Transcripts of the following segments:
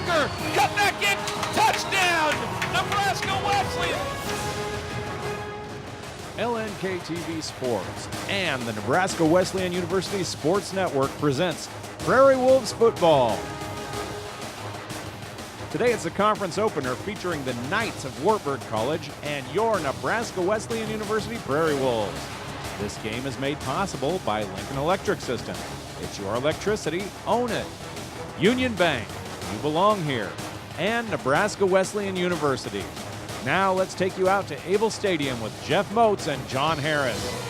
Becker, cut back in, touchdown, Nebraska Wesleyan. LNK-TV Sports and the Nebraska Wesleyan University Sports Network presents Prairie Wolves football. Today it's a conference opener featuring the Knights of Wartburg College and your Nebraska Wesleyan University Prairie Wolves. This game is made possible by Lincoln Electric System. It's your electricity, own it. Union Bank, you belong here. And Nebraska Wesleyan University. Now let's take you out to Able Stadium with Jeff Moats and John Harris.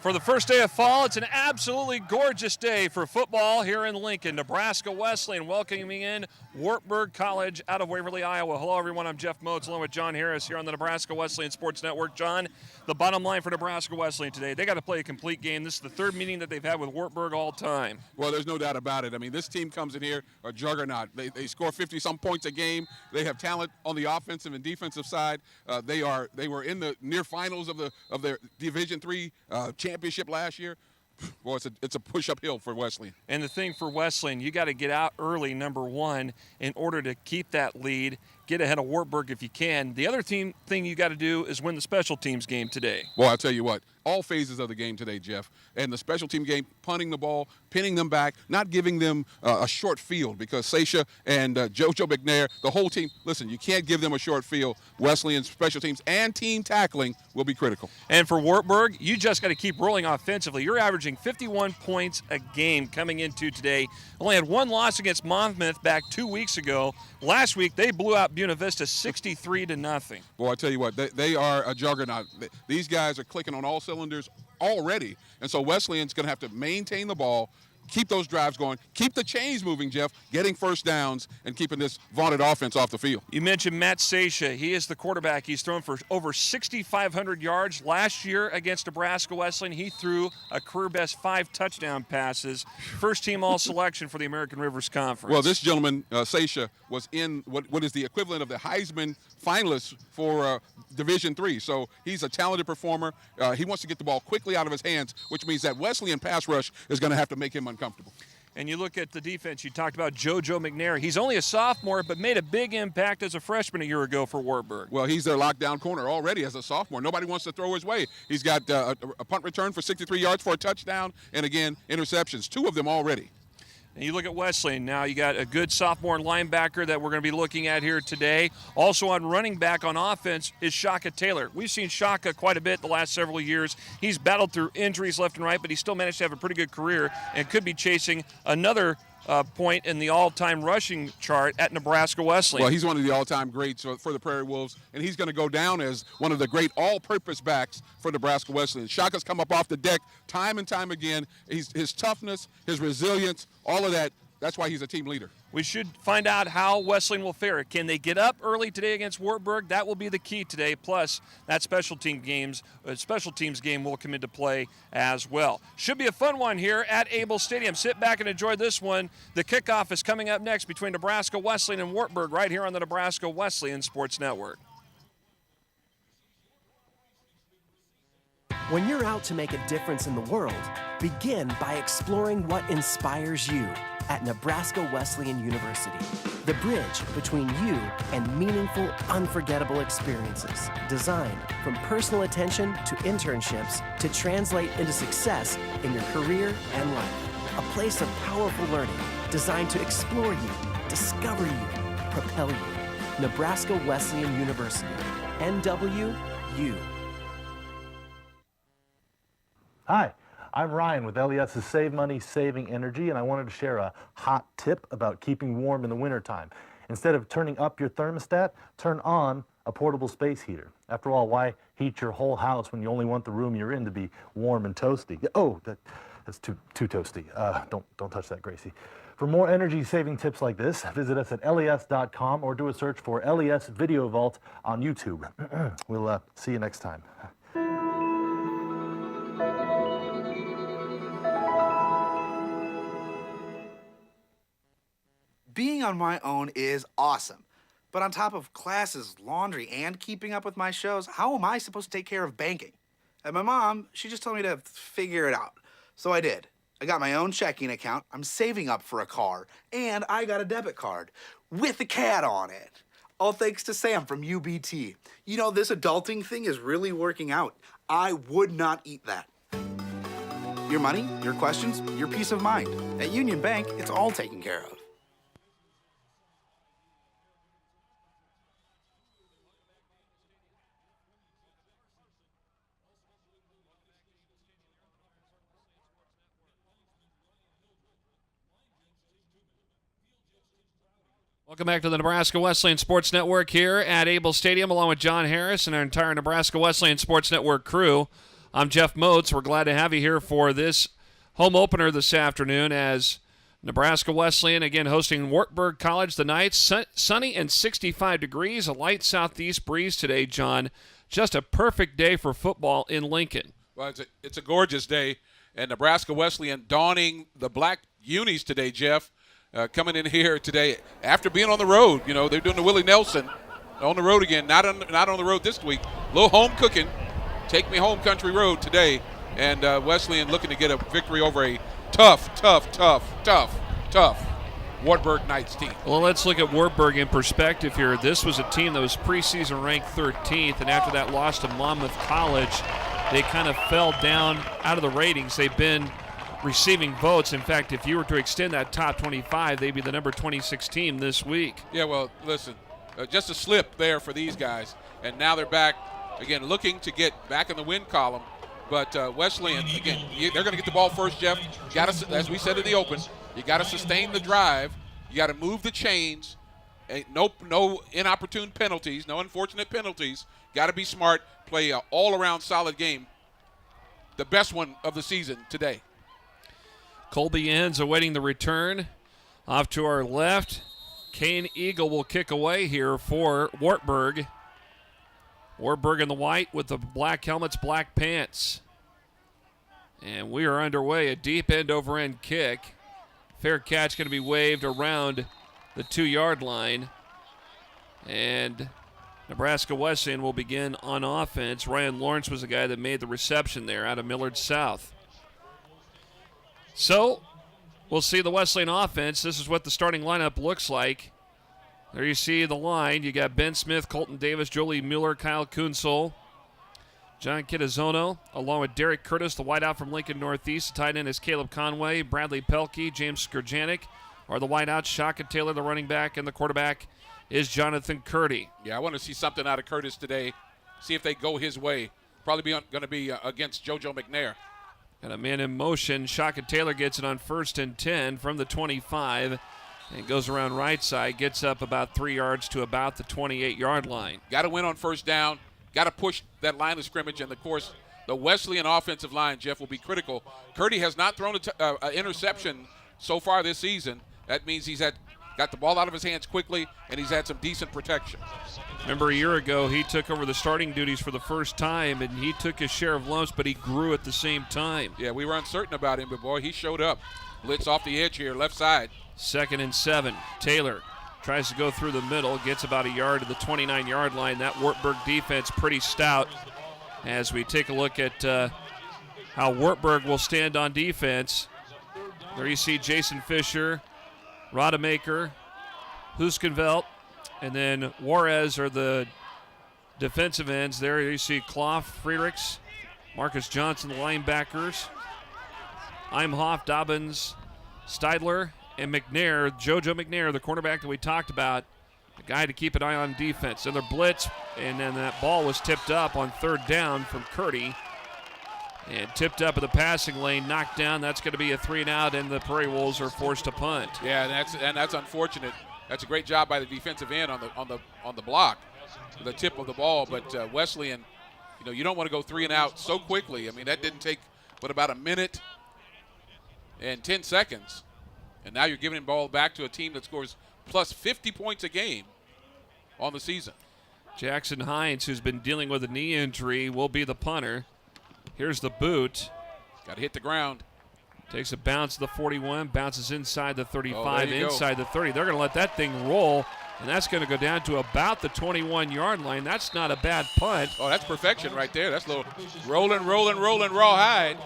For the first day of fall, it's an absolutely gorgeous day for football here in Lincoln. Nebraska Wesleyan welcoming in Wartburg College out of Waverly, Iowa. Hello, everyone. I'm Jeff Moats along with John Harris here on the Nebraska Wesleyan Sports Network. John, the bottom line for Nebraska Wesleyan today, they got to play a complete game. This is the third meeting that they've had with Wartburg all time. Well, there's no doubt about it. I mean, this team comes in here a juggernaut. They score 50-some points a game. They have talent on the offensive and defensive side. They were in the near finals of their Division III championship last year. Well, it's a push uphill for Wesleyan. And the thing for Wesleyan, you got to get out early, number one, in order to keep that lead. Get ahead of Wartburg if you can. The other thing you got to do is win the special teams game today. Well, I'll tell you what, all phases of the game today, Jeff, and the special team game, punting the ball, pinning them back, not giving them a short field, because Seisha and JoJo McNair, the whole team, listen, you can't give them a short field. Wesleyan's special teams and team tackling will be critical. And for Wartburg, you just got to keep rolling offensively. You're averaging 51 points a game coming into today. Only had one loss against Monmouth back 2 weeks ago. Last week, they blew out Buena Vista 63-0. Well, I tell you what, they are a juggernaut. These guys are clicking on all cylinders already, and so Wesleyan's going to have to maintain the ball, keep those drives going, keep the chains moving, Jeff, getting first downs and keeping this vaunted offense off the field. You mentioned Matt Seisha. He is the quarterback. He's thrown for over 6,500 yards. Last year against Nebraska Wesleyan, he threw a career-best 5 touchdown passes. First-team all-selection for the American Rivers Conference. Well, this gentleman, Seisha, was in what is the equivalent of the Heisman finalists for Division III. So he's a talented performer. He wants to get the ball quickly out of his hands, which means that Wesleyan pass rush is going to have to make him uncomfortable. And you look at the defense, you talked about JoJo McNair. He's only a sophomore, but made a big impact as a freshman a year ago for Wartburg. Well, he's their lockdown corner already as a sophomore. Nobody wants to throw his way. He's got a punt return for 63 yards for a touchdown, and again, interceptions, 2 of them already. And you look at Wesleyan now, you got a good sophomore linebacker that we're going to be looking at here today. Also on running back on offense is Shaka Taylor. We've seen Shaka quite a bit the last several years. He's battled through injuries left and right, but he still managed to have a pretty good career and could be chasing another point in the all-time rushing chart at Nebraska Wesleyan. Well, he's one of the all-time greats for the Prairie Wolves, and he's going to go down as one of the great all-purpose backs for Nebraska Wesleyan. Shaka's come up off the deck time and time again. His toughness, his resilience, all of that, that's why he's a team leader. We should find out how Wesleyan will fare. Can they get up early today against Wartburg? That will be the key today. Plus, that special teams game will come into play as well. Should be a fun one here at Able Stadium. Sit back and enjoy this one. The kickoff is coming up next between Nebraska Wesleyan and Wartburg right here on the Nebraska Wesleyan Sports Network. When you're out to make a difference in the world, begin by exploring what inspires you at Nebraska Wesleyan University. The bridge between you and meaningful, unforgettable experiences, designed from personal attention to internships to translate into success in your career and life. A place of powerful learning designed to explore you, discover you, propel you. Nebraska Wesleyan University, NWU. Hi, I'm Ryan with LES's Save Money, Saving Energy, and I wanted to share a hot tip about keeping warm in the wintertime. Instead of turning up your thermostat, turn on a portable space heater. After all, why heat your whole house when you only want the room you're in to be warm and toasty? Oh, that's too toasty. Don't touch that, Gracie. For more energy-saving tips like this, visit us at les.com or do a search for LES Video Vault on YouTube. We'll see you next time. Being on my own is awesome, but on top of classes, laundry, and keeping up with my shows, how am I supposed to take care of banking? And my mom, she just told me to figure it out. So I did. I got my own checking account. I'm saving up for a car. And I got a debit card with a cat on it. All thanks to Sam from UBT. You know, this adulting thing is really working out. I would not eat that. Your money, your questions, your peace of mind. At Union Bank, it's all taken care of. Welcome back to the Nebraska Wesleyan Sports Network here at Able Stadium, along with John Harris and our entire Nebraska Wesleyan Sports Network crew. I'm Jeff Moats. We're glad to have you here for this home opener this afternoon as Nebraska Wesleyan, again, hosting Wartburg College. The Knights, sunny and 65 degrees, a light southeast breeze today, John. Just a perfect day for football in Lincoln. Well, it's a gorgeous day, and Nebraska Wesleyan donning the black unis today, Jeff. Coming in here today after being on the road. You know, they're doing the Willie Nelson on the road again, not on the road this week. A little home cooking. Take me home country road today. And Wesleyan looking to get a victory over a tough Wartburg Knights team. Well, let's look at Wartburg in perspective here. This was a team that was preseason ranked 13th, and after that loss to Monmouth College, they kind of fell down out of the ratings. They've been receiving votes. In fact, if you were to extend that top 25, they'd be the number 26 team this week. Yeah, well, listen, just a slip there for these guys, and now they're back, again, looking to get back in the win column. But Wesleyan, again, they're going to get the ball first, Jeff. You got to, as we said in the open, you got to sustain the drive. You got to move the chains. No inopportune penalties, no unfortunate penalties. Got to be smart, play an all-around solid game, the best one of the season today. Colby Ends awaiting the return. Off to our left, Kane Eagle will kick away here for Wartburg. Wartburg in the white with the black helmets, black pants. And we are underway, a deep end over end kick. Fair catch going to be waved around the 2-yard line. And Nebraska Wesleyan will begin on offense. Ryan Lawrence was the guy that made the reception there out of Millard South. So, we'll see the Wesleyan offense. This is what the starting lineup looks like. There you see the line. You got Ben Smith, Colton Davis, Jolie Mueller, Kyle Kunsel, John Kitazono, along with Derek Curtis, the wideout from Lincoln Northeast. The tight end is Caleb Conway, Bradley Pelkey, James Skurjanik are the wideouts. Shaka Taylor, the running back, and the quarterback is Jonathan Curdy. Yeah, I want to see something out of Curtis today. See if they go his way. Probably going to be against JoJo McNair. Got a man in motion. Shaka Taylor gets it on 1st and 10 from the 25 and goes around right side, gets up about 3 yards to about the 28-yard line. Got to win on first down. Got to push that line of scrimmage. And, of course, the Wesleyan offensive line, Jeff, will be critical. Curdy has not thrown an interception so far this season. That means he's got the ball out of his hands quickly, and he's had some decent protection. Remember a year ago, he took over the starting duties for the first time, and he took his share of lumps, but he grew at the same time. Yeah, we were uncertain about him, but, boy, he showed up. Blitz off the edge here, left side. 2nd and 7. Taylor tries to go through the middle, gets about a yard to the 29-yard line. That Wartburg defense pretty stout. As we take a look at how Wartburg will stand on defense, there you see Jason Fisher, Rodemaker, Huskenvelt, and then Juarez are the defensive ends. There you see Clough, Friedrichs, Marcus Johnson, the linebackers, Imhoff, Dobbins, Steidler, and McNair, JoJo McNair, the cornerback that we talked about, the guy to keep an eye on defense. And their blitz, and then that ball was tipped up on 3rd down from Curdy. And tipped up in the passing lane, knocked down. That's going to be a 3-and-out, and the Prairie Wolves are forced to punt. Yeah, and that's unfortunate. That's a great job by the defensive end on the block, the tip of the ball. But Wesleyan, you don't want to go 3-and-out so quickly. I mean, that didn't take but about a minute and 10 seconds, and now you're giving the ball back to a team that scores plus 50 points a game on the season. Jackson Hines, who's been dealing with a knee injury, will be the punter. Here's the boot. Got to hit the ground. Takes a bounce to the 41, bounces inside the 35, inside the 30. They're going to let that thing roll And that's going to go down to about the 21-yard line. That's not a bad punt. Oh, that's perfection right there. That's a little rolling, rawhide.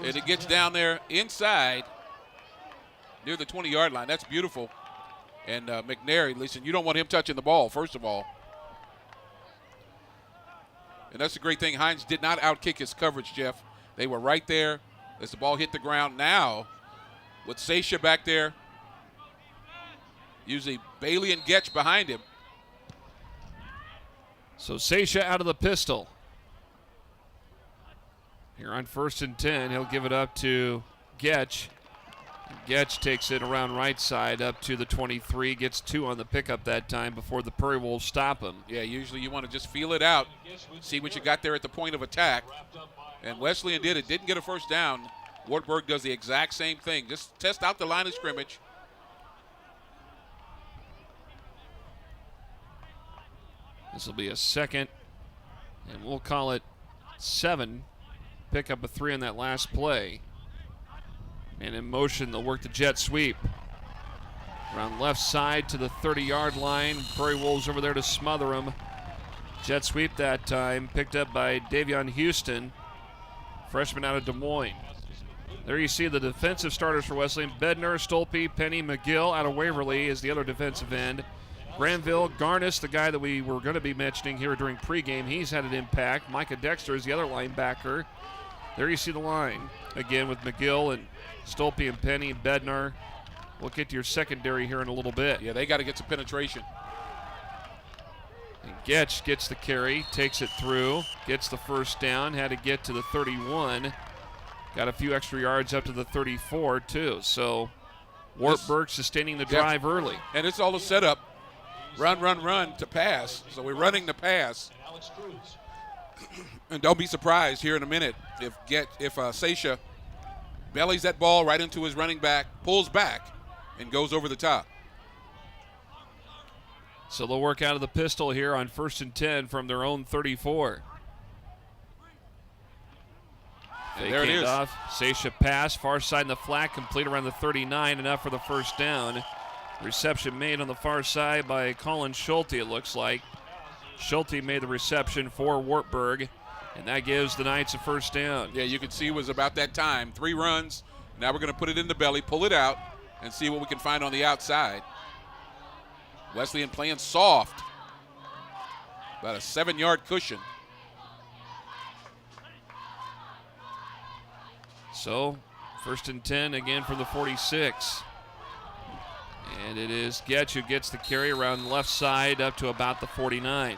And it gets down there inside near the 20-yard line. That's beautiful. And McNary, listen, you don't want him touching the ball, first of all. And that's the great thing. Hines did not outkick his coverage, Jeff. They were right there as the ball hit the ground. Now, with Seisha back there, usually Bailey and Getch behind him. So Seisha out of the pistol. Here on 1st and 10, he'll give it up to Getch. Getch takes it around right side up to the 23, gets 2 on the pickup that time before the Prairie Wolves stop him. Yeah, usually you want to just feel it out, see what you got there at the point of attack. And Wesleyan did it, didn't get a first down. Wartburg does the exact same thing. Just test out the line of scrimmage. This will be a 2nd, and we'll call it 7. Pick up a 3 on that last play. And in motion, they'll work the jet sweep. Around left side to the 30-yard line. Prairie Wolves over there to smother him. Jet sweep that time, picked up by Davion Houston, freshman out of Des Moines. There you see the defensive starters for Wesleyan. Bednar, Stolpe, Penny, McGill out of Waverly is the other defensive end. Granville, Garnis, the guy that we were going to be mentioning here during pregame, he's had an impact. Micah Dexter is the other linebacker. There you see the line. Again with McGill and Stolpe and Penny and Bednar. We'll get to your secondary here in a little bit. Yeah, they got to get some penetration. And Getch gets the carry, takes it through, gets the first down, had to get to the 31. Got a few extra yards up to the 34 too. So Wartburg sustaining the drive early. And it's all a setup. Run to pass. So we're running the pass. And don't be surprised here in a minute if Seisha bellies that ball right into his running back, pulls back, and goes over the top. So they'll work out of the pistol here on 1st and 10 from their own 34. And there it is. Off. Seisha pass, far side in the flat, complete around the 39, enough for the first down. Reception made on the far side by Colin Schulte, it looks like. Schulte made the reception for Wartburg, and that gives the Knights a first down. Yeah, you can see it was about that time. 3 runs. Now we're going to put it in the belly, pull it out, and see what we can find on the outside. Wesleyan playing soft. About a 7-yard cushion. So, 1st and 10 again from the 46. And it is Getch who gets the carry around the left side up to about the 49.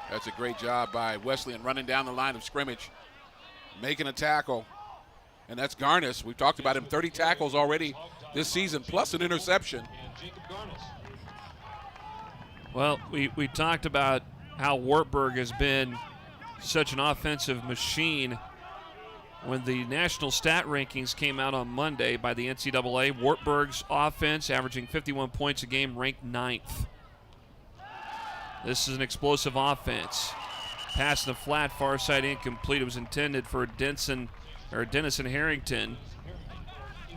That's a great job by Wesleyan running down the line of scrimmage, making a tackle. And that's Garnis. We've talked about him, 30 tackles already this season, plus an interception. Well, we talked about how Wartburg has been such an offensive machine. When the national stat rankings came out on Monday by the NCAA, Wartburg's offense, averaging 51 points a game, ranked 9th. This is an explosive offense. Pass in the flat, far side incomplete. It was intended for Dennison Harrington.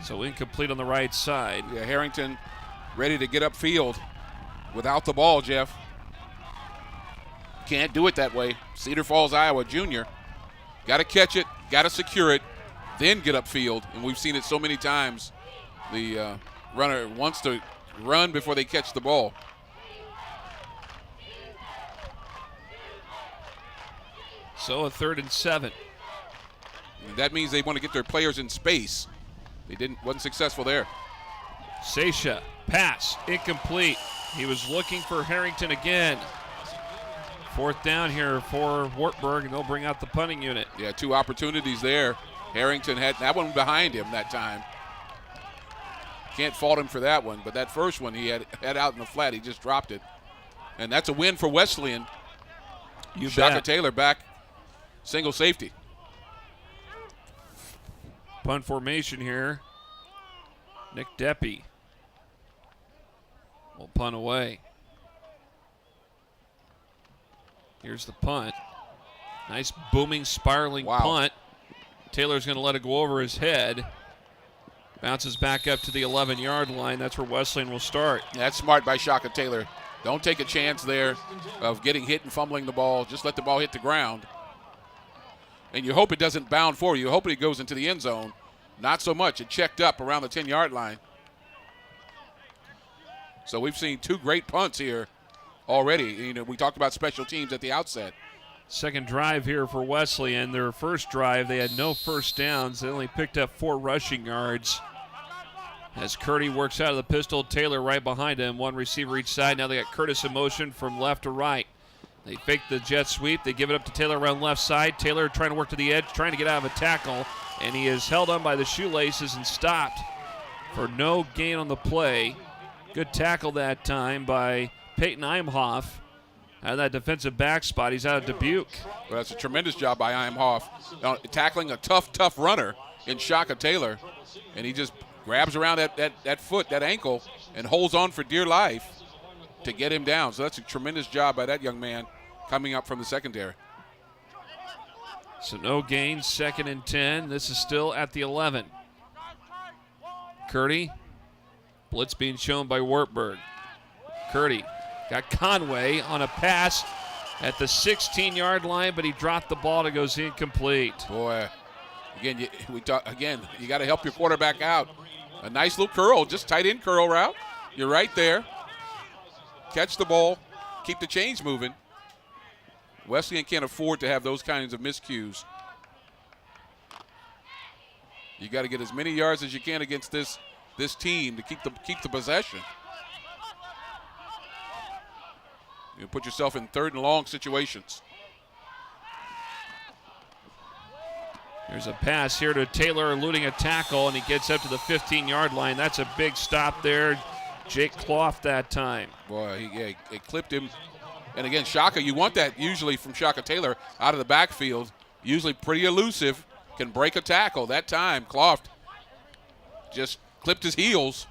So incomplete on the right side. Yeah, Harrington ready to get upfield without the ball, Jeff. Can't do it that way. Cedar Falls, Iowa junior. Got to catch it, got to secure it, then get upfield. And we've seen it so many times. The runner wants to run before they catch the ball. So a 3rd and 7. And that means they want to get their players in space. They wasn't successful there. Seisha, pass, incomplete. He was looking for Harrington again. 4th down here for Wartburg, and they'll bring out the punting unit. Yeah, 2 opportunities there. Harrington had that one behind him that time. Can't fault him for that one, but that first one he had out in the flat. He just dropped it. And that's a win for Wesleyan. Shaka Taylor back, single safety. Punt formation here. Nick Deppie will punt away. Here's the punt. Nice booming, spiraling punt. Taylor's going to let it go over his head. Bounces back up to the 11-yard line. That's where Wesleyan will start. Yeah, that's smart by Shaka Taylor. Don't take a chance there of getting hit and fumbling the ball. Just let the ball hit the ground. And you hope it doesn't bound forward. You hope it goes into the end zone. Not so much. It checked up around the 10-yard line. So we've seen 2 great punts here already. You know, we talked about special teams at the outset. Second drive here for Wesleyan. Their first drive, they had no first downs. They only picked up 4 rushing yards. As Curdy works out of the pistol, Taylor right behind him. 1 receiver each side. Now they got Curtis in motion from left to right. They fake the jet sweep. They give it up to Taylor around left side. Taylor trying to work to the edge, trying to get out of a tackle. And he is held on by the shoelaces and stopped for no gain on the play. Good tackle that time by Peyton Imhoff. Out of that defensive back spot, he's out of Dubuque. Well, that's a tremendous job by Imhoff, tackling a tough runner in Shaka Taylor. And he just grabs around that foot, that ankle, and holds on for dear life to get him down. So that's a tremendous job by that young man coming up from the secondary. So no gain, 2nd and 10. This is still at the 11. Curdy, blitz being shown by Wartburg. Curdy got Conway on a pass at the 16-yard line, but he dropped the ball. It goes incomplete. Boy, again, you got to help your quarterback out. A nice little curl, just tight end curl route. You're right there. Catch the ball, keep the chains moving. Wesleyan can't afford to have those kinds of miscues. You got to get as many yards as you can against this team to keep the possession. You put yourself in 3rd and long situations. There's a pass here to Taylor eluding a tackle, and he gets up to the 15-yard line. That's a big stop there. Jake Clough that time. Boy, he clipped him. And again, Shaka, you want that usually from Shaka Taylor out of the backfield. Usually pretty elusive, can break a tackle. That time, Clough just clipped his heels.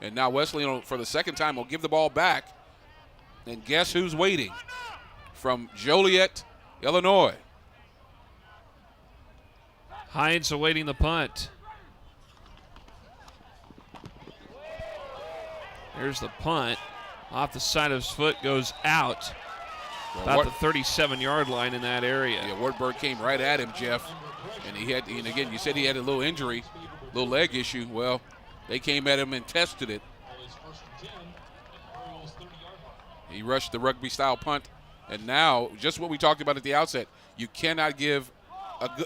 And now Wesleyan, for the second time, will give the ball back. And guess who's waiting? From Joliet, Illinois. Hines awaiting the punt. There's the punt. Off the side of his foot, goes out. About the 37-yard line in that area. Yeah, Wartburg came right at him, Jeff. And again, you said he had a little injury, little leg issue. Well, they came at him and tested it. He rushed the rugby-style punt. And now, just what we talked about at the outset, you cannot give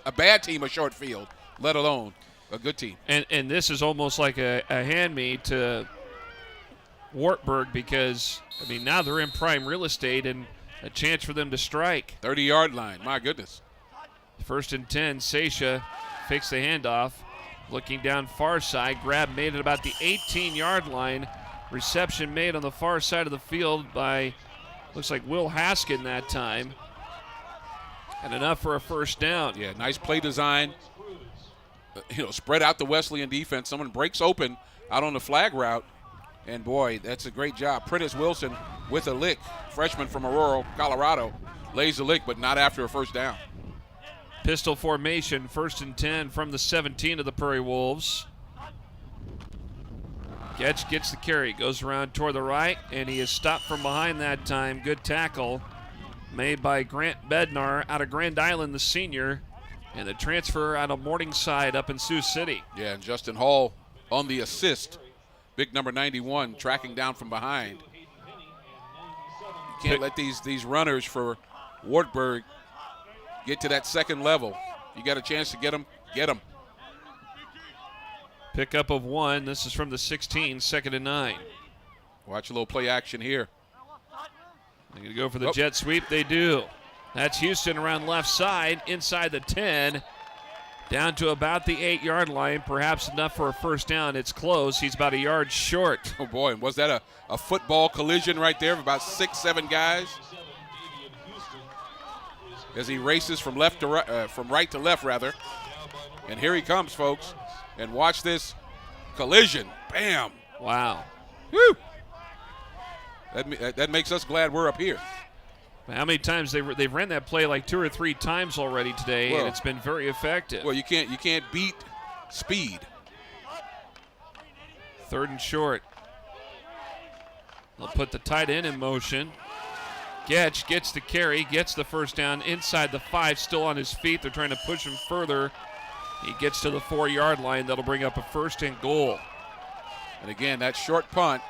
a bad team a short field, let alone a good team. And this is almost like a hand-me to Wartburg because, I mean, now they're in prime real estate and a chance for them to strike. 30-yard line, my goodness. 1st and 10, Seisha fakes the handoff. Looking down far side, grab made at about the 18-yard line. Reception made on the far side of the field by, looks like Will Haskin that time. And enough for a first down. Yeah, nice play design. Spread out the Wesleyan defense. Someone breaks open out on the flag route. And, boy, that's a great job. Prentice Wilson with a lick, freshman from Aurora, Colorado, lays the lick, but not after a first down. Pistol formation, 1st and 10 from the 17 of the Prairie Wolves. Getch gets the carry, goes around toward the right, and he is stopped from behind that time. Good tackle made by Grant Bednar out of Grand Island, the senior, and the transfer out of Morningside up in Sioux City. Yeah, and Justin Hall on the assist. Big number 91 tracking down from behind. You can't let these runners for Wartburg get to that second level. You got a chance to get them, get them. Pickup of 1. This is from the 16, 2nd and 9. Watch a little play action here. They're going to go for the jet sweep. They do. That's Houston around left side, inside the 10. Down to about the 8-yard line, perhaps enough for a first down. It's close. He's about a yard short. Oh, boy, was that a football collision right there of about 6-7 guys? As he races from right to left, rather. And here he comes, folks. And watch this collision. Bam. Wow. Woo. That makes us glad we're up here. How many times they've ran that play like 2 or 3 times already today, and it's been very effective. Well, you can't beat speed. 3rd and short. They'll put the tight end in motion. Getch gets the carry, gets the first down inside the 5, still on his feet. They're trying to push him further. He gets to the 4-yard line. That'll bring up a 1st and goal. And again, that short punt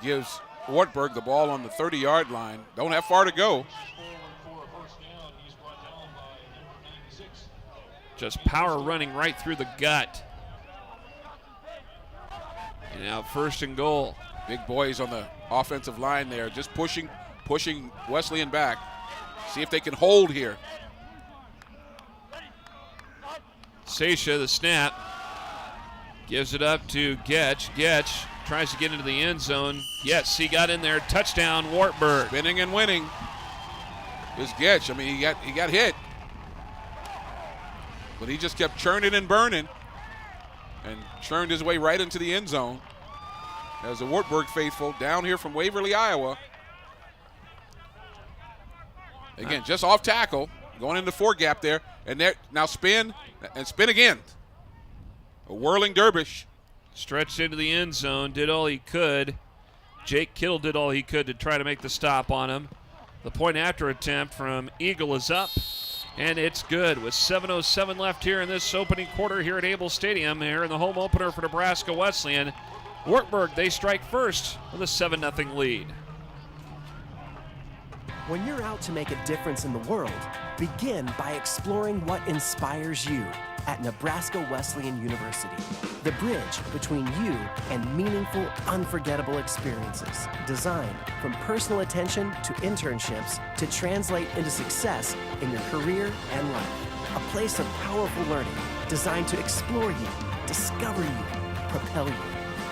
gives Wartburg the ball on the 30-yard line. Don't have far to go. Just power running right through the gut. And now 1st and goal. Big boys on the offensive line there, just pushing Wesleyan back. See if they can hold here. Seisha, the snap. Gives it up to Getch. Getch tries to get into the end zone. Yes, he got in there. Touchdown, Wartburg. Spinning and winning is Getch. I mean, he got hit. But he just kept churning and burning and churned his way right into the end zone. As the Wartburg faithful down here from Waverly, Iowa. Again, just off tackle, going into 4 gap there. And there now spin and spin again. A whirling dervish. Stretched into the end zone, did all he could. Jake Kittle did all he could to try to make the stop on him. The point after attempt from Eagle is up, and it's good with 7:07 left here in this opening quarter here at Able Stadium, here in the home opener for Nebraska Wesleyan. Wartburg, they strike first with a 7-0 lead. When you're out to make a difference in the world, begin by exploring what inspires you at Nebraska Wesleyan University. The bridge between you and meaningful, unforgettable experiences. Designed from personal attention to internships to translate into success in your career and life. A place of powerful learning designed to explore you, discover you, propel you.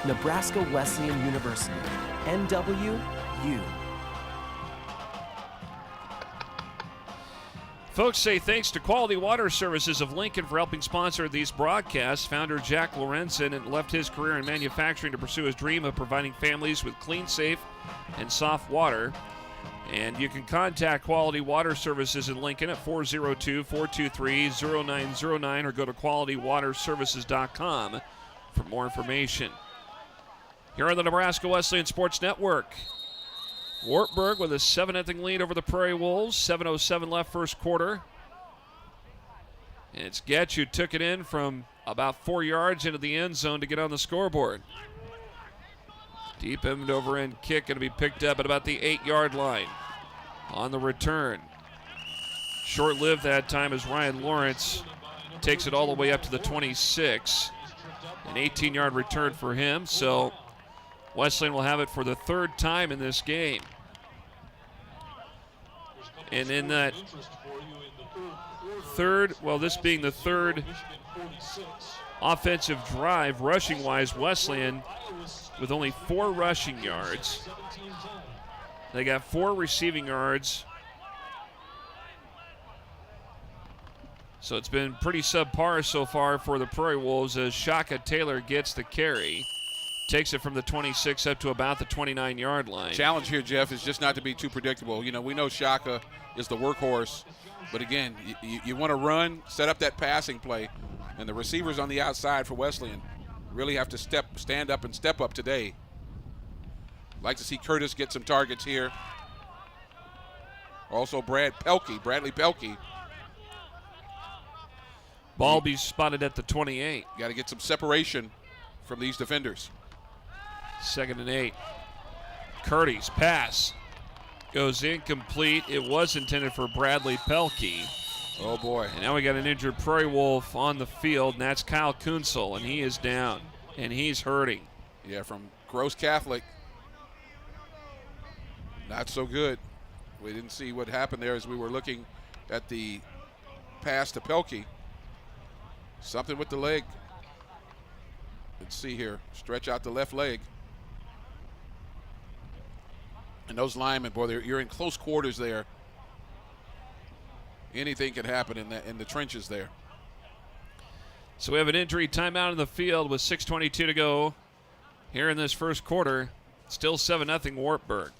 Nebraska Wesleyan University. NWU. Folks, say thanks to Quality Water Services of Lincoln for helping sponsor these broadcasts. Founder Jack Lorenzen left his career in manufacturing to pursue his dream of providing families with clean, safe, and soft water. And you can contact Quality Water Services in Lincoln at 402-423-0909 or go to qualitywaterservices.com for more information. Here on the Nebraska Wesleyan Sports Network, Wartburg with a 7-0 lead over the Prairie Wolves. 7:07 left first quarter. And it's Getch who took it in from about 4 yards into the end zone to get on the scoreboard. Deep end over end kick going to be picked up at about the 8-yard line on the return. Short-lived that time as Ryan Lawrence takes it all the way up to the 26. An 18-yard return for him, so Wesleyan will have it for the 3rd time in this game. And in that this being the 3rd offensive drive, rushing-wise, Wesleyan with only 4 rushing yards. They got 4 receiving yards. So it's been pretty subpar so far for the Prairie Wolves as Shaka Taylor gets the carry. Takes it from the 26 up to about the 29-yard line. Challenge here, Jeff, is just not to be too predictable. You know, we know Shaka is the workhorse, but again, you want to run, set up that passing play, and the receivers on the outside for Wesleyan really have to stand up and step up today. Like to see Curtis get some targets here. Also Bradley Pelkey. Ball be spotted at the 28. Got to get some separation from these defenders. 2nd and 8. Curdy's pass goes incomplete. It was intended for Bradley Pelkey. Oh, boy. And now we got an injured Prairie Wolf on the field, and that's Kyle Kunsel, and he is down, and he's hurting. Yeah, from Gross Catholic. Not so good. We didn't see what happened there as we were looking at the pass to Pelkey. Something with the leg. Let's see here. Stretch out the left leg. And those linemen, boy, you're in close quarters there. Anything can happen in the trenches there. So we have an injury timeout in the field with 6:22 to go here in this first quarter. Still 7-0 Wartburg.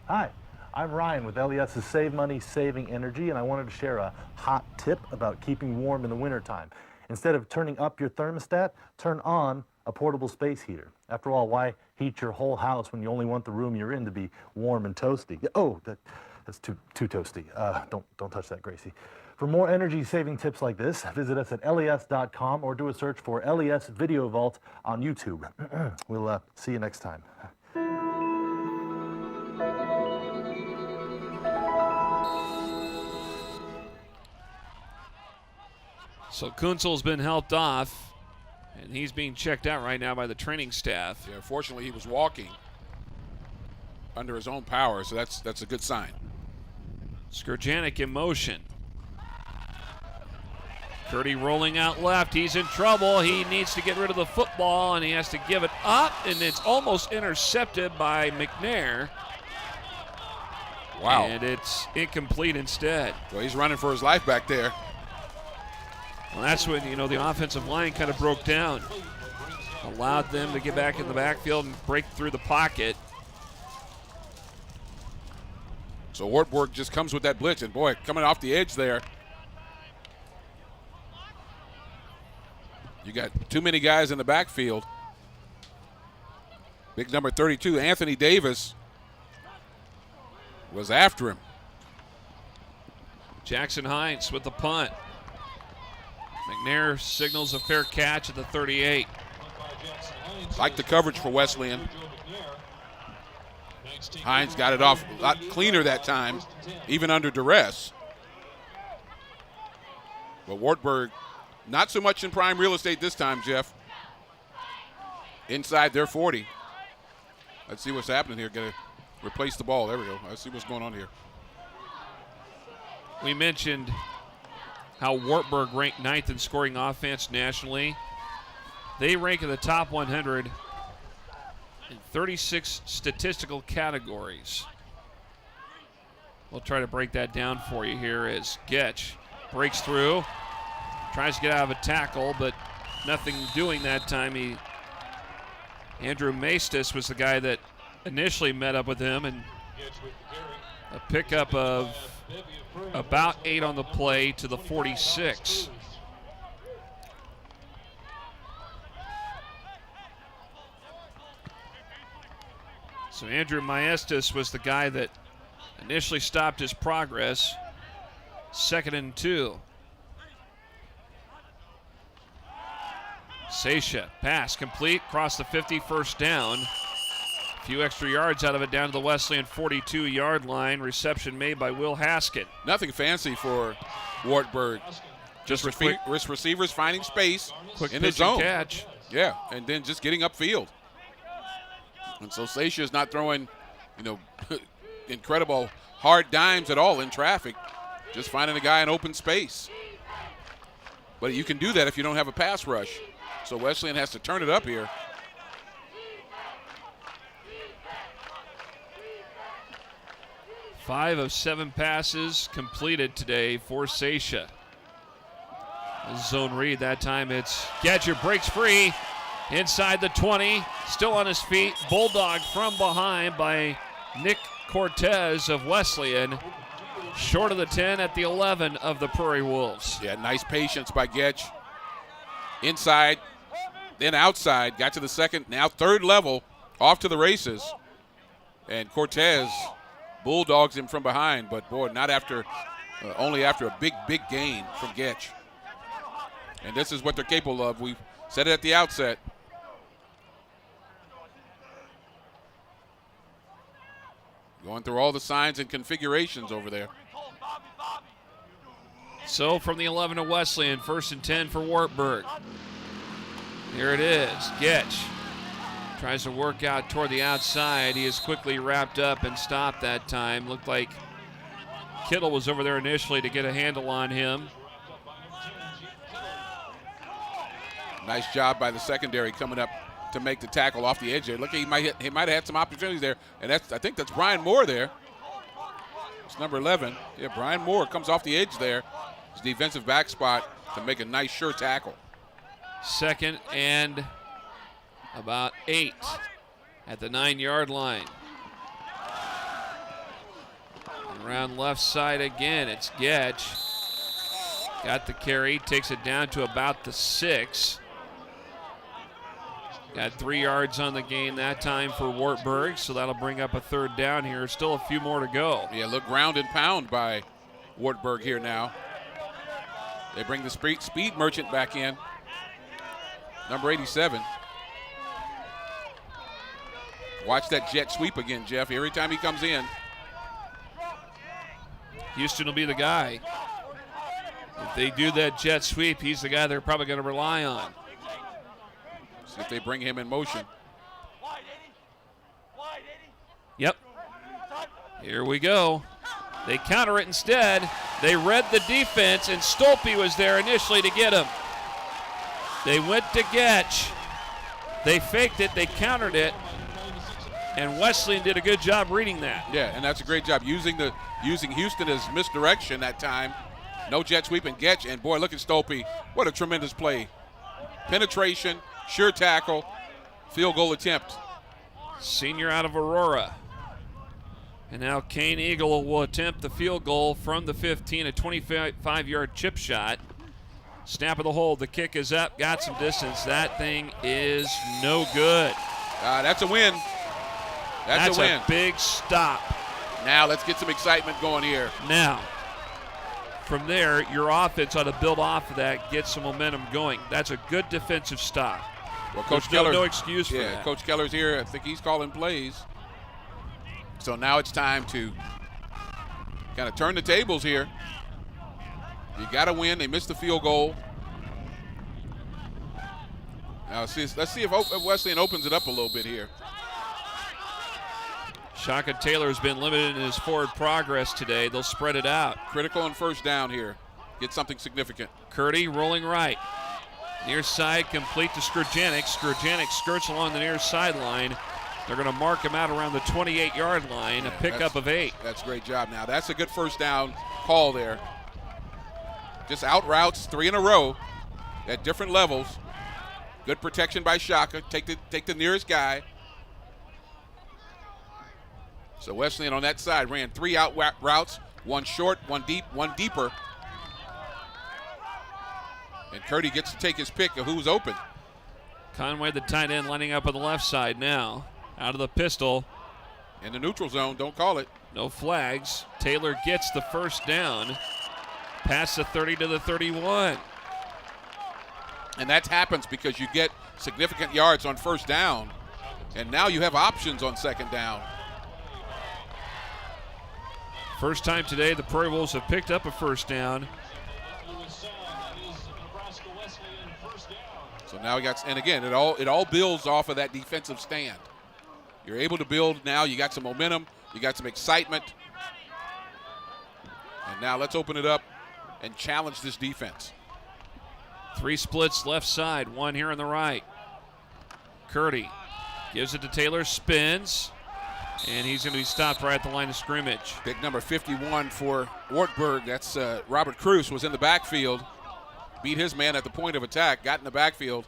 Hi, I'm Ryan with LES's Save Money, Saving Energy, and I wanted to share a hot tip about keeping warm in the wintertime. Instead of turning up your thermostat, turn on a portable space heater. After all, why heat your whole house when you only want the room you're in to be warm and toasty? Oh, that's too toasty. Don't touch that, Gracie. For more energy-saving tips like this, visit us at les.com or do a search for LES Video Vault on YouTube. We'll see you next time. So Kunzel's been helped off, and he's being checked out right now by the training staff. Yeah, fortunately, he was walking under his own power, so that's a good sign. Skurjanik in motion. Curdy rolling out left. He's in trouble. He needs to get rid of the football, and he has to give it up, and it's almost intercepted by McNair. Wow. And it's incomplete instead. Well, he's running for his life back there. Well, that's when, the offensive line kind of broke down. Allowed them to get back in the backfield and break through the pocket. So Wartburg just comes with that blitz, and boy, coming off the edge there. You got too many guys in the backfield. Big number 32, Anthony Davis, was after him. Jackson Hines with the punt. McNair signals a fair catch at the 38. Like the coverage for Wesleyan. Hines got it off a lot cleaner that time, even under duress. But Wartburg, not so much in prime real estate this time, Jeff. Inside their 40. Let's see what's happening here. Got to replace the ball. There we go. Let's see what's going on here. We mentioned how Wartburg ranked 9th in scoring offense nationally. They rank in the top 100 in 36 statistical categories. We'll try to break that down for you here as Getch breaks through, tries to get out of a tackle, but nothing doing that time. Andrew Maestas was the guy that initially met up with him, and a pickup of about 8 on the play to the 46. So Andrew Maestas was the guy that initially stopped his progress. 2nd and 2. Seisha, pass complete, across the 50, first down. A few extra yards out of it down to the Wesleyan 42-yard line. Reception made by Will Haskett. Nothing fancy for Wartburg. Just receivers finding space quick in the pitch zone. and catch. Yeah, and then just getting upfield. And so Seisha is not throwing, incredible hard dimes at all in traffic. Just finding a guy in open space. But you can do that if you don't have a pass rush. So Wesleyan has to turn it up here. Five of 7 passes completed today for Seisha. Zone read, that time it's Gadget breaks free inside the 20, still on his feet. Bulldog from behind by Nick Cortez of Wesleyan. Short of the 10 at the 11 of the Prairie Wolves. Yeah, nice patience by Getch. Inside, then outside, got to the 2nd, now 3rd level, off to the races. And Cortez bulldogs him from behind, but boy, not after, only after a big gain from Getch. And this is what they're capable of. We said it at the outset. Going through all the signs and configurations over there. So from the 11 of Wesleyan, 1st and 10 for Wartburg. Here it is, Getch tries to work out toward the outside. He is quickly wrapped up and stopped that time. Looked like Kittle was over there initially to get a handle on him. Nice job by the secondary coming up to make the tackle off the edge there. Look, he might have had some opportunities there, and I think that's Brian Moore there. It's number 11. Yeah, Brian Moore comes off the edge there. His defensive back spot to make a nice sure tackle. 2nd and about 8 at the 9-yard line. Around left side again, it's Getch. Got the carry, takes it down to about the 6. Got 3 yards on the gain that time for Wartburg, so that'll bring up a 3rd down here. Still a few more to go. Yeah, look, ground and pound by Wartburg here now. They bring the speed merchant back in, number 87. Watch that jet sweep again, Jeff. Every time he comes in. Houston will be the guy. If they do that jet sweep, he's the guy they're probably going to rely on. See if they bring him in motion. Yep. Here we go. They counter it instead. They read the defense, and Stolpe was there initially to get him. They went to Getch. They faked it. They countered it. And Wesleyan did a good job reading that. Yeah, and that's a great job using Houston as misdirection that time. No jet sweep and Getch, and boy, look at Stolpe. What a tremendous play. Penetration, sure tackle, field goal attempt. Senior out of Aurora. And now Kane Eagle will attempt the field goal from the 15, a 25-yard chip shot. Snap of the hold, the kick is up, got some distance. That thing is no good. That's a win. That's a win. A big stop. Now let's get some excitement going here. Now, from there, your offense ought to build off of that, get some momentum going. That's a good defensive stop. Well, Coach Keller, Keller, no excuse for that. Yeah, Coach Keller's here. I think he's calling plays. So now it's time to kind of turn the tables here. You got to win. They missed the field goal. Now let's see if Wesleyan opens it up a little bit here. Shaka Taylor's been limited in his forward progress today. They'll spread it out. Critical on 1st down here. Get something significant. Curdy rolling right. Near side complete to Skrjanic. Skrjanic skirts along the near sideline. They're going to mark him out around the 28-yard line, a pickup of 8. That's a great job now. That's a good 1st down call there. Just out routes 3 in a row at different levels. Good protection by Shaka. Take the nearest guy. So Wesleyan on that side ran 3 out routes, 1 short, 1 deep, 1 deeper. And Curdy gets to take his pick of who's open. Conway, the tight end, lining up on the left side now. Out of the pistol. In the neutral zone, don't call it. No flags. Taylor gets the 1st down. Past the 30 to the 31. And that happens because you get significant yards on 1st down. And now you have options on 2nd down. First time today the Prairie Wolves have picked up a 1st down. So now we got, and again, it all builds off of that defensive stand. You're able to build now. You got some momentum. You got some excitement. And now let's open it up and challenge this defense. 3 splits left side, 1 here on the right. Curdy gives it to Taylor, spins, and he's going to be stopped right at the line of scrimmage. Big number 51 for Wartburg. That's Robert Cruz was in the backfield. Beat his man at the point of attack, got in the backfield,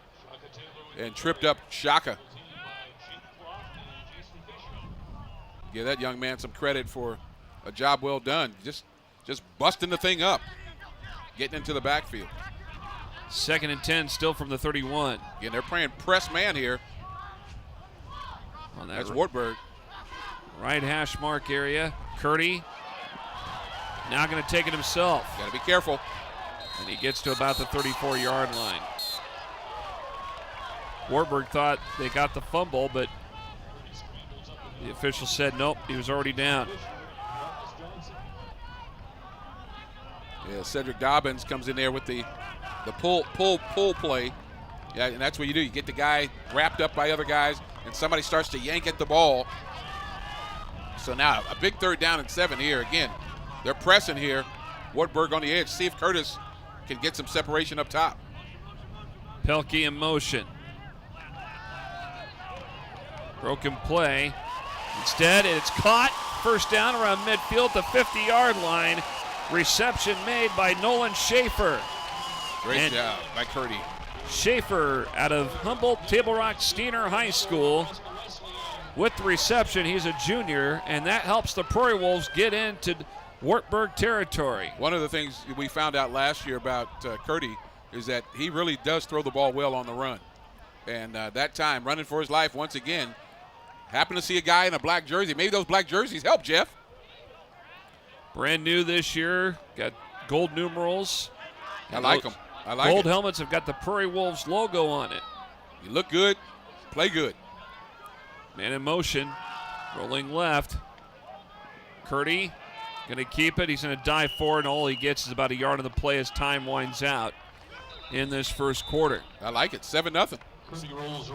and tripped up Shaka. Give that young man some credit for a job well done. Just busting the thing up, getting into the backfield. 2nd and 10 still from the 31. Again, they're playing press man here. On That's Wartburg. Right hash mark area. Curdy now going to take it himself. Got to be careful. And he gets to about the 34-yard line. Wartburg thought they got the fumble, but the official said nope, he was already down. Yeah, Cedric Dobbins comes in there with the pull play. Yeah, and that's what you do. You get the guy wrapped up by other guys, and somebody starts to yank at the ball. So now a big 3rd down and 7 here. Again, they're pressing here. Wartburg on the edge. See if Curtis can get some separation up top. Pelkey in motion. Broken play. Instead, it's caught. 1st down around midfield, the 50-yard line. Reception made by Nolan Schaefer. Great job by Curdy. Schaefer out of Humboldt Table Rock Steiner High School with the reception. He's a junior, and that helps the Prairie Wolves get into Wartburg territory. One of the things we found out last year about Curdy is that he really does throw the ball well on the run. And that time, running for his life once again, happened to see a guy in a black jersey. Maybe those black jerseys help, Jeff. Brand new this year, got gold numerals. I like them. I like gold it. helmets have got the Prairie Wolves logo on it. You look good, play good. Man in motion, rolling left. Curdy going to keep it. He's going to dive forward, and all he gets is about a yard on the play as time winds out in this first quarter. I like it. 7-0.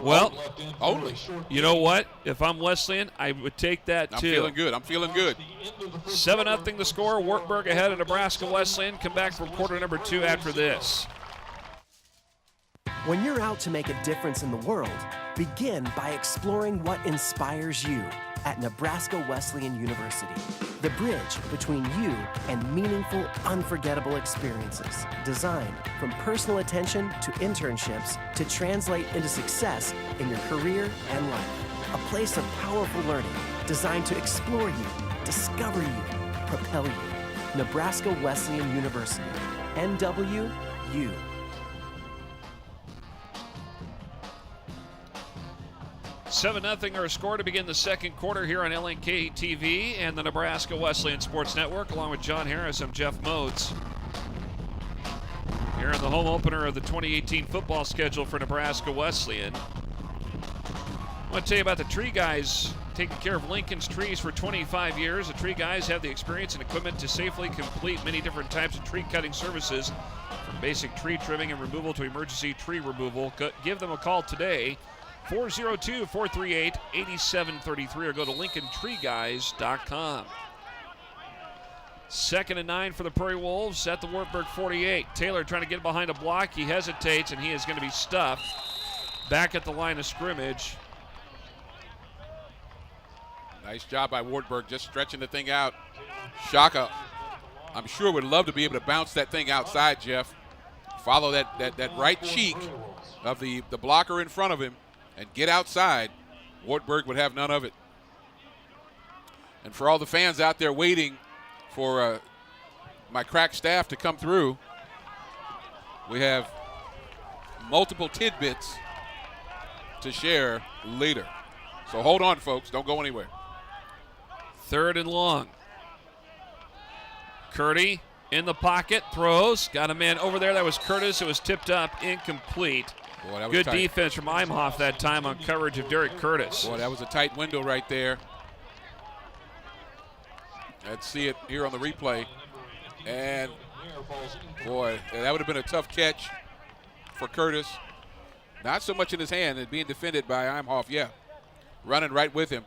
Well, only. You know what? If I'm Wesleyan, I would take that too. I'm feeling good. I'm feeling good. 7-0 the score. Wartburg ahead of Nebraska Wesleyan. Come back for quarter number 2 after this. When you're out to make a difference in the world, begin by exploring what inspires you at Nebraska Wesleyan University. The bridge between you and meaningful, unforgettable experiences. Designed from personal attention to internships to translate into success in your career and life. A place of powerful learning designed to explore you, discover you, propel you. Nebraska Wesleyan University. NWU. 7-0 our score to begin the second quarter here on LNK TV and the Nebraska Wesleyan Sports Network. Along with John Harris, I'm Jeff Modes. Here in the home opener of the 2018 football schedule for Nebraska Wesleyan. I want to tell you about the Tree Guys, taking care of Lincoln's trees for 25 years. The Tree Guys have the experience and equipment to safely complete many different types of tree cutting services, from basic tree trimming and removal to emergency tree removal. Give them a call today. 402-438-8733 or go to LincolnTreeGuys.com. 2nd and 9 for the Prairie Wolves at the Wartburg 48. Taylor trying to get behind a block. He hesitates, and he is going to be stuffed back at the line of scrimmage. Nice job by Wartburg, just stretching the thing out. Shaka, I'm sure, would love to be able to bounce that thing outside, Jeff. Follow that right cheek of the blocker in front of him and get outside. Wartburg would have none of it. And for all the fans out there waiting for my crack staff to come through, we have multiple tidbits to share later. So hold on, folks. Don't go anywhere. 3rd and long. Curdy in the pocket, throws. Got a man over there. That was Curtis. It was tipped up, incomplete. Boy, that was good tight. defense from Imhoff that time on coverage of Derek Curtis. Boy, that was a tight window right there. Let's see it here on the replay. And, boy, that would have been a tough catch for Curtis. Not so much in his hand and being defended by Imhoff, yeah. Running right with him.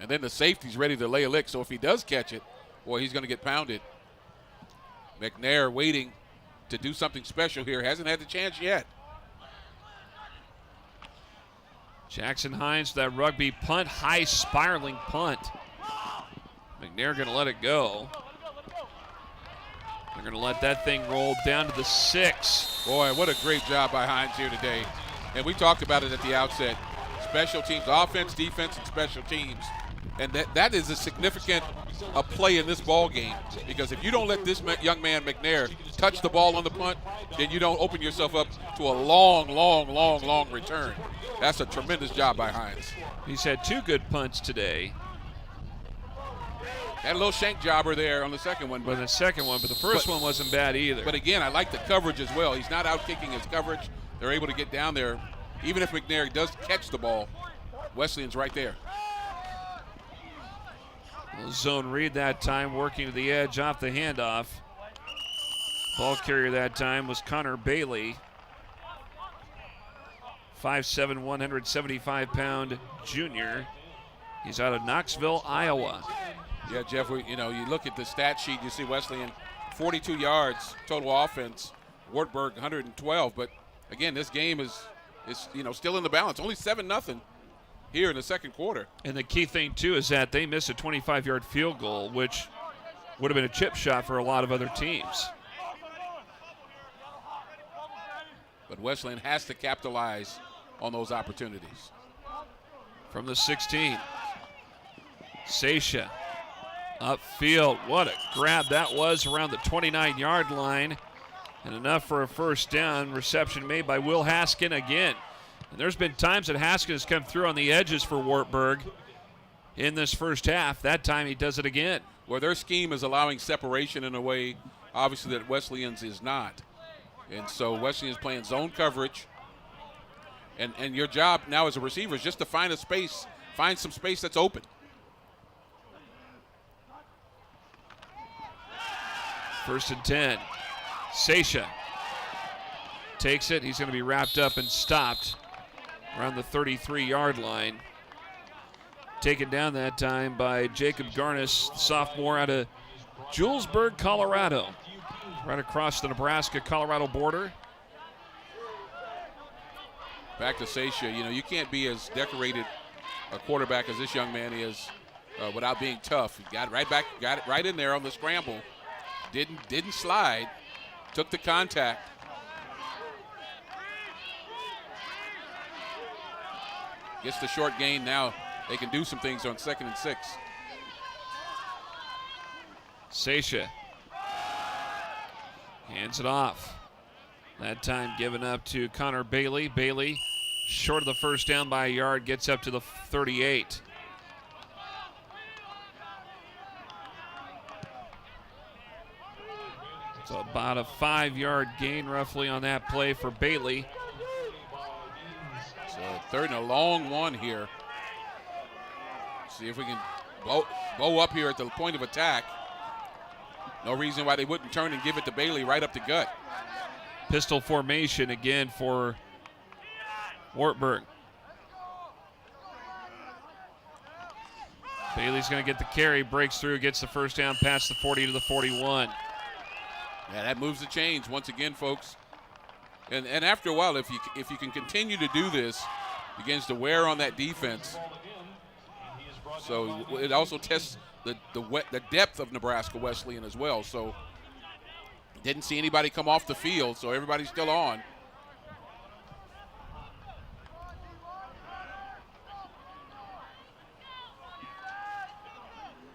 And then the safety's ready to lay a lick, so if he does catch it, boy, he's going to get pounded. McNair waiting to do something special here. Hasn't had the chance yet. Jackson Hines, that rugby punt, high spiraling punt. McNair going to let it go. They're going to let that thing roll down to the 6. Boy, what a great job by Hines here today. And we talked about it at the outset. Special teams, offense, defense, and special teams. And that is a significant play in this ball game, because if you don't let this young man McNair touch the ball on the punt, then you don't open yourself up to a long return. That's a tremendous job by Hines. He's had 2 good punts today. Had a little shank jobber there on the second one. But the first one wasn't bad either. But again, I like the coverage as well. He's not out kicking his coverage. They're able to get down there. Even if McNair does catch the ball, Wesleyan's right there. Zone read that time, working to the edge off the handoff. Ball carrier that time was Connor Bailey. 5'7", 175-pound junior. He's out of Knoxville, Iowa. Yeah, Jeff, you look at the stat sheet, you see Wesleyan 42 yards total offense, Wartburg 112. But again, this game is still in the balance. Only 7-0 here in the second quarter. And the key thing, too, is that they missed a 25-yard field goal, which would have been a chip shot for a lot of other teams. But Wesleyan has to capitalize on those opportunities. From the 16, Seisha Upfield, what a grab that was around the 29-yard line. And enough for a first down. Reception made by Will Haskin again. And there's been times that Haskin has come through on the edges for Wartburg in this first half. That time he does it again. Well, their scheme is allowing separation in a way, obviously, that Wesleyan's is not. And so Wesleyan's playing zone coverage. And your job now as a receiver is just to find a space, find some space that's open. First and 10. Seisha takes it. He's going to be wrapped up and stopped around the 33-yard line. Taken down that time by Jacob Garnis, sophomore out of Julesburg, Colorado. Right across the Nebraska-Colorado border. Back to Seisha. You know, you can't be as decorated a quarterback as this young man is without being tough. He got it right back, got it right in there on the scramble. Didn't slide. Took the contact. Gets the short gain now. They can do some things on 2nd and 6. Seisha hands it off. That time given up to Connor Bailey. Bailey short of the first down by a yard, gets up to the 38. So about a 5-yard gain roughly on that play for Bailey. So 3rd and a long one here. See if we can blow up here at the point of attack. No reason why they wouldn't turn and give it to Bailey right up the gut. Pistol formation again for Wartburg. Bailey's going to get the carry, breaks through, gets the first down past the 40 to the 41. Yeah, that moves the chains once again, folks. And after a while, if you can continue to do this, begins to wear on that defense. So it also tests the depth of Nebraska Wesleyan as well. So didn't see anybody come off the field, so everybody's still on.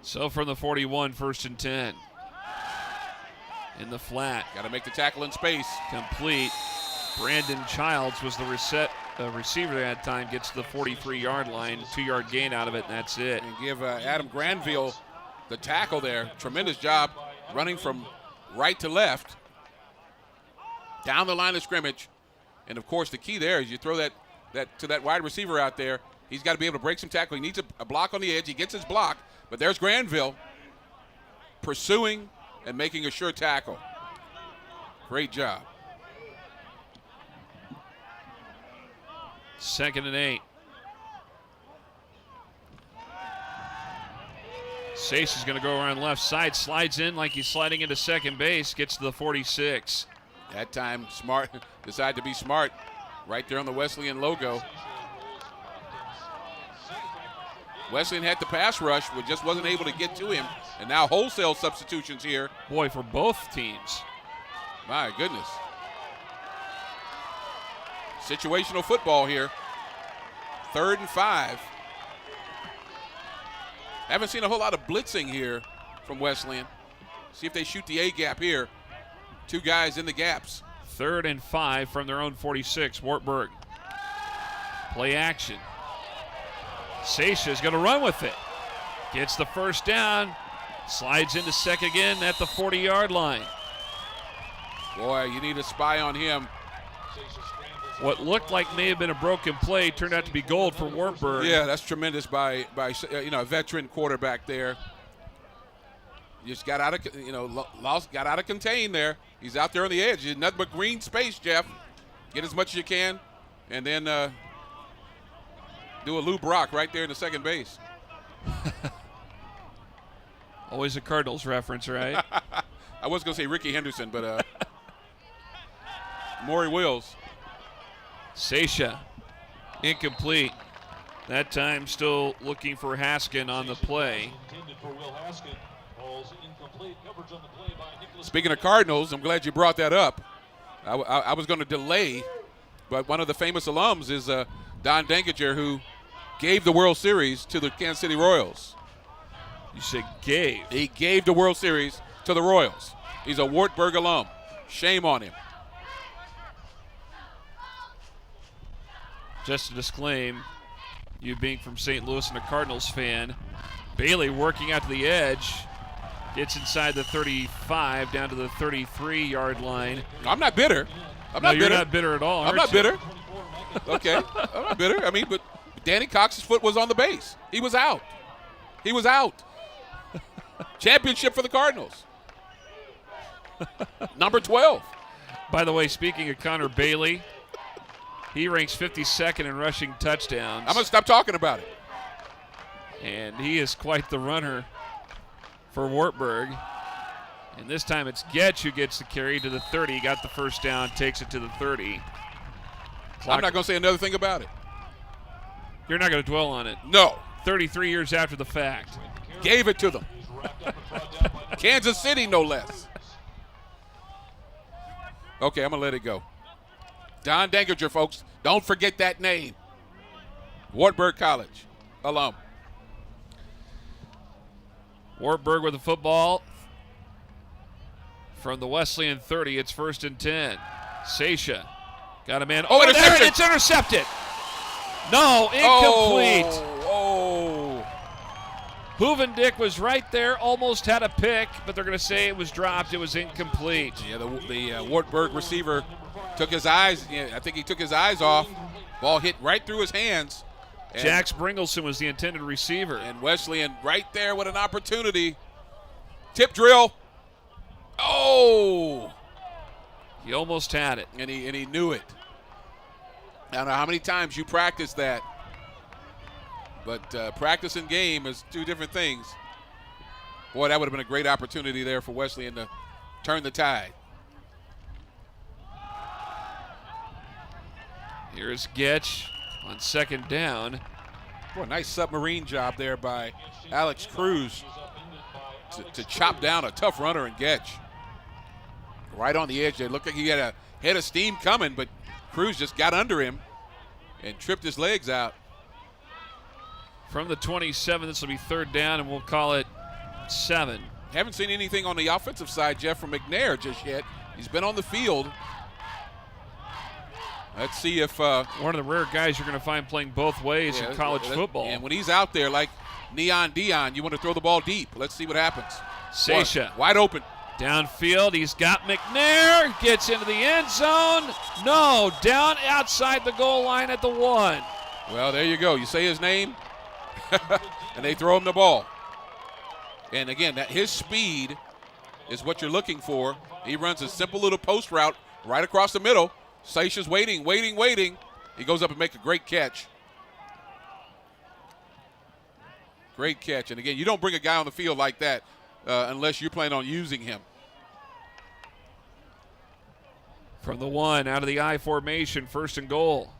So from the 41, 1st and 10. In the flat. Got to make the tackle in space. Complete. Brandon Childs was the receiver that time, gets to the 43-yard line, 2-yard gain out of it, and that's it. And give Adam Granville the tackle there. Tremendous job running from right to left, down the line of scrimmage. And, of course, the key there is you throw that to that wide receiver out there. He's got to be able to break some tackle. He needs a block on the edge. He gets his block, but there's Granville pursuing and making a sure tackle. Great job. 2nd and 8. Sace is going to go around left side, slides in like he's sliding into second base, gets to the 46. That time, Smart decided to be smart right there on the Wesleyan logo. Wesleyan had the pass rush, but just wasn't able to get to him. And now wholesale substitutions here. Boy, for both teams. My goodness. Situational football here. 3rd and 5. Haven't seen a whole lot of blitzing here from Wesleyan. See if they shoot the A gap here. 2 guys in the gaps. 3rd and 5 from their own 46. Wartburg. Play action. Seisha's going to run with it. Gets the first down. Slides into second again at the 40-yard line. Boy, you need a spy on him. What looked like may have been a broken play turned out to be gold for Wartburg. Yeah, that's tremendous by a veteran quarterback there. Just got out of got out of contain there. He's out there on the edge. There's nothing but green space, Jeff. Get as much as you can, and then do a Lou Brock right there in the second base. Always a Cardinals reference, right? I was going to say Ricky Henderson, but Maury Wills. Seisha, incomplete. That time still looking for Haskin on the play. Speaking of Cardinals, I'm glad you brought that up. I was going to delay, but one of the famous alums is Don Denkinger, who gave the World Series to the Kansas City Royals. You said gave. He gave the World Series to the Royals. He's a Wartburg alum. Shame on him. Just to disclaim, you being from St. Louis and a Cardinals fan, Bailey working out to the edge, gets inside the 35, down to the 33-yard line. I'm not bitter. I'm No, not you're bitter. not bitter at all. I'm not bitter. Okay, I'm not bitter. I mean, but Danny Cox's foot was on the base. He was out. He was out. Championship for the Cardinals. Number 12. By the way, speaking of Connor Bailey, he ranks 52nd in rushing touchdowns. I'm going to stop talking about it. And he is quite the runner for Wartburg. And this time it's Getch who gets the carry to the 30. He got the first down, takes it to the 30. I'm not going to say another thing about it. You're not going to dwell on it. No. 33 years after the fact. Gave it to them. Kansas City, no less. Okay, I'm going to let it go. Don Dangerger, folks. Don't forget that name. Wartburg College alum. Wartburg with the football from the Wesleyan 30. It's 1st and 10. Seisha got a man. Oh, interception. there, it's intercepted. No, incomplete. Oh. Hoovendick was right there, almost had a pick, but they're going to say it was dropped. It was incomplete. Yeah, the Wartburg receiver took his eyes. I think he took his eyes off. Ball hit right through his hands. Jax Bringleson was the intended receiver. And Wesleyan right there with an opportunity. Tip drill. Oh! He almost had it. And he knew it. I don't know how many times you practice that. But practice and game is two different things. Boy, that would have been a great opportunity there for Wesleyan to turn the tide. Here's Getch on 2nd down. Boy, nice submarine job there by Alex Cruz to chop down a tough runner in Getch. Right on the edge there. Looked like he had a head of steam coming, but Cruz just got under him and tripped his legs out. From the 27, this will be 3rd down, and we'll call it 7. Haven't seen anything on the offensive side, Jeff, from McNair just yet. He's been on the field. Let's see if one of the rare guys you're going to find playing both ways in college football. And when he's out there like Neon Dion, you want to throw the ball deep. Let's see what happens. Seisha wide open. Downfield, he's got McNair, gets into the end zone. No, down outside the goal line at the 1. Well, there you go. You say his name, and they throw him the ball. And again, his speed is what you're looking for. He runs a simple little post route right across the middle. Seisha's waiting. He goes up and makes a great catch. Great catch. And again, you don't bring a guy on the field like that unless you're planning on using him. From the 1, out of the I formation, 1st and goal.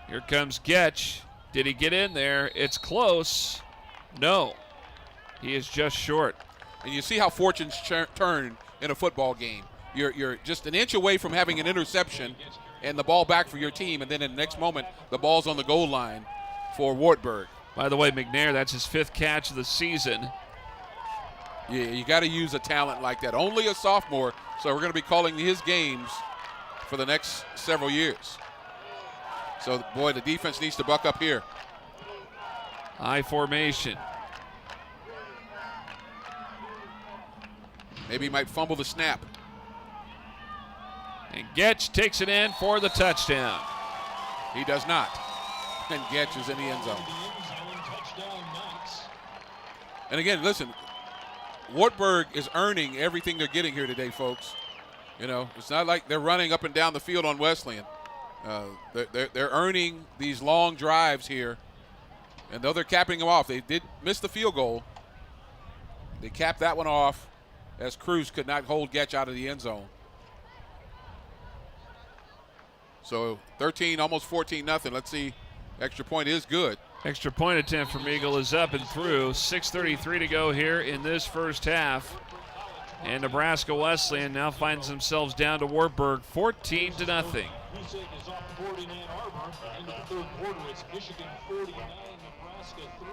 Here comes Getch. Did he get in there? It's close. No. He is just short. And you see how fortunes turn in a football game. You're just an inch away from having an interception and the ball back for your team, and then in the next moment, the ball's on the goal line for Wartburg. By the way, McNair, that's his 5th catch of the season. Yeah, you got to use a talent like that. Only a sophomore, so we're going to be calling his games for the next several years. So, boy, the defense needs to buck up here. I formation. Maybe he might fumble the snap. And Getch takes it in for the touchdown. He does not. And Getch is in the end zone. And again, listen, Wartburg is earning everything they're getting here today, folks. You know, it's not like they're running up and down the field on Wesleyan. They're earning these long drives here. And though they're capping them off, they did miss the field goal. They capped that one off as Cruz could not hold Getch out of the end zone. So 13, almost 14 nothing. Let's see. Extra point is good. Extra point attempt from Eagle is up and through. 6:33 to go here in this first half. And Nebraska Wesleyan now finds themselves down to Wartburg 14-0. Music is off the board in Ann Arbor. Into the third quarter, it's Michigan 49, Nebraska 3.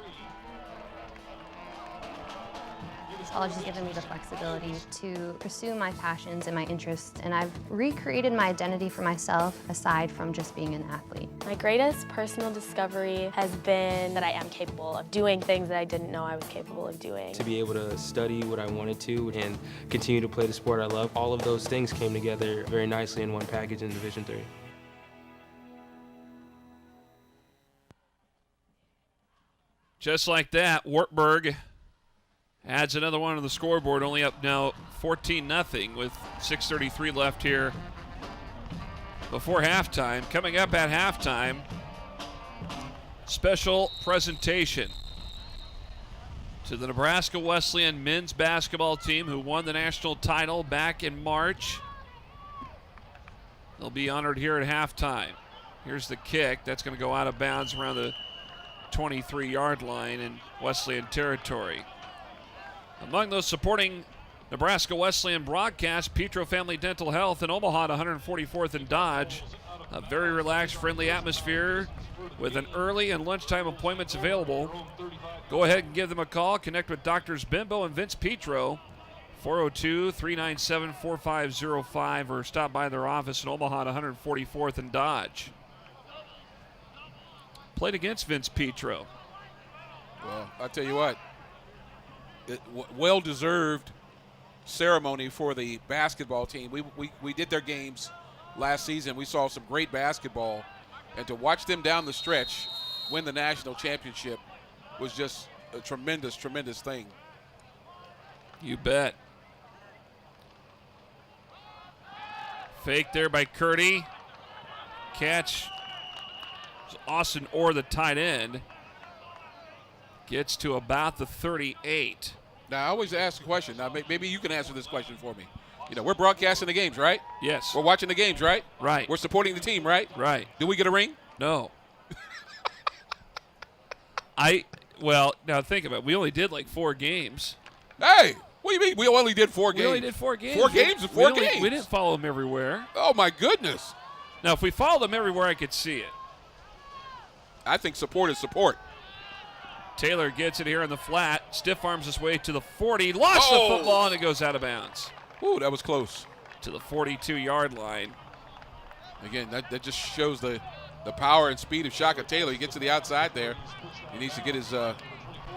College has given me the flexibility to pursue my passions and my interests, and I've recreated my identity for myself aside from just being an athlete. My greatest personal discovery has been that I am capable of doing things that I didn't know I was capable of doing. To be able to study what I wanted to and continue to play the sport I love, all of those things came together very nicely in one package in Division III. Just like that, Wartburg adds another one on the scoreboard, only up now 14-0 with 6:33 left here before halftime. Coming up at halftime, special presentation to the Nebraska Wesleyan men's basketball team who won the national title back in March. They'll be honored here at halftime. Here's the kick. That's going to go out of bounds around the 23-yard line in Wesleyan territory. Among those supporting Nebraska Wesleyan broadcast, Petro Family Dental Health in Omaha at 144th and Dodge. A very relaxed, friendly atmosphere with an early and lunchtime appointments available. Go ahead and give them a call. Connect with Doctors Bimbo and Vince Petro, 402-397-4505, or stop by their office in Omaha at 144th and Dodge. Played against Vince Petro. Well, I'll tell you what. Well-deserved ceremony for the basketball team. We did their games last season. We saw some great basketball, and to watch them down the stretch win the national championship was just a tremendous, tremendous thing. You bet. Fake there by Curdy. Catch. Austin Orr, the tight end. Gets to about the 38. Now, I always ask a question. Now, maybe you can answer this question for me. You know, we're broadcasting the games, right? Yes. We're watching the games, right? Right. We're supporting the team, right? Right. Do we get a ring? No. Well, now think about it. We only did like 4 games. Hey, what do you mean? We only did 4 games. We only did 4 games. 4 games and 4 games. We didn't follow them everywhere. Oh, my goodness. Now, if we followed them everywhere, I could see it. I think support is support. Taylor gets it here in the flat. Stiff arms his way to the 40. Lost the football, and it goes out of bounds. Ooh, that was close. To the 42-yard line. Again, that just shows the power and speed of Shaka Taylor. He gets to the outside there. He needs to get his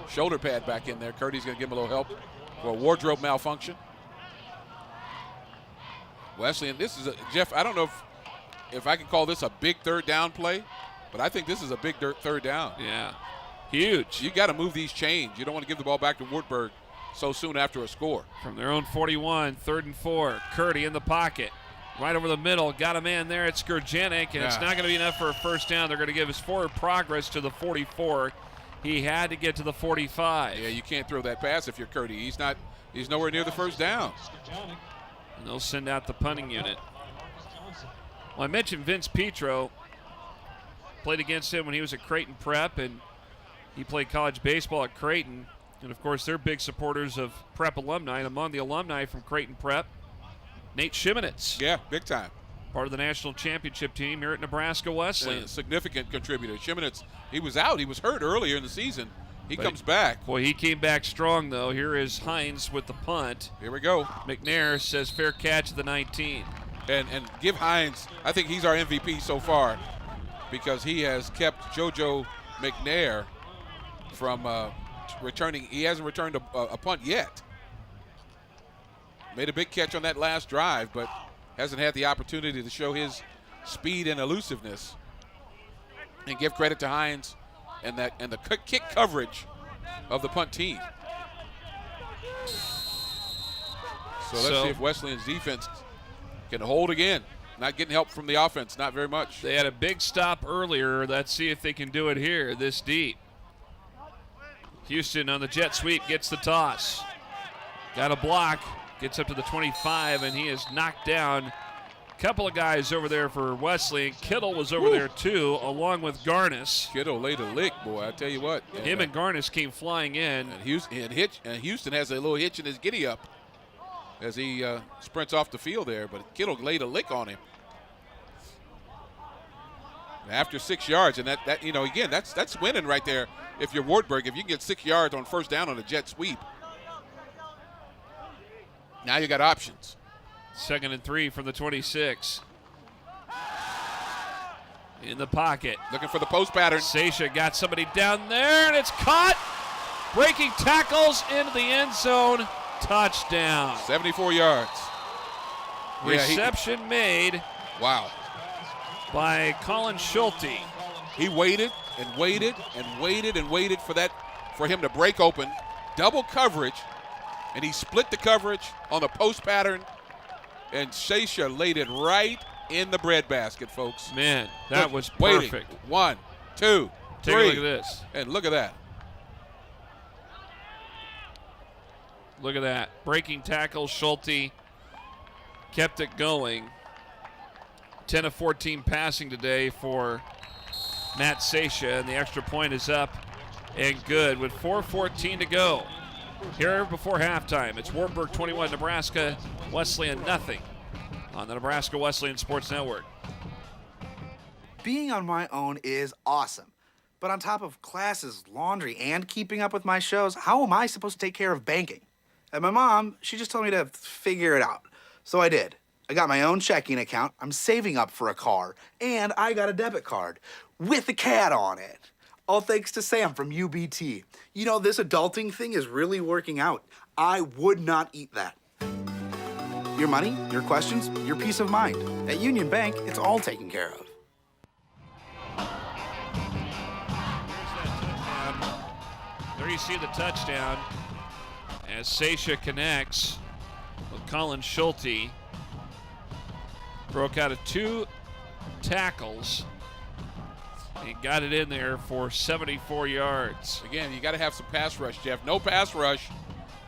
shoulder pad back in there. Curdy's going to give him a little help for a wardrobe malfunction. Wesleyan, this is Jeff, I don't know if I can call this a big third down play, but I think this is a big third down. Yeah, huge. You got to move these chains. You don't want to give the ball back to Wartburg so soon after a score. From their own 41, 3rd and 4. Curdy in the pocket. Right over the middle. Got a man there. It's Skurjanik, and it's not going to be enough for a first down. They're going to give his forward progress to the 44. He had to get to the 45. Yeah, you can't throw that pass if you're Curdy. He's nowhere near the first down. And they'll send out the punting unit. Well, I mentioned Vince Petro. Played against him when he was at Creighton Prep, and he played college baseball at Creighton. And, of course, they're big supporters of Prep alumni. And among the alumni from Creighton Prep, Nate Shimonitz. Yeah, big time. Part of the national championship team here at Nebraska Wesleyan. A significant contributor. Shimonitz, he was out. He was hurt earlier in the season. He comes back. Boy, he came back strong, though. Here is Hines with the punt. Here we go. McNair says fair catch at the 19. And give Hines, I think he's our MVP so far because he has kept JoJo McNair from returning. He hasn't returned a punt yet. Made a big catch on that last drive, but hasn't had the opportunity to show his speed and elusiveness. And give credit to Hines and the kick coverage of the punt team. So let's see if Wesleyan's defense can hold again. Not getting help from the offense, not very much. They had a big stop earlier. Let's see if they can do it here this deep. Houston on the jet sweep gets the toss. Got a block. Gets up to the 25, and he is knocked down. A couple of guys over there for Wesleyan. Kittle was over there, too, along with Garnis. Kittle laid a lick, boy, I tell you what. Him and Garnis came flying in. And Houston has a little hitch in his giddy-up as he sprints off the field there, but Kittle laid a lick on him. After 6 yards, and that you know, again, that's winning right there. If you're Wartburg, if you can get 6 yards on first down on a jet sweep, now you got options. 2nd and 3 from the 26. In the pocket. Looking for the post pattern. Sasha got somebody down there, and it's caught. Breaking tackles into the end zone. Touchdown. 74 yards. Reception made. Wow. By Colin Schulte. He waited and waited and waited and waited for him to break open. Double coverage, and he split the coverage on the post pattern, and Sasha laid it right in the breadbasket, folks. Man, that was waiting. perfect. 1, 2, 3. Take a look at this. And look at that. Look at that. Breaking tackle, Schulte kept it going. 10 of 14 passing today for Matt Sasha, and the extra point is up and good with 4:14 to go. Here before halftime, it's Wartburg 21, Nebraska Wesleyan nothing on the Nebraska Wesleyan Sports Network. Being on my own is awesome. But on top of classes, laundry, and keeping up with my shows, how am I supposed to take care of banking? And my mom, she just told me to figure it out. So I did. I got my own checking account, I'm saving up for a car, and I got a debit card with a cat on it. All thanks to Sam from UBT. You know, this adulting thing is really working out. I would not eat that. Your money, your questions, your peace of mind. At Union Bank, it's all taken care of. There you see the touchdown as Sasha connects with Colin Schulte. Broke out of 2 tackles and got it in there for 74 yards. Again, you got to have some pass rush, Jeff. No pass rush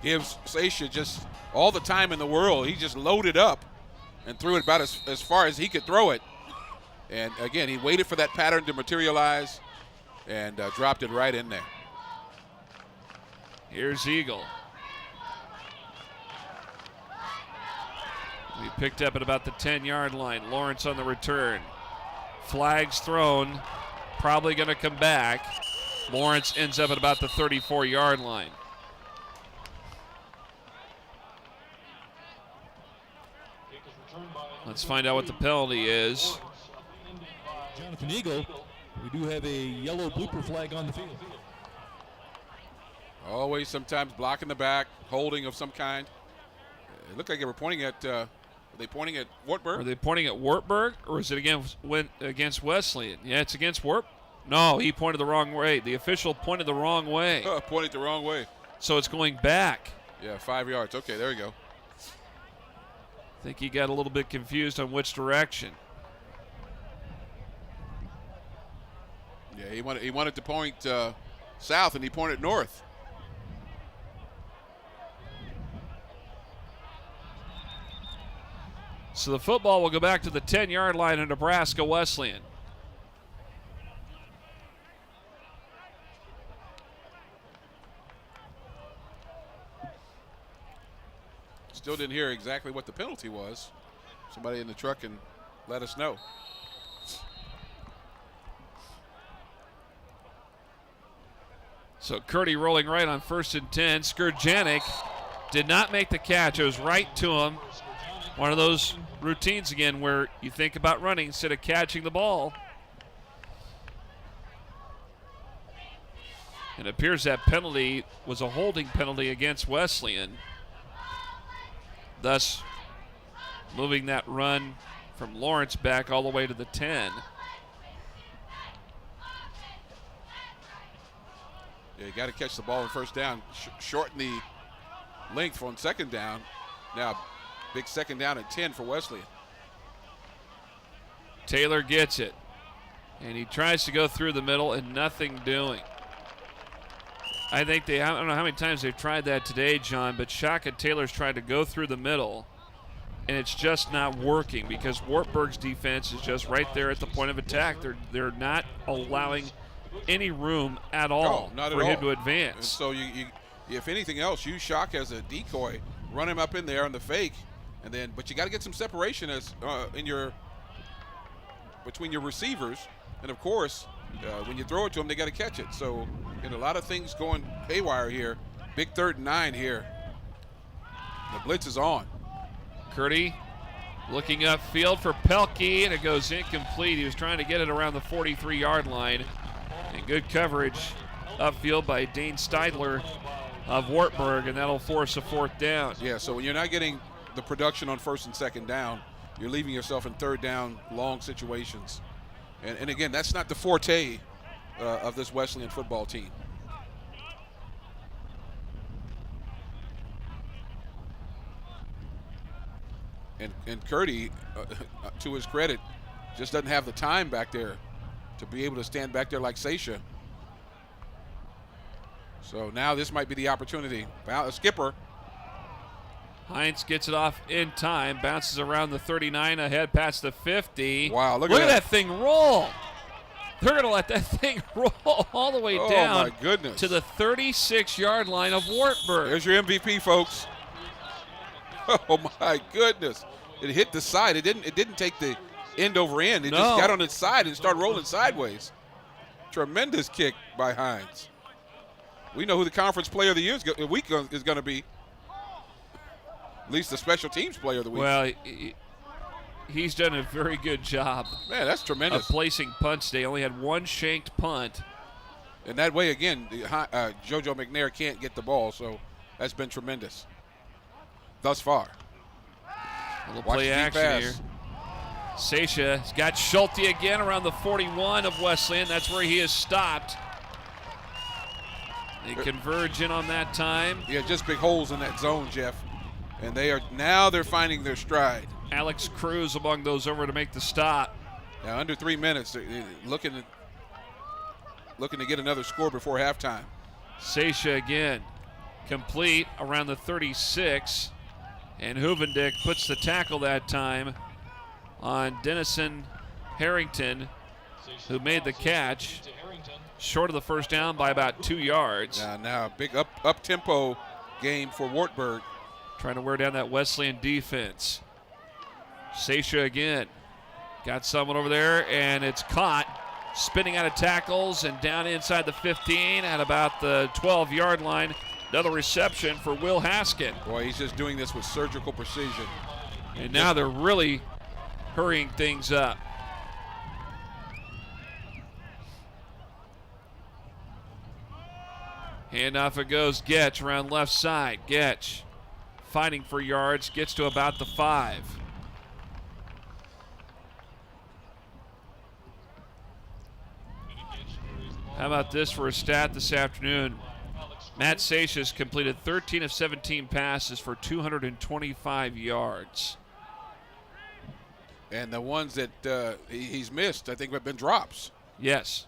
gives Sasha just all the time in the world. He just loaded up and threw it about as far as he could throw it. And again, he waited for that pattern to materialize and dropped it right in there. Here's Eagle. We picked up at about the 10-yard line. Lawrence on the return. Flags thrown. Probably going to come back. Lawrence ends up at about the 34-yard line. Let's find out what the penalty is. Jonathan Eagle, we do have a yellow blooper flag on the field. Always sometimes blocking the back, holding of some kind. It looked like they were pointing at are they pointing at Wartburg? Are they pointing at Wartburg, or is it against Wesleyan? Yeah, it's against Wartburg. No, he pointed the wrong way. The official pointed the wrong way. Pointed the wrong way. So it's going back. Yeah, 5 yards. Okay, there you go. I think he got a little bit confused on which direction. Yeah, he wanted to point south, and he pointed north. So the football will go back to the 10-yard line of Nebraska Wesleyan. Still didn't hear exactly what the penalty was. Somebody in the truck can let us know. So Curdy rolling right on 1st and 10. Skurjanik did not make the catch. It was right to him. One of those routines again where you think about running instead of catching the ball. It appears that penalty was a holding penalty against Wesleyan, thus moving that run from Lawrence back all the way to the 10. Yeah, you got to catch the ball on first down, shorten the length on second down. Now, big second down at 10 for Wesleyan. Taylor gets it, and he tries to go through the middle and nothing doing. I think I don't know how many times they've tried that today, John, but Shaka Taylor's tried to go through the middle, and it's just not working because Wartburg's defense is just right there at the point of attack. They're not allowing any room at all for him to advance. And so you, if anything else, use Shaka as a decoy, run him up in there on the fake, and then but you got to get some separation as between your receivers And of course, when you throw it to them, they got to catch it. So, a lot of things going haywire here. Big 3rd and 9 here. The blitz is on. Curdy looking upfield for Pelkey, and it goes incomplete. He was trying to get it around the 43-yard line. And good coverage upfield by Dane Steidler of Wartburg, and that'll force a 4th down. Yeah, so when you're not getting the production on 1st and 2nd down, you're leaving yourself in 3rd down long situations. And again, that's not the forte of this Wesleyan football team. And Curdy, to his credit, just doesn't have the time back there to be able to stand back there like Sasha. So now this might be the opportunity. Skipper. Hines gets it off in time, bounces around the 39, ahead past the 50. Wow, look at that thing roll. They're going to let that thing roll all the way down my goodness. to the 36-yard line of Wartburg. There's your MVP, folks. Oh my goodness. It hit the side. It didn't take the end over end. It just got on its side and started rolling sideways. Tremendous kick by Hines. We know who the conference player of the year week is going to be. At least the special teams player of the week. Well, he's done a very good job. Man, that's tremendous. Of placing punts today. Only had one shanked punt. And that way, again, JoJo McNair can't get the ball, so that's been tremendous thus far. A little play action here. Sasha's got Schulte again around the 41 of Wesleyan. That's where he is stopped. They converge in on that time. Yeah, just big holes in that zone, Jeff. And they're finding their stride. Alex Cruz among those over to make the stop. Now under 3 minutes, they're looking to get another score before halftime. Sasha again, complete around the 36. And Huvendick puts the tackle that time on Dennison Harrington, who made the catch. Short of the 1st down by about 2 yards. Now a big up-tempo game for Wartburg. Trying to wear down that Wesleyan defense. Sasha again. Got someone over there, and it's caught. Spinning out of tackles and down inside the 15 at about the 12-yard line. Another reception for Will Haskin. Boy, he's just doing this with surgical precision. And now they're really hurrying things up. Handoff it goes. Getch around left side. Getch fighting for yards. Gets to about the 5. How about this for a stat this afternoon? Matt Sasha's completed 13 of 17 passes for 225 yards. And the ones that he's missed, I think, have been drops. Yes.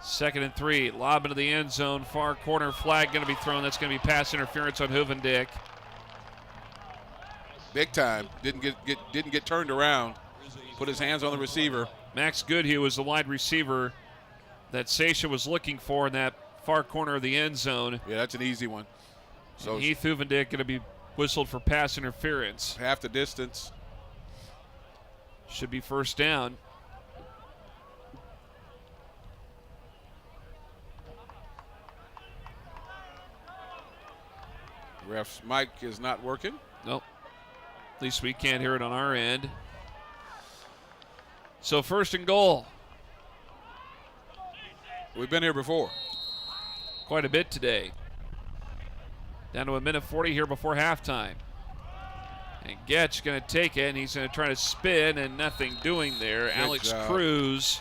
2nd and 3. Lob into the end zone. Far corner flag going to be thrown. That's going to be pass interference on Huvendick. Big time. Didn't get turned around. Put his hands on the receiver. Max Goodhue was the wide receiver that Sasha was looking for in that far corner of the end zone. Yeah, that's an easy one. So and Heath Huvendick going to be whistled for pass interference. Half the distance. Should be 1st down. Ref's mic is not working. Nope. At least we can't hear it on our end. So 1st and goal. We've been here before. Quite a bit today. Down to a minute 40 here before halftime. And Getch going to take it, and he's going to try to spin, and nothing doing there. Good Alex job. Cruz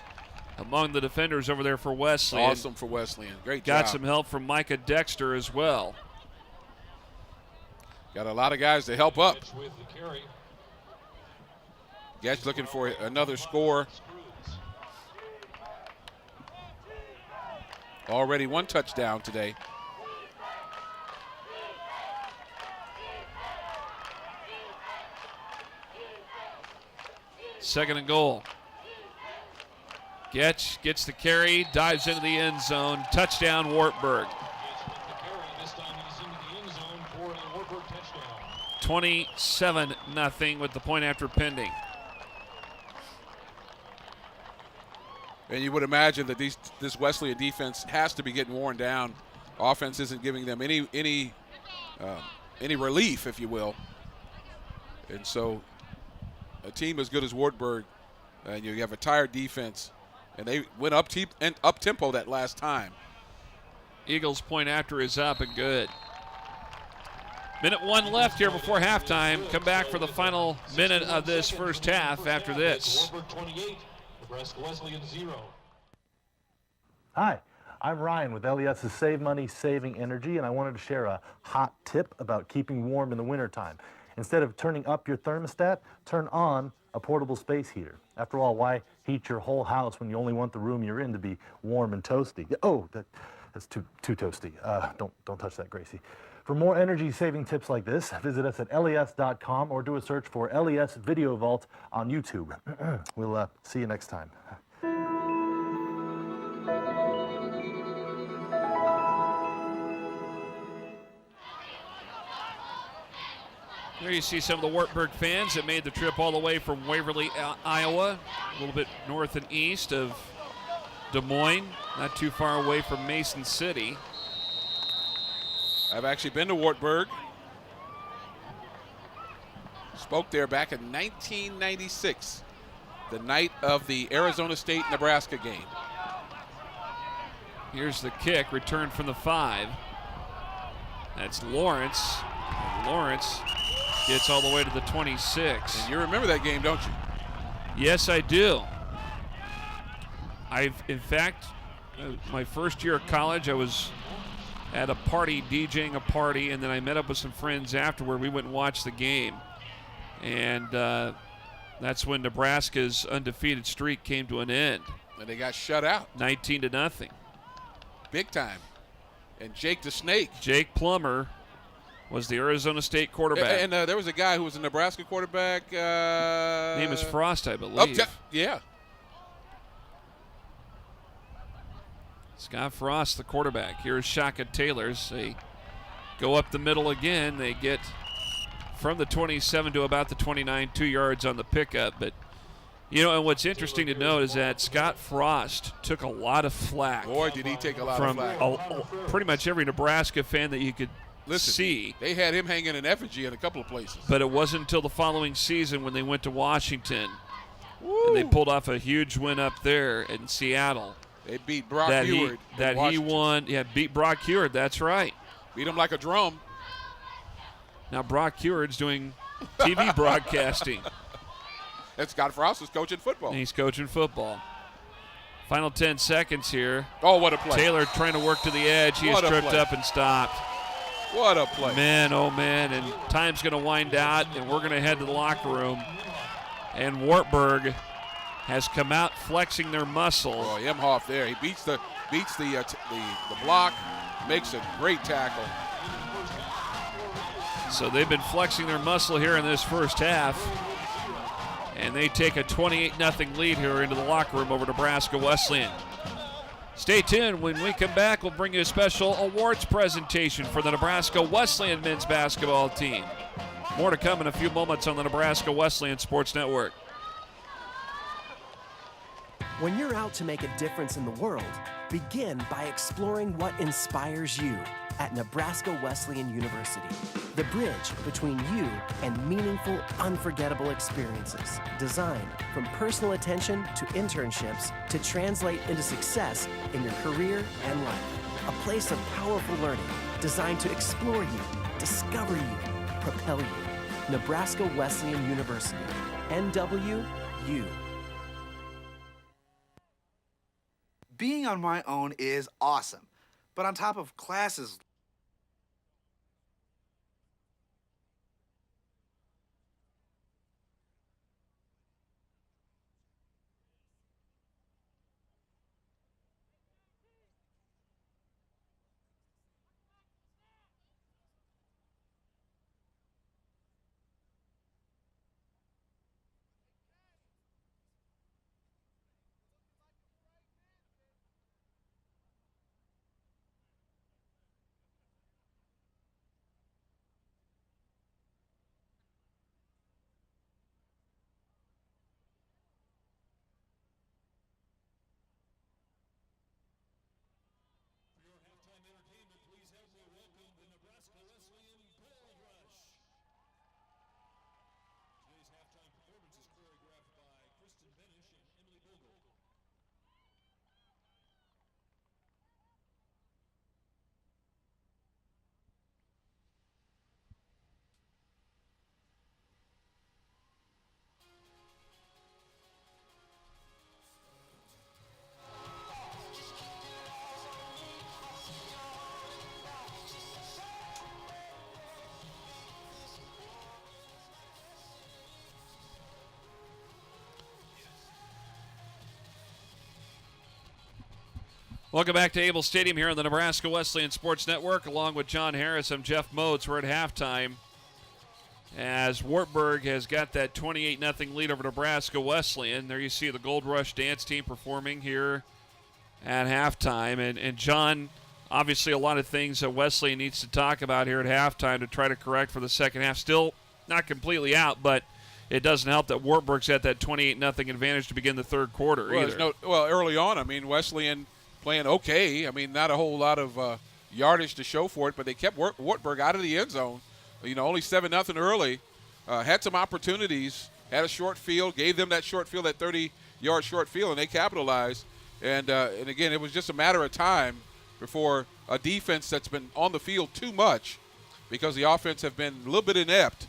among the defenders over there for Wesleyan. Awesome for Wesleyan. Great Got job. some help from Micah Dexter as well. Got a lot of guys to help up. Getch looking for another score. Already 1 touchdown today. Second and goal. Getch gets the carry, dives into the end zone. Touchdown, Wartburg. 27-0 with the point after pending. And you would imagine that this Wesleyan defense has to be getting worn down. Offense isn't giving them any relief, if you will. And so a team as good as Wartburg, and you have a tired defense, and they went up tempo that last time. Eagles point after is up and good. Minute 1 left here before halftime. Come back for the final minute of this first half after this. Wartburg 28, Nebraska Wesleyan 0. Hi, I'm Ryan with LES's Save Money, Saving Energy, and I wanted to share a hot tip about keeping warm in the wintertime. Instead of turning up your thermostat, turn on a portable space heater. After all, why heat your whole house when you only want the room you're in to be warm and toasty? Oh, that's too toasty. Don't touch that, Gracie. For more energy-saving tips like this, visit us at les.com or do a search for LES Video Vault on YouTube. We'll see you next time. There you see some of the Wartburg fans that made the trip all the way from Waverly, Iowa, a little bit north and east of Des Moines, not too far away from Mason City. I've actually been to Wartburg. Spoke there back in 1996, the night of the Arizona State-Nebraska game. Here's the kick, returned from the 5. That's Lawrence. And Lawrence gets all the way to the 26. And you remember that game, don't you? Yes, I do. In fact, my first year of college, I was at a party, DJing a party, and then I met up with some friends afterward. We went and watched the game. And that's when Nebraska's undefeated streak came to an end. And they got shut out. 19-0. Big time. And Jake the Snake. Jake Plummer was the Arizona State quarterback. And there was a guy who was a Nebraska quarterback. Name is Frost, I believe. Yeah. Scott Frost, the quarterback. Here's Shaka Taylors. They go up the middle again. They get from the 27 to about the 29, 2 yards on the pickup. But, and what's interesting to note is that Scott Frost took a lot of flack. Boy, did he take a lot of flack. From pretty much every Nebraska fan that you could see. They had him hanging in effigy in a couple of places. But it wasn't until the following season when they went to Washington. Woo. And they pulled off a huge win up there in Seattle. They beat Brock Heward. He won. Yeah, beat Brock Heward. That's right. Beat him like a drum. Now Brock Heward's doing TV broadcasting. And Scott Frost is coaching football. And he's coaching football. Final 10 seconds here. Oh, what a play. Taylor trying to work to the edge. He is tripped up and stopped. What a play. Man, oh man. And time's going to wind out, and we're going to head to the locker room. And Wartburg has come out flexing their muscle. Oh, Imhoff there. He beats the block, makes a great tackle. So they've been flexing their muscle here in this first half. And they take a 28-0 lead here into the locker room over Nebraska Wesleyan. Stay tuned. When we come back, we'll bring you a special awards presentation for the Nebraska Wesleyan men's basketball team. More to come in a few moments on the Nebraska Wesleyan Sports Network. When you're out to make a difference in the world, begin by exploring what inspires you at Nebraska Wesleyan University. The bridge between you and meaningful, unforgettable experiences. Designed from personal attention to internships to translate into success in your career and life. A place of powerful learning designed to explore you, discover you, propel you. Nebraska Wesleyan University. NWU. Being on my own is awesome, but on top of classes Welcome back to Able Stadium here on the Nebraska Wesleyan Sports Network. Along with John Harris, I'm Jeff Moats. We're at halftime as Wartburg has got that 28-0 lead over Nebraska Wesleyan. There you see the Gold Rush dance team performing here at halftime. And John, obviously a lot of things that Wesleyan needs to talk about here at halftime to try to correct for the second half. Still not completely out, but it doesn't help that Wartburg's at that 28-0 advantage to begin the third quarter either. Early on, I mean, Wesleyan playing okay. I mean, not a whole lot of yardage to show for it, but they kept Wartburg out of the end zone. You know, only 7-0 early. Had some opportunities, had a short field, gave them that short field, that 30-yard short field, and they capitalized. And again, it was just a matter of time before a defense that's been on the field too much because the offense have been a little bit inept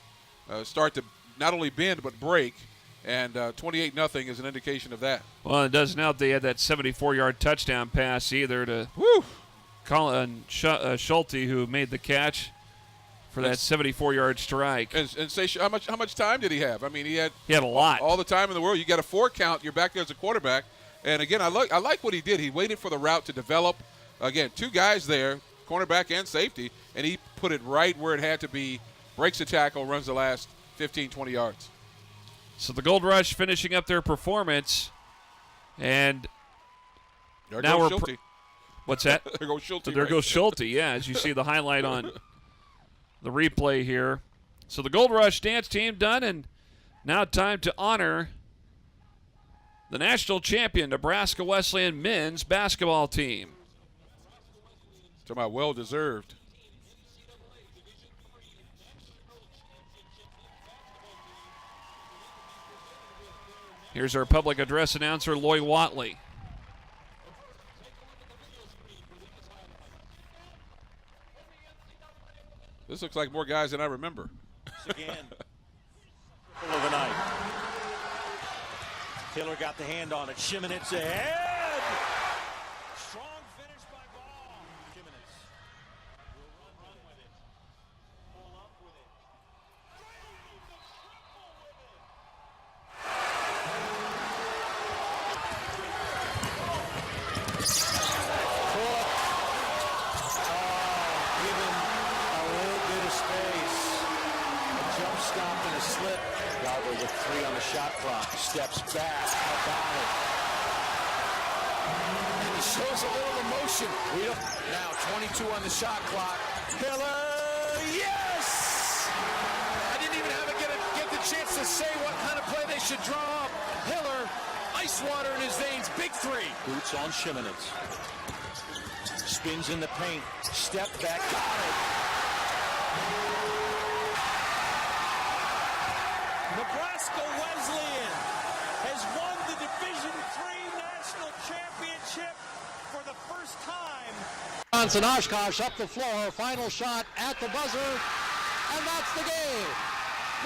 start to not only bend but break. And 28-0 is an indication of that. Well, it doesn't help they had that 74-yard touchdown pass either to Colin Schulte, who made the catch for that 74-yard strike. And say how much time did he have? I mean, he had a lot. All the time in the world. You got a 4 count. You're back there as a quarterback. And again, I like what he did. He waited for the route to develop. Again, 2 guys there, cornerback and safety, and he put it right where it had to be. Breaks the tackle, runs the last 15, 20 yards. So the Gold Rush finishing up their performance, and there now goes we're Schulte. What's that? There goes Schulte. So there right goes Schulte, yeah, as you see the highlight on the replay here. So the Gold Rush dance team done, and now time to honor the national champion Nebraska Wesleyan men's basketball team. Talking about well-deserved. Here's our public address announcer, Loy Watley. This looks like more guys than I remember. Again, of the night. Taylor got the hand on it. Shimonitz ahead. Strong finish by Ball. Shimonitz will run with it. Pull up with it. Given a little bit of space. A jump stop and a slip. Garber with 3 on the shot clock. Steps back. About it. And he shows a little emotion. Now 22 on the shot clock. Hiller, yes! I didn't even have to get the chance to say what kind of play they should draw up. Hiller, ice water in his veins. Big 3. Boots on Shimonitz. Spins in the paint. Step back. Got it. Nebraska Wesleyan has won the Division III National Championship for the first time. Johnson Oshkosh up the floor, final shot at the buzzer, and that's the game.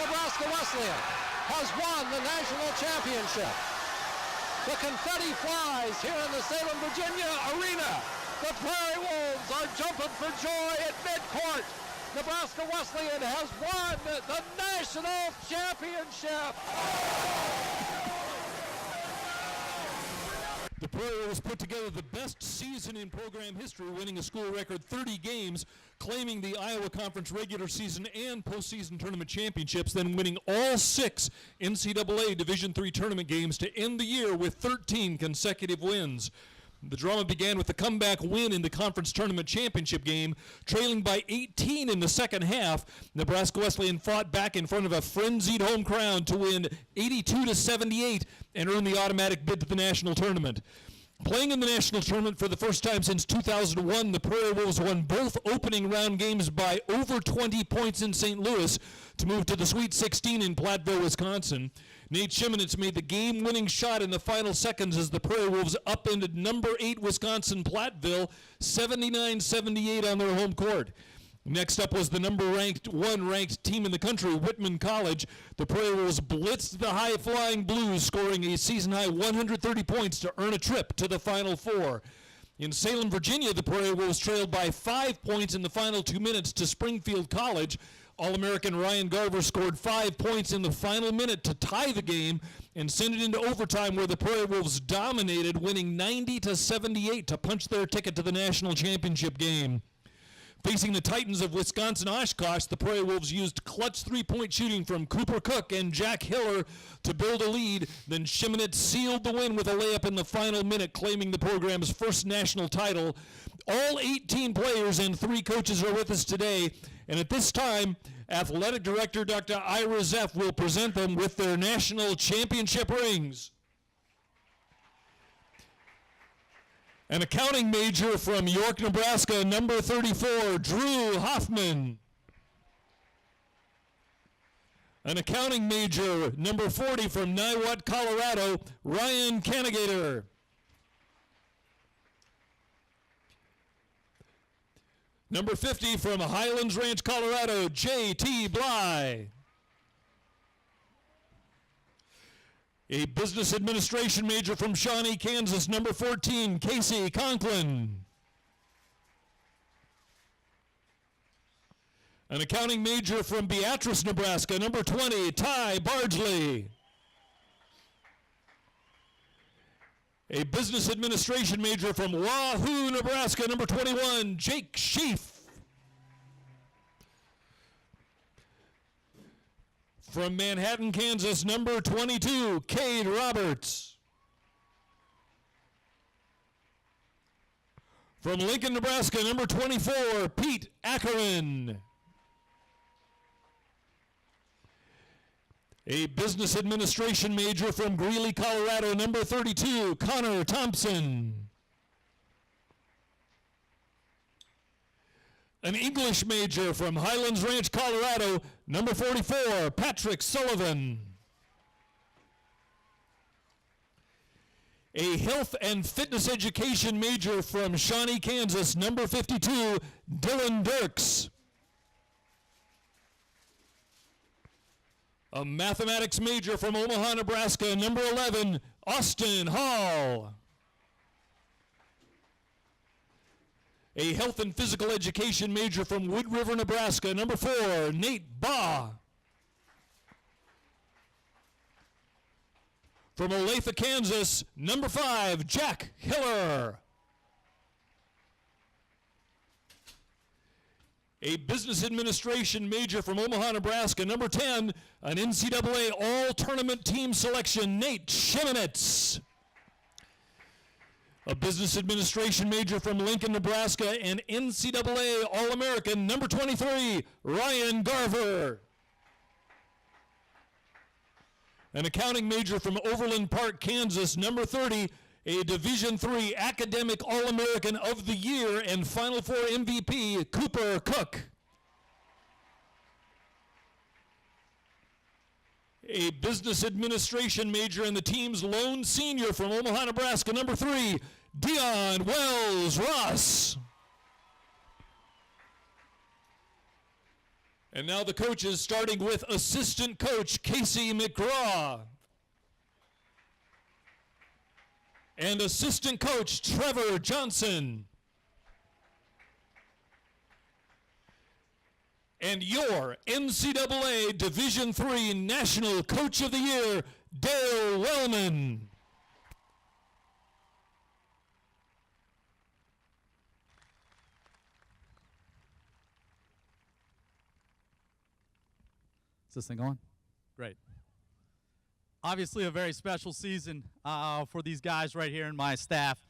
Nebraska Wesleyan has won the national championship. The confetti flies here in the Salem, Virginia arena. The Prairie Wolves are jumping for joy at midcourt. Nebraska Wesleyan has won the national championship. The Prairie Wolves put together the best season in program history, winning a school record 30 games, claiming the Iowa Conference regular season and postseason tournament championships, then winning all 6 NCAA Division III tournament games to end the year with 13 consecutive wins. The drama began with the comeback win in the conference tournament championship game, trailing by 18 in the second half. Nebraska Wesleyan fought back in front of a frenzied home crowd to win 82-78 and earn the automatic bid to the national tournament. Playing in the national tournament for the first time since 2001, the Prairie Wolves won both opening round games by over 20 points in St. Louis to move to the Sweet 16 in Platteville, Wisconsin. Nate Shimonitz made the game-winning shot in the final seconds as the Prairie Wolves upended number 8 Wisconsin Platteville 79-78 on their home court. Next up was the number 1 ranked team in the country, Whitman College. The Prairie Wolves blitzed the high-flying Blues, scoring a season-high 130 points to earn a trip to the Final Four. In Salem, Virginia, the Prairie Wolves trailed by 5 points in the final 2 minutes to Springfield College. All-American Ryan Garver scored 5 points in the final minute to tie the game and send it into overtime, where the Prairie Wolves dominated, winning 90-78 to punch their ticket to the national championship game. Facing the Titans of Wisconsin-Oshkosh, the Prairie Wolves used clutch three-point shooting from Cooper Cook and Jack Hiller to build a lead. Then Shimonette sealed the win with a layup in the final minute, claiming the program's first national title. All 18 players and 3 coaches are with us today, and at this time, Athletic Director Dr. Ira Zeff will present them with their national championship rings. An accounting major from York, Nebraska, number 34, Drew Hoffman. An accounting major, number 40, from Niwot, Colorado, Ryan Canigator. Number 50, from Highlands Ranch, Colorado, J.T. Bly. A business administration major from Shawnee, Kansas, number 14, Casey Conklin. An accounting major from Beatrice, Nebraska, number 20, Ty Bardsley. A business administration major from Wahoo, Nebraska, number 21, Jake Sheaf. From Manhattan, Kansas, number 22, Cade Roberts. From Lincoln, Nebraska, number 24, Pete Ackerin. A business administration major from Greeley, Colorado, number 32, Connor Thompson. An English major from Highlands Ranch, Colorado, number 44, Patrick Sullivan. A health and fitness education major from Shawnee, Kansas, number 52, Dylan Dirks. A mathematics major from Omaha, Nebraska, number 11, Austin Hall. A health and physical education major from Wood River, Nebraska, number 4, Nate Baugh. From Olathe, Kansas, number 5, Jack Hiller. A business administration major from Omaha, Nebraska, number 10, an NCAA all-tournament team selection, Nate Shimonette. A business administration major from Lincoln, Nebraska, and NCAA All-American, number 23, Ryan Garver. An accounting major from Overland Park, Kansas, number 30, a Division III Academic All-American of the Year and Final Four MVP, Cooper Cook. A business administration major and the team's lone senior from Omaha, Nebraska, number 3, Dion Wells Ross. And now the coaches, starting with assistant coach Casey McGraw. And assistant coach Trevor Johnson. And your NCAA Division III National Coach of the Year, Dale Wellman. Is this thing on? Great. Obviously a very special season for these guys right here and my staff.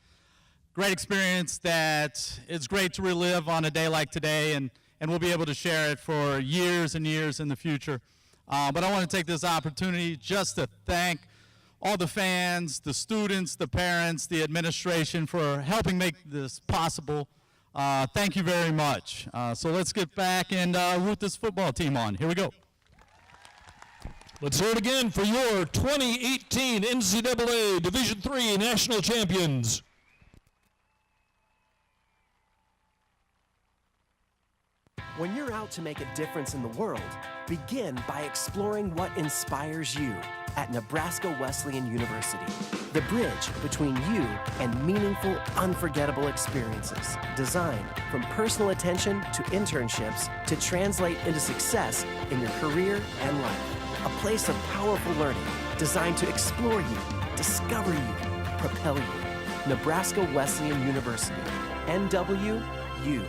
Great experience that it's great to relive on a day like today, and we'll be able to share it for years and years in the future. But I want to take this opportunity just to thank all the fans, the students, the parents, the administration for helping make this possible. Thank you very much. So let's get back and root this football team on. Here we go. Let's hear it again for your 2018 NCAA Division III National Champions. When you're out to make a difference in the world, begin by exploring what inspires you at Nebraska Wesleyan University. The bridge between you and meaningful, unforgettable experiences. Designed from personal attention to internships to translate into success in your career and life. A place of powerful learning designed to explore you, discover you, propel you. Nebraska Wesleyan University. NWU.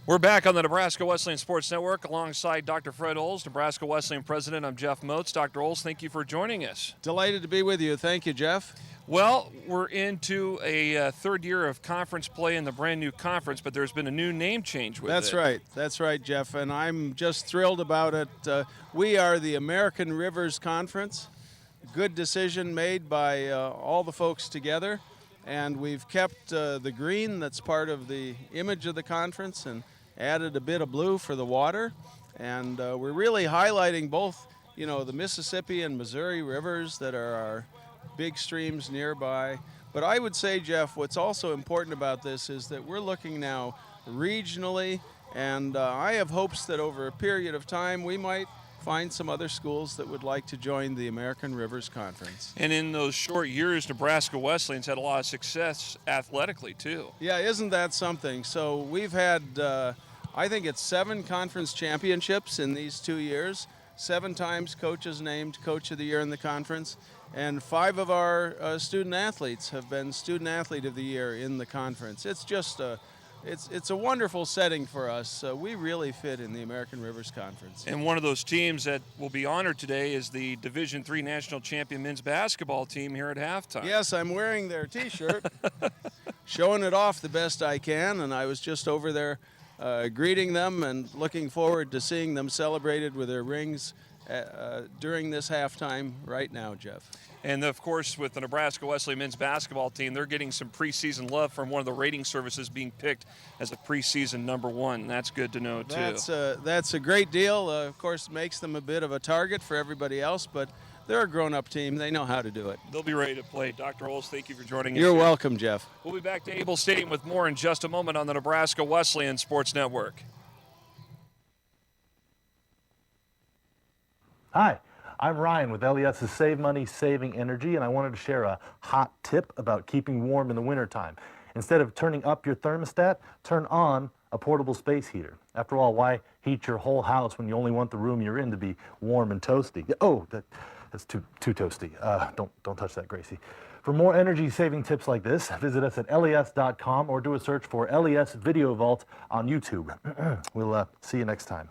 We're back on the Nebraska Wesleyan Sports Network alongside Dr. Fred Oles, Nebraska Wesleyan President. I'm Jeff Moats. Dr. Oles, thank you for joining us. Delighted to be with you. Thank you, Jeff. Well, we're into a third year of conference play in the brand new conference, but there's been a new name change with That's it. right. That's right, Jeff, and I'm just thrilled about it. We are the American Rivers Conference. Good decision made by all the folks together, and we've kept the green that's part of the image of the conference and added a bit of blue for the water, and we're really highlighting both, you know, the Mississippi and Missouri rivers that are our big streams nearby. But I would say, Jeff, what's also important about this is that we're looking now regionally, and I have hopes that over a period of time we might find some other schools that would like to join the American Rivers Conference. And in those short years, Nebraska Wesleyan's had a lot of success athletically, too. Yeah, isn't that something? So we've had, I think it's 7 conference championships in these 2 years, 7 times coaches named Coach of the Year in the conference, and 5 of our student athletes have been Student Athlete of the Year in the conference. It's just it's a wonderful setting for us. We really fit in the American Rivers Conference. And one of those teams that will be honored today is the Division III national champion men's basketball team here at halftime. Yes, I'm wearing their T-shirt, showing it off the best I can, and I was just over there greeting them and looking forward to seeing them celebrated with their rings during this halftime right now, Jeff. And, of course, with the Nebraska Wesleyan men's basketball team, they're getting some preseason love from one of the rating services being picked as a preseason #1. That's good to know, too. That's a great deal. Of course, it makes them a bit of a target for everybody else, but they're a grown-up team. They know how to do it. They'll be ready to play. Dr. Oles, thank you for joining us. You're welcome, Jeff. We'll be back to Able Stadium with more in just a moment on the Nebraska Wesleyan Sports Network. Hi, I'm Ryan with LES's Save Money, Saving Energy, and I wanted to share a hot tip about keeping warm in the wintertime. Instead of turning up your thermostat, turn on a portable space heater. After all, why heat your whole house when you only want the room you're in to be warm and toasty? Oh, that's too toasty. Don't touch that, Gracie. For more energy-saving tips like this, visit us at les.com or do a search for LES Video Vault on YouTube. We'll see you next time.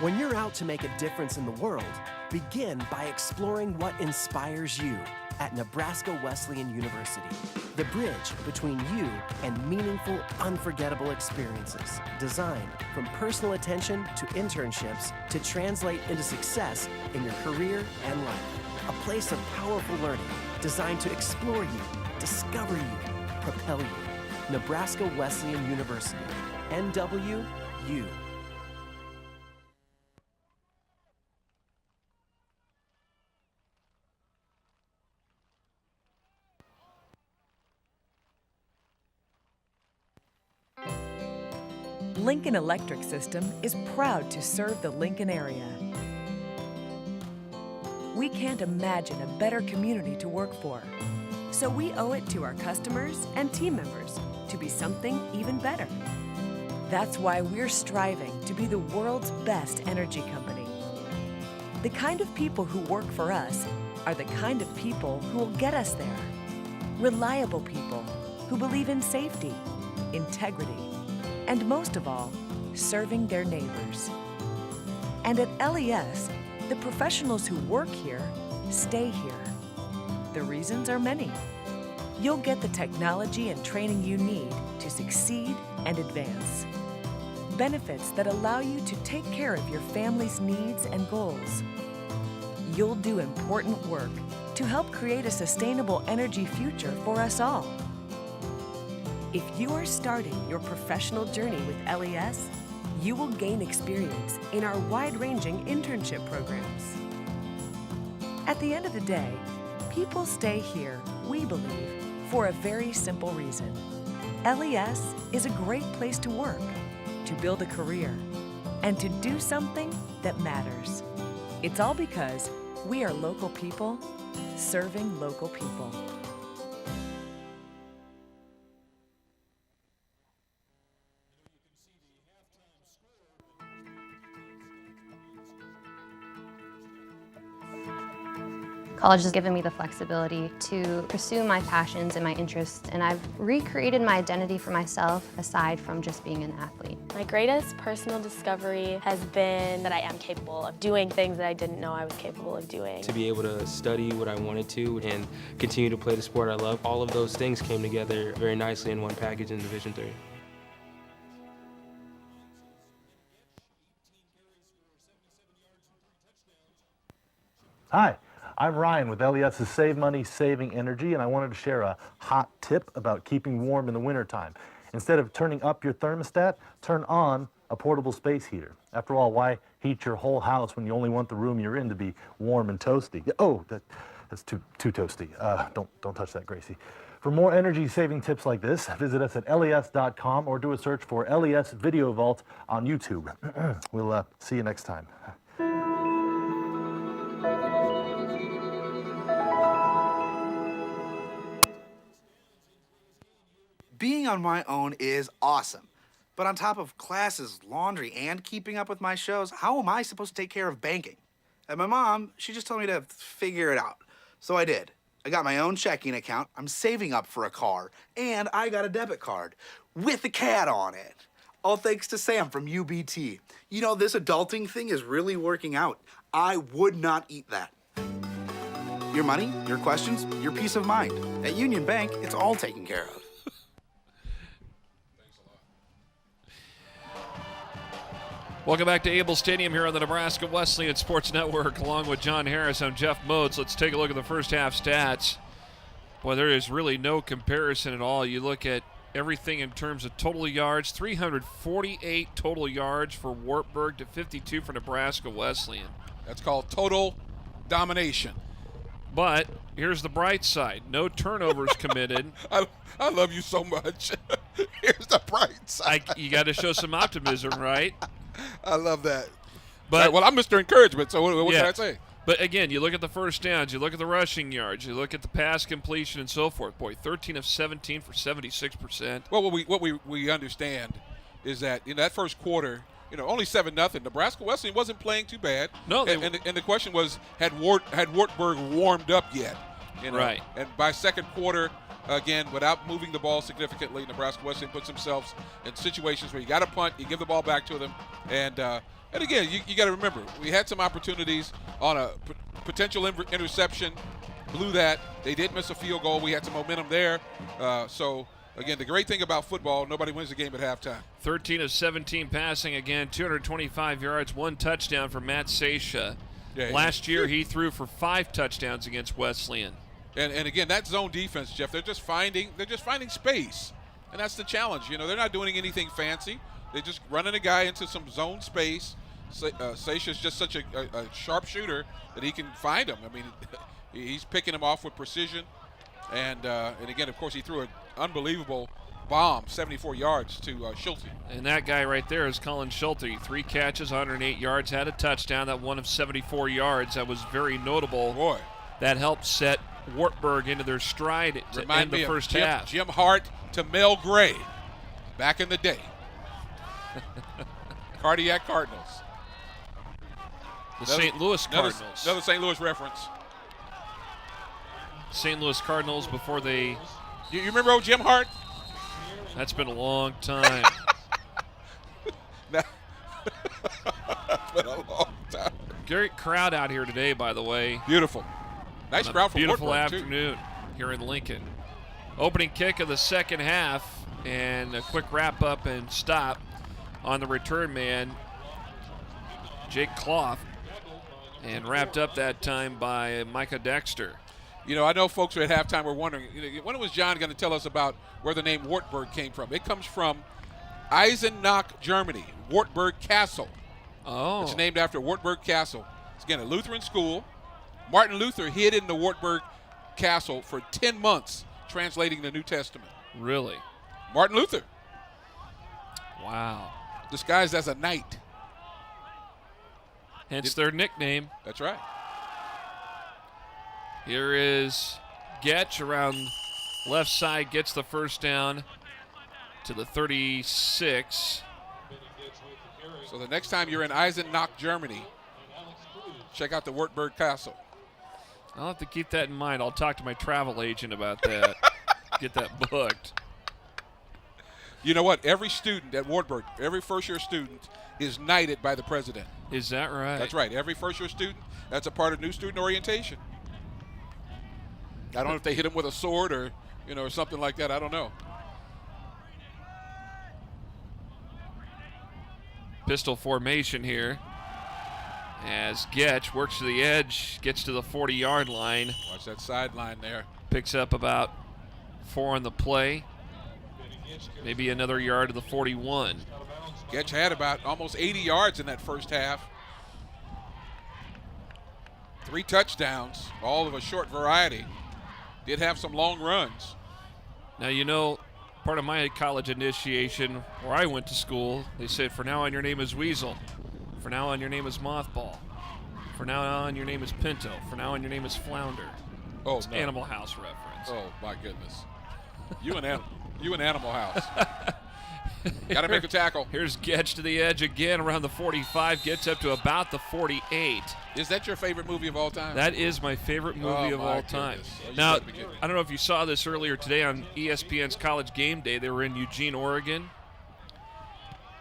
When you're out to make a difference in the world, begin by exploring what inspires you at Nebraska Wesleyan University. The bridge between you and meaningful, unforgettable experiences. Designed from personal attention to internships to translate into success in your career and life. A place of powerful learning designed to explore you, discover you, propel you. Nebraska Wesleyan University. NWU. Lincoln Electric System is proud to serve the Lincoln area. We can't imagine a better community to work for, so we owe it to our customers and team members to be something even better. That's why we're striving to be the world's best energy company. The kind of people who work for us are the kind of people who will get us there. Reliable people who believe in safety, integrity, and most of all, serving their neighbors. And at LES, the professionals who work here stay here. The reasons are many. you'll get the technology and training you need to succeed and advance. Benefits that allow you to take care of your family's needs and goals. You'll do important work to help create a sustainable energy future for us all. If you are starting your professional journey with LES, you will gain experience in our wide-ranging internship programs. At the end of the day, people stay here, we believe, for a very simple reason. LES is a great place to work, to build a career, and to do something that matters. It's all because we are local people serving local people. College has given me the flexibility to pursue my passions and my interests, and I've recreated my identity for myself aside from just being an athlete. My greatest personal discovery has been that I am capable of doing things that I didn't know I was capable of doing. To be able to study what I wanted to and continue to play the sport I love, all of those things came together very nicely in one package in Division III. Hi, I'm Ryan with LES's Save Money, Saving Energy, and I wanted to share a hot tip about keeping warm in the wintertime. Instead of turning up your thermostat, turn on a portable space heater. After all, why heat your whole house when you only want the room you're in to be warm and toasty? Oh, that's too toasty. Don't touch that, Gracie. For more energy-saving tips like this, visit us at les.com or do a search for LES Video Vault on YouTube. We'll see you next time. Being on my own is awesome. But on top of classes, laundry, and keeping up with my shows, how am I supposed to take care of banking? And my mom, she just told me to figure it out. So I did. I got my own checking account, I'm saving up for a car, and I got a debit card with a cat on it. All thanks to Sam from UBT. You know, this adulting thing is really working out. I would not eat that. Your money, your questions, your peace of mind. At Union Bank, it's all taken care of. Welcome back to Able Stadium here on the Nebraska Wesleyan Sports Network. Along with John Harris, I'm Jeff Moats. Let's take a look at the first half stats. Boy, there is really no comparison at all. You look at everything in terms of total yards, 348 total yards for Wartburg to 52 for Nebraska Wesleyan. That's called total domination. But here's the bright side. No turnovers committed. I love you so much. Here's the bright side. You got to show some optimism, right? I love that. But well, I'm Mr. Encouragement, so what can I say? But again, you look at the first downs, you look at the rushing yards, you look at the pass completion and so forth. Boy, 13 of 17 for 76%. Well, what we understand is that in that first quarter, only 7-0. Nebraska Wesleyan wasn't playing too bad. No, and the question was, had Wartburg warmed up yet? Right. And by second quarter, again, without moving the ball significantly, Nebraska Wesleyan puts themselves in situations where you got to punt, you give the ball back to them, and again, you got to remember, we had some opportunities on a potential interception, blew that. They did miss a field goal. We had some momentum there. So, again, the great thing about football, nobody wins the game at halftime. 13 of 17 passing again, 225 yards, 1 touchdown for Matt Seisha. Yeah, Last year, he threw for 5 touchdowns against Wesleyan. And again, that zone defense, Jeff, they're just finding space, and that's the challenge. They're not doing anything fancy. They're just running a guy into some zone space. Seisha's just such a sharp shooter that he can find him. I mean, he's picking him off with precision, and again, of course, he threw an unbelievable bomb, 74 yards to Schulte. And that guy right there is Colin Schulte. 3 catches, 108 yards, had a touchdown. That one of 74 yards, that was very notable. Boy, that helped set Wartburg into their stride to end the first half. Jim Hart to Mel Gray back in the day. Cardiac Cardinals. The St. Louis Cardinals. Another St. Louis reference. St. Louis Cardinals before they... You remember old Jim Hart? That's been a long time. That's been a long time. Great crowd out here today, by the way. Beautiful. Nice crowd from beautiful Wartburg, afternoon here in Lincoln. Opening kick of the second half, and a quick wrap up and stop on the return man, Jake Clough, and wrapped up that time by Micah Dexter. You know, I know folks at halftime were wondering, when was John going to tell us about where the name Wartburg came from? It comes from Eisenach, Germany, Wartburg Castle. Oh. It's named after Wartburg Castle. It's, again, a Lutheran school. Martin Luther hid in the Wartburg Castle for 10 months translating the New Testament. Really? Martin Luther. Wow. Disguised as a knight. Hence their nickname. That's right. Here is Getch around left side, gets the first down to the 36. So the next time you're in Eisenach, Germany, check out the Wartburg Castle. I'll have to keep that in mind. I'll talk to my travel agent about that. Get that booked. You know what? Every student at Wartburg, every first-year student is knighted by the president. Is that right? That's right. Every first-year student, that's a part of new student orientation. I don't know if they hit him with a sword or, or something like that. I don't know. Pistol formation here as Getch works to the edge, gets to the 40-yard line. Watch that sideline there. Picks up about 4 on the play. Maybe another yard to the 41. Getch had about almost 80 yards in that first half. 3 touchdowns, all of a short variety. Did have some long runs. Now, part of my college initiation where I went to school, they said, for now on your name is Weasel. For now on your name is Mothball. For now on your name is Pinto. For now on your name is Flounder. Oh, it's no. Animal House reference. Oh, my goodness. You and Animal House. Got to make a tackle. Here's Getch to the edge again around the 45, gets up to about the 48. Is that your favorite movie of all time? That is my favorite movie of all time. Now, I don't know if you saw this earlier today on ESPN's College Game Day. They were in Eugene, Oregon.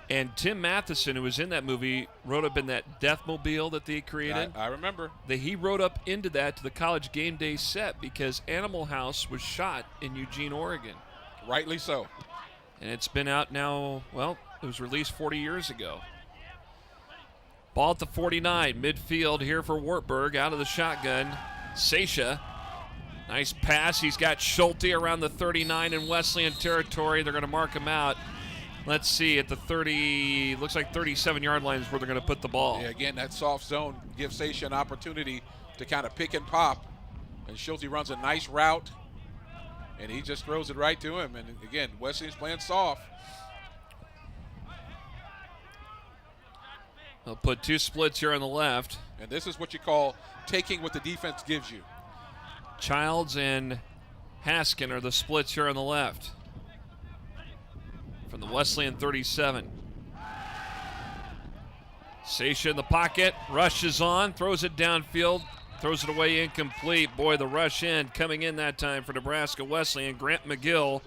And Tim Matheson, who was in that movie, rode up in that Deathmobile that they created. I remember. He rode up into that to the College Game Day set because Animal House was shot in Eugene, Oregon. Rightly so. And it's been out now, well, it was released 40 years ago. Ball at the 49, midfield here for Wartburg, out of the shotgun. Seisha, nice pass. He's got Schulte around the 39 in Wesleyan territory. They're going to mark him out. Let's see, at the 30, looks like 37-yard line is where they're going to put the ball. Yeah, again, that soft zone gives Seisha an opportunity to kind of pick and pop. And Schulte runs a nice route. And he just throws it right to him. And again, Wesleyan's playing soft. They'll put 2 splits here on the left. And this is what you call taking what the defense gives you. Childs and Haskin are the splits here on the left. From the Wesleyan 37. Seisha in the pocket, rushes on, throws it downfield. Throws it away incomplete. Boy, the rush in coming in that time for Nebraska Wesleyan. Grant McGill,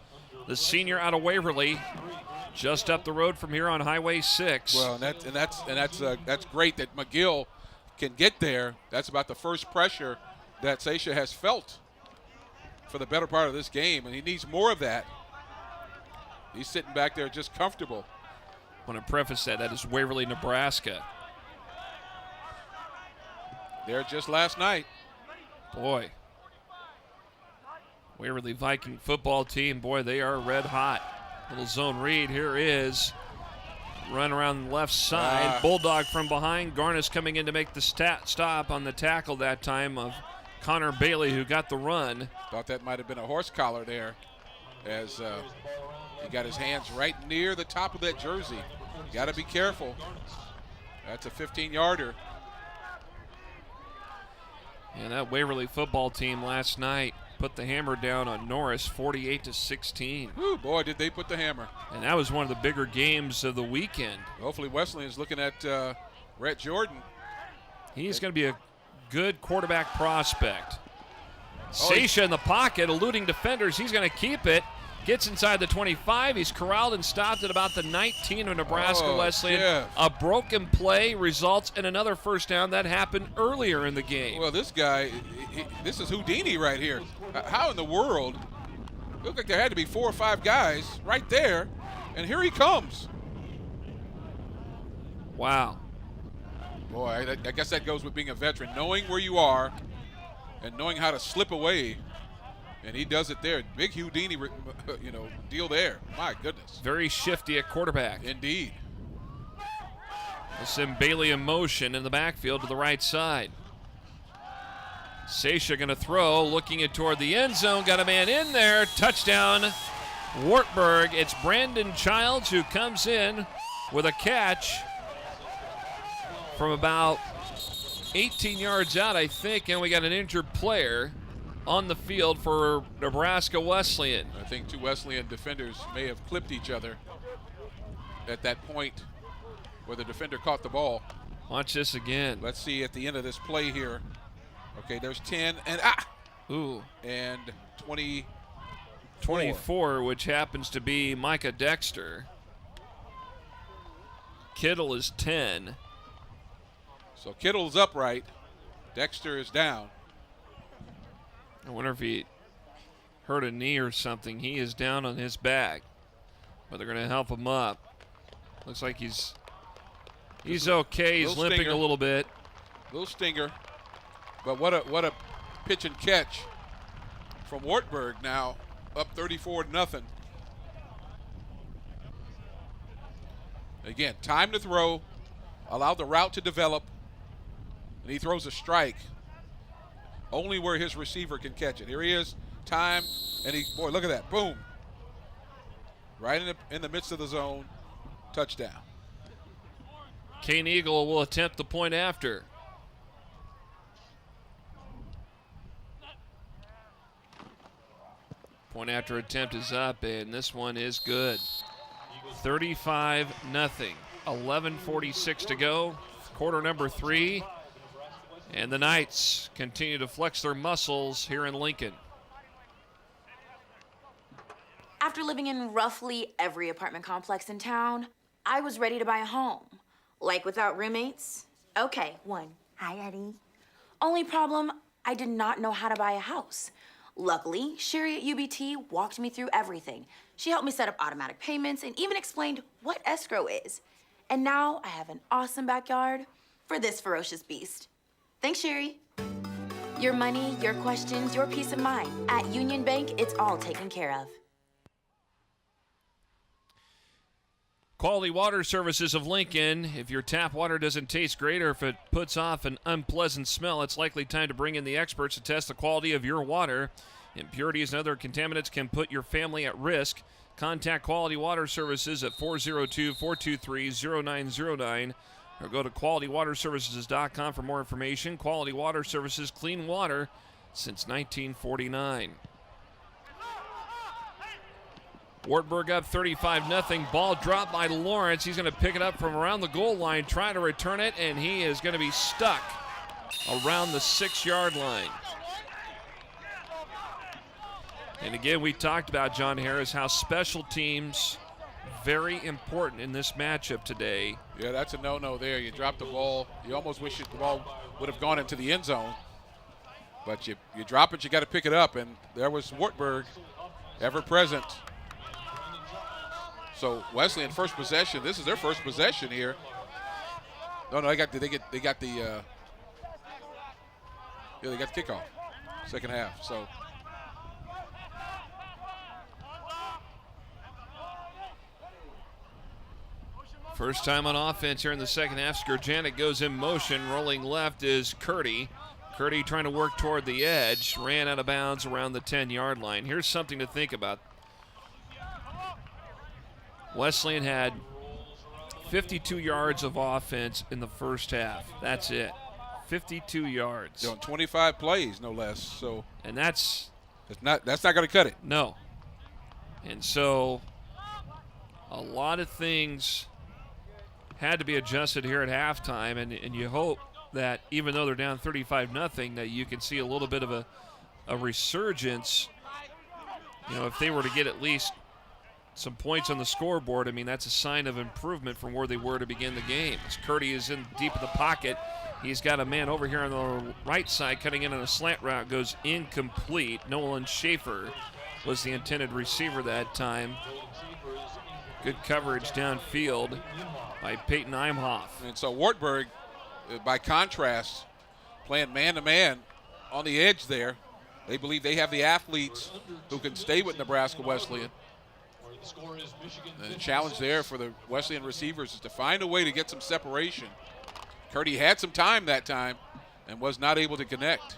the senior out of Waverly, just up the road from here on Highway 6. Well, that's great that McGill can get there. That's about the first pressure that Seisha has felt for the better part of this game, and he needs more of that. He's sitting back there just comfortable. I want to preface that is Waverly, Nebraska. There just last night. Boy. Waverly Viking football team, boy, they are red hot. Little zone read here is. Run around the left side. Bulldog from behind. Garnis coming in to make the stop on the tackle that time of Connor Bailey, who got the run. Thought that might have been a horse collar there as he got his hands right near the top of that jersey. Got to be careful. That's a 15-yarder. And that Waverly football team last night put the hammer down on Norris, 48-16. Ooh, boy, did they put the hammer. And that was one of the bigger games of the weekend. Hopefully Wesleyan's looking at Rhett Jordan. He's going to be a good quarterback prospect. Seisha in the pocket, eluding defenders. He's going to keep it. Gets inside the 25. He's corralled and stopped at about the 19 of Nebraska Wesleyan. Yeah. A broken play results in another first down. That happened earlier in the game. Well, this guy, this is Houdini right here. How in the world Looked like there had to be 4 or 5 guys right there, and here he comes. Wow. Boy, I guess that goes with being a veteran, knowing where you are and knowing how to slip away. And he does it there. Big Houdini, deal there. My goodness. Very shifty at quarterback. Indeed. Send Bailey in motion in the backfield to the right side. Seisha going to throw, looking it toward the end zone. Got a man in there. Touchdown, Wartburg. It's Brandon Childs who comes in with a catch from about 18 yards out, I think, and we got an injured player on the field for Nebraska Wesleyan. I think 2 Wesleyan defenders may have clipped each other at that point where the defender caught the ball. Watch this again. Let's see at the end of this play here. Okay, there's 10 and Ooh. And 24, which happens to be Micah Dexter. Kittle is 10. So Kittle's upright. Dexter is down. I wonder if he hurt a knee or something. He is down on his back, but they're going to help him up. Looks like he's okay. He's limping stinger. a little bit. Little stinger, but what a pitch and catch from Wartburg now, up 34-0. Again, time to throw, allow the route to develop, and he throws a strike only where his receiver can catch it. Here he is, time, and boy, look at that, boom. Right in the midst of the zone, touchdown. Kane Eagle will attempt the point after. Point after attempt is up, and this one is good. 35-0. 11:46 to go. Quarter number 3. And the Knights continue to flex their muscles here in Lincoln. After living in roughly every apartment complex in town, I was ready to buy a home. Like without roommates? Okay, 1. Hi, Eddie. Only problem, I did not know how to buy a house. Luckily, Sherry at UBT walked me through everything. She helped me set up automatic payments and even explained what escrow is. And now I have an awesome backyard for this ferocious beast. Thanks, Sherry. Your money, your questions, your peace of mind. At Union Bank, it's all taken care of. Quality Water Services of Lincoln. If your tap water doesn't taste great or if it puts off an unpleasant smell, it's likely time to bring in the experts to test the quality of your water. Impurities and other contaminants can put your family at risk. Contact Quality Water Services at 402-423-0909 or go to qualitywaterservices.com for more information. Quality Water Services, clean water since 1949. Wartburg up 35-0. Ball dropped by Lawrence. He's going to pick it up from around the goal line, trying to return it, and he is going to be stuck around the 6-yard line. And again, we talked about, John Harris, how special teams very important in this matchup today. Yeah, that's a no-no there. You drop the ball. You almost wish the ball would have gone into the end zone. But you drop it, you got to pick it up, and there was Wartburg, ever present. So Wesleyan first possession. This is their first possession here. No, they got the kickoff, second half. So first time on offense here in the second half. Skirjanik goes in motion. Rolling left is Curdy. Curdy trying to work toward the edge. Ran out of bounds around the 10-yard line. Here's something to think about. Wesleyan had 52 yards of offense in the first half. That's it. 52 yards. Doing 25 plays, no less. So, and that's not going to cut it. No. And so a lot of things had to be adjusted here at halftime, and you hope that even though they're down 35-0, that you can see a little bit of a resurgence. You know, if they were to get at least some points on the scoreboard, I mean, that's a sign of improvement from where they were to begin the game. As Curdy is in deep in the pocket, he's got a man over here on the right side cutting in on a slant route, goes incomplete. Nolan Schaefer was the intended receiver that time. Good coverage downfield by Peyton Imhoff. And so Wartburg, by contrast, playing man-to-man on the edge there. They believe they have the athletes who can stay with Nebraska Wesleyan. And the challenge there for the Wesleyan receivers is to find a way to get some separation. Curdy had some time that time and was not able to connect.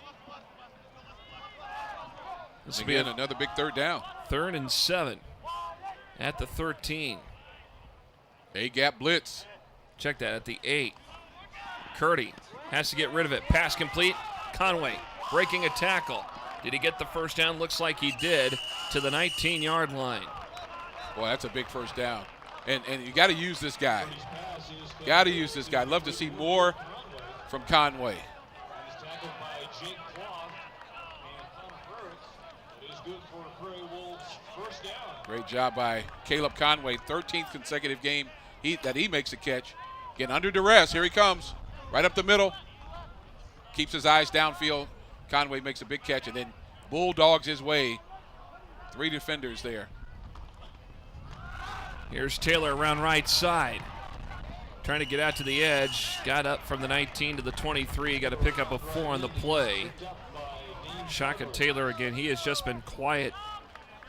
This Again, another big third down. 3rd and 7 at the 13. A-gap blitz. Check that at the 8. Curdy has to get rid of it. Pass complete. Conway breaking a tackle. Did he get the first down? Looks like he did, to the 19-yard line. Boy, that's a big first down. And you got to use this guy. Got to use this guy. I'd love to see more from Conway. Great job by Caleb Conway. 13th consecutive game that he makes a catch. Again, under duress. Here he comes. Right up the middle. Keeps his eyes downfield. Conway makes a big catch and then bulldogs his way. 3 defenders there. Here's Taylor around right side. Trying to get out to the edge. Got up from the 19 to the 23. Got to pick up a 4 on the play. Shaka Taylor again. He has just been quiet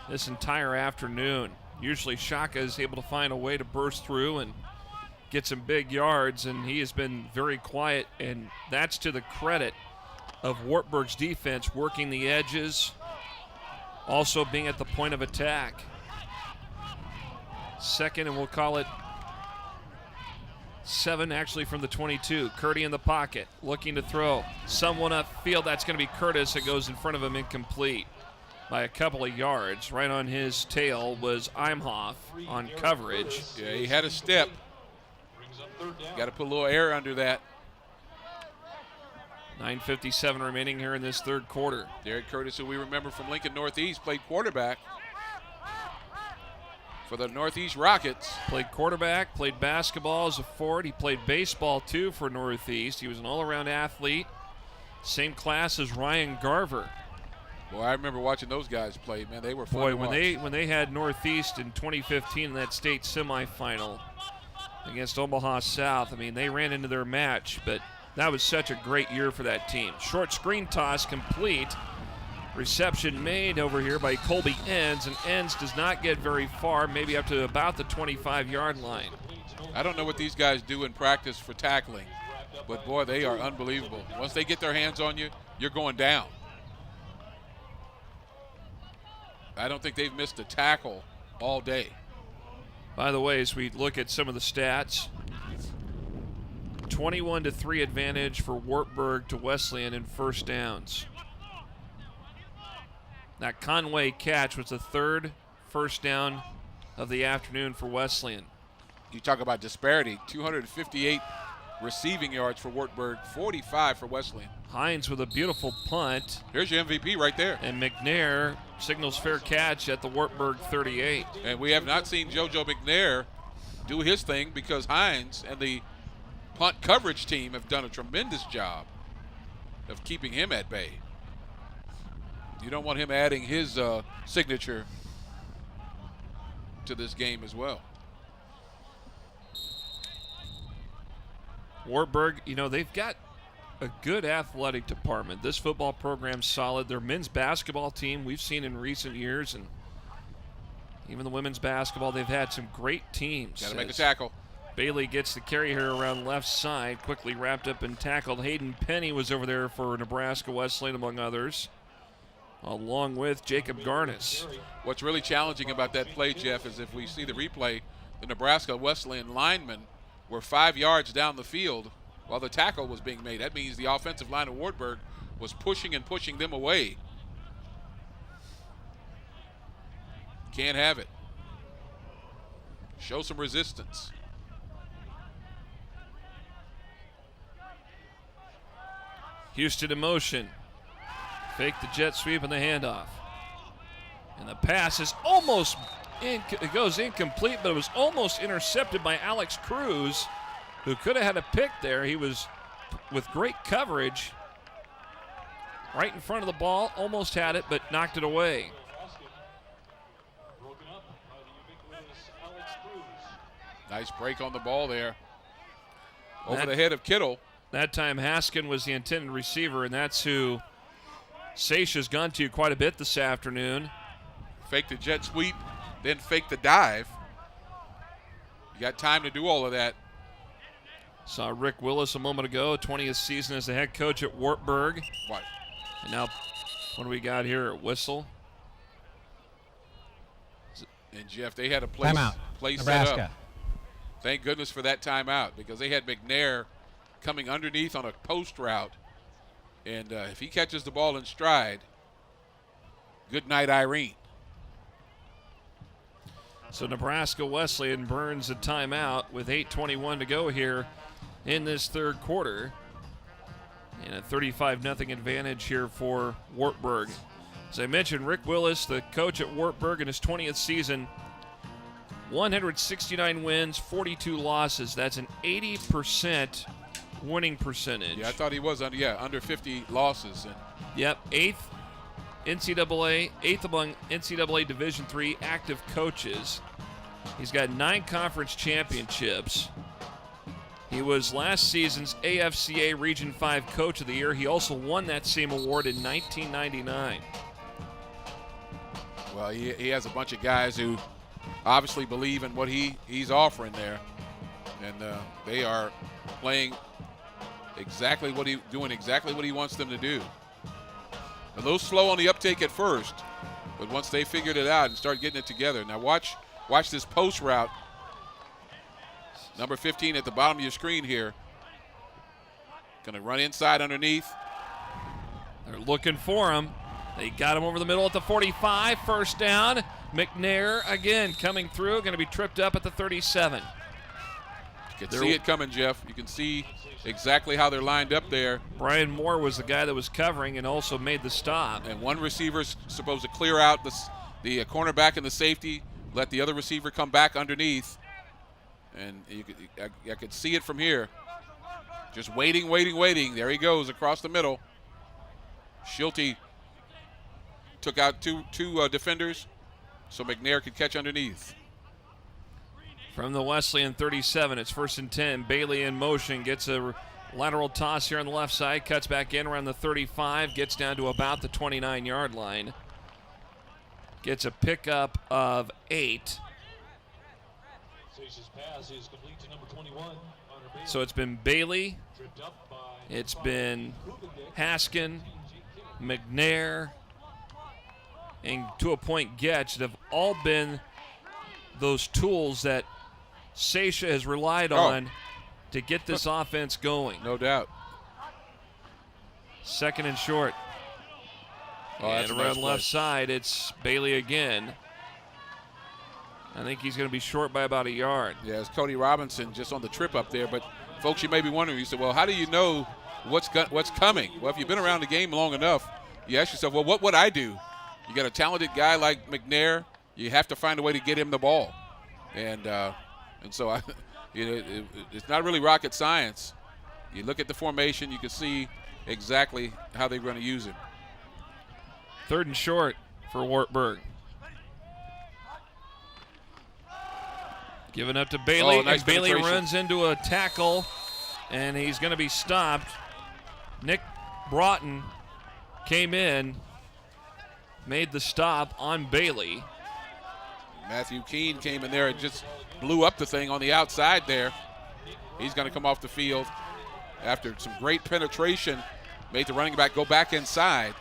this entire afternoon. Usually Shaka is able to find a way to burst through and get some big yards, and he has been very quiet, and that's to the credit of Wartburg's defense, working the edges, also being at the point of attack. 2nd, and we'll call it 7 actually from the 22. Curdy in the pocket, looking to throw. Someone upfield, that's going to be Curtis. It goes in front of him, incomplete by a couple of yards. Right on his tail was Imhoff on coverage. Yeah, he had a step. Got to put a little air under that. 9:57 remaining here in this 3rd quarter. Derek Curtis, who we remember from Lincoln Northeast, played quarterback for the Northeast Rockets. Played quarterback, played basketball as a forward. He played baseball too for Northeast. He was an all-around athlete. Same class as Ryan Garver. Boy, I remember watching those guys play. Man, they were fun to watch. when they had Northeast in 2015 in that state semifinal against Omaha South, I mean, they ran into their match, but that was such a great year for that team. Short screen toss complete. Reception made over here by Colby Enns, and Enns does not get very far, maybe up to about the 25-yard line. I don't know what these guys do in practice for tackling, but boy, they are unbelievable. Once they get their hands on you, you're going down. I don't think they've missed a tackle all day. By the way, as we look at some of the stats, 21-3 advantage for Wartburg to Wesleyan in first downs. That Conway catch was the 3rd first down of the afternoon for Wesleyan. You talk about disparity, 258 receiving yards for Wartburg, 45 for Wesleyan. Hines with a beautiful punt. Here's your MVP right there. And McNair signals fair catch at the Wartburg 38. And we have not seen JoJo McNair do his thing because Hines and the punt coverage team have done a tremendous job of keeping him at bay. You don't want him adding his signature to this game as well. Wartburg, you know, they've got a good athletic department. This football program's solid. Their men's basketball team we've seen in recent years, and even the women's basketball, they've had some great teams. Got to make a tackle. Bailey gets the carry here around left side, quickly wrapped up and tackled. Hayden Penny was over there for Nebraska Wesleyan, among others, along with Jacob Garnis. What's really challenging about that play, Jeff, is if we see the replay, the Nebraska Wesleyan linemen were 5 yards down the field while the tackle was being made. That means the offensive line of Wartburg was pushing and pushing them away. Can't have it. Show some resistance. Houston in motion. Fake the jet sweep and the handoff. And the pass is almost it goes incomplete, but it was almost intercepted by Alex Cruz, who could have had a pick there. He was with great coverage right in front of the ball, almost had it, but knocked it away. Nice break on the ball there. Over the head of Kittle. That time Haskin was the intended receiver, and that's who Seisha's gone to quite a bit this afternoon. Fake the jet sweep, then fake the dive. You got time to do all of that. Saw Rick Willis a moment ago, 20th season as the head coach at Wartburg. What? And now, what do we got here at Whistle? And Jeff, they had a place set up. Thank goodness for that timeout, because they had McNair coming underneath on a post route. And if he catches the ball in stride, good night, Irene. So Nebraska Wesleyan burns a timeout with 8:21 to go here in this third quarter. And a 35-0 advantage here for Wartburg. As I mentioned, Rick Willis, the coach at Wartburg in his 20th season, 169 wins, 42 losses. That's an 80% winning percentage. Yeah, I thought he was under 50 losses. And yep, eighth among NCAA Division III active coaches. He's got 9 conference championships. He was last season's AFCA Region 5 Coach of the Year. He also won that same award in 1999. Well, he has a bunch of guys who obviously believe in what he's offering there, and they are playing exactly what he wants them to do. A little slow on the uptake at first, but once they figured it out and start getting it together. Now watch this post route. Number 15 at the bottom of your screen here. Going to run inside underneath. They're looking for him. They got him over the middle at the 45. First down. McNair again coming through. Going to be tripped up at the 37. You can see it coming, Jeff. You can see exactly how they're lined up there. Brian Moore was the guy that was covering and also made the stop. And one receiver's supposed to clear out the cornerback and the safety, let the other receiver come back underneath. And I could see it from here. Just waiting. There he goes across the middle. Schulte took out two defenders so McNair could catch underneath. From the Wesleyan 37, it's 1st and 10. Bailey in motion, gets a lateral toss here on the left side, cuts back in around the 35, gets down to about the 29-yard line. Gets a pickup of 8. So it's been Bailey, it's been Haskin, McNair, and to a point Getch that have all been those tools that Seisha has relied on to get this offense going. No doubt. 2nd and short. And around the left side, it's Bailey again. I think he's going to be short by about a yard. Yeah, it's Cody Robinson just on the trip up there. But folks, you may be wondering, you said, well, how do you know what's coming? Well, if you've been around the game long enough, you ask yourself, well, what would I do? You got a talented guy like McNair, you have to find a way to get him the ball. And so it's not really rocket science. You look at the formation, you can see exactly how they're going to use him. 3rd and short for Wartburg. Giving up to Bailey, nice and Bailey penetration. runs into a tackle, and he's going to be stopped. Nick Broughton came in, made the stop on Bailey. Matthew Keene came in there and just blew up the thing on the outside there. He's going to come off the field after some great penetration, made the running back go back inside.